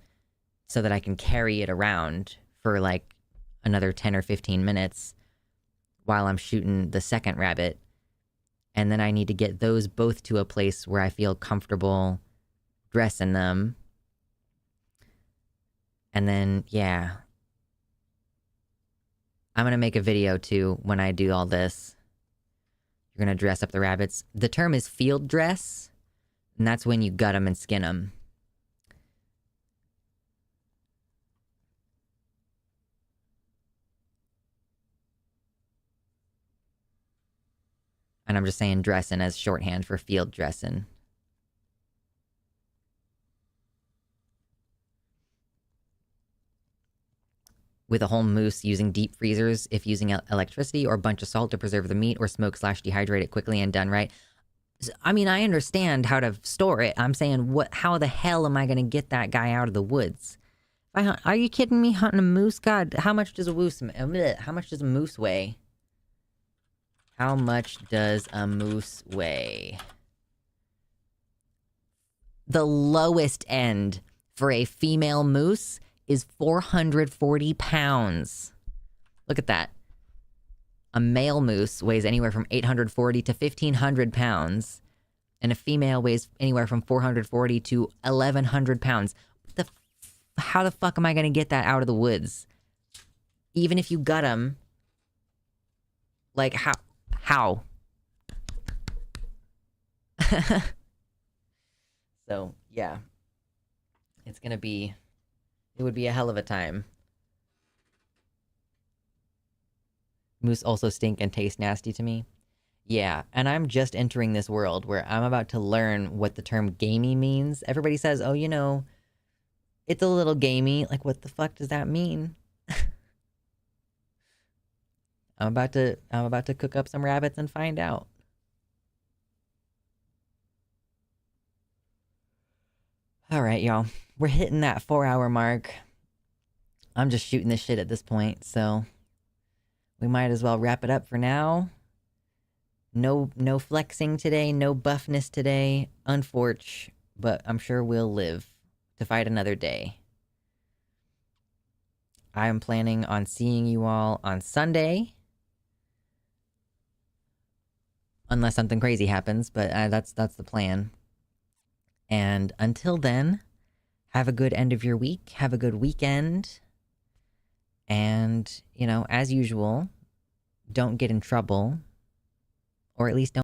so that I can carry it around for like another 10 or 15 minutes while I'm shooting the second rabbit. And then I need to get those both to a place where I feel comfortable dressing them. And then, yeah. I'm going to make a video, too, when I do all this. You're going to dress up the rabbits. The term is field dress, and that's when you gut them and skin them. And I'm just saying dressing as shorthand for field dressing. With a whole moose, using deep freezers if using electricity, or a bunch of salt to preserve the meat, or smoke/dehydrate it quickly and done right. I mean, I understand how to store it. I'm saying, how the hell am I going to get that guy out of the woods? Are you kidding me? Hunting a moose? God, how much does a moose weigh? How much does a moose weigh? How much does a moose weigh? The lowest end for a female moose is 440 pounds. Look at that. A male moose weighs anywhere from 840 to 1,500 pounds, and a female weighs anywhere from 440 to 1,100 pounds. How the fuck am I going to get that out of the woods? Even if you gut them, like, how? So, yeah. It would be a hell of a time. Moose also stink and taste nasty to me. Yeah, and I'm just entering this world where I'm about to learn what the term gamey means. Everybody says, oh, you know, it's a little gamey. Like, what the fuck does that mean? I'm about to cook up some rabbits and find out. All right, y'all. We're hitting that 4-hour mark. I'm just shooting this shit at this point, so we might as well wrap it up for now. No flexing today, no buffness today, unfortunate, but I'm sure we'll live to fight another day. I am planning on seeing you all on Sunday. Unless something crazy happens, but that's the plan. And until then, have a good end of your week, have a good weekend. And, you know, as usual, don't get in trouble. Or at least don't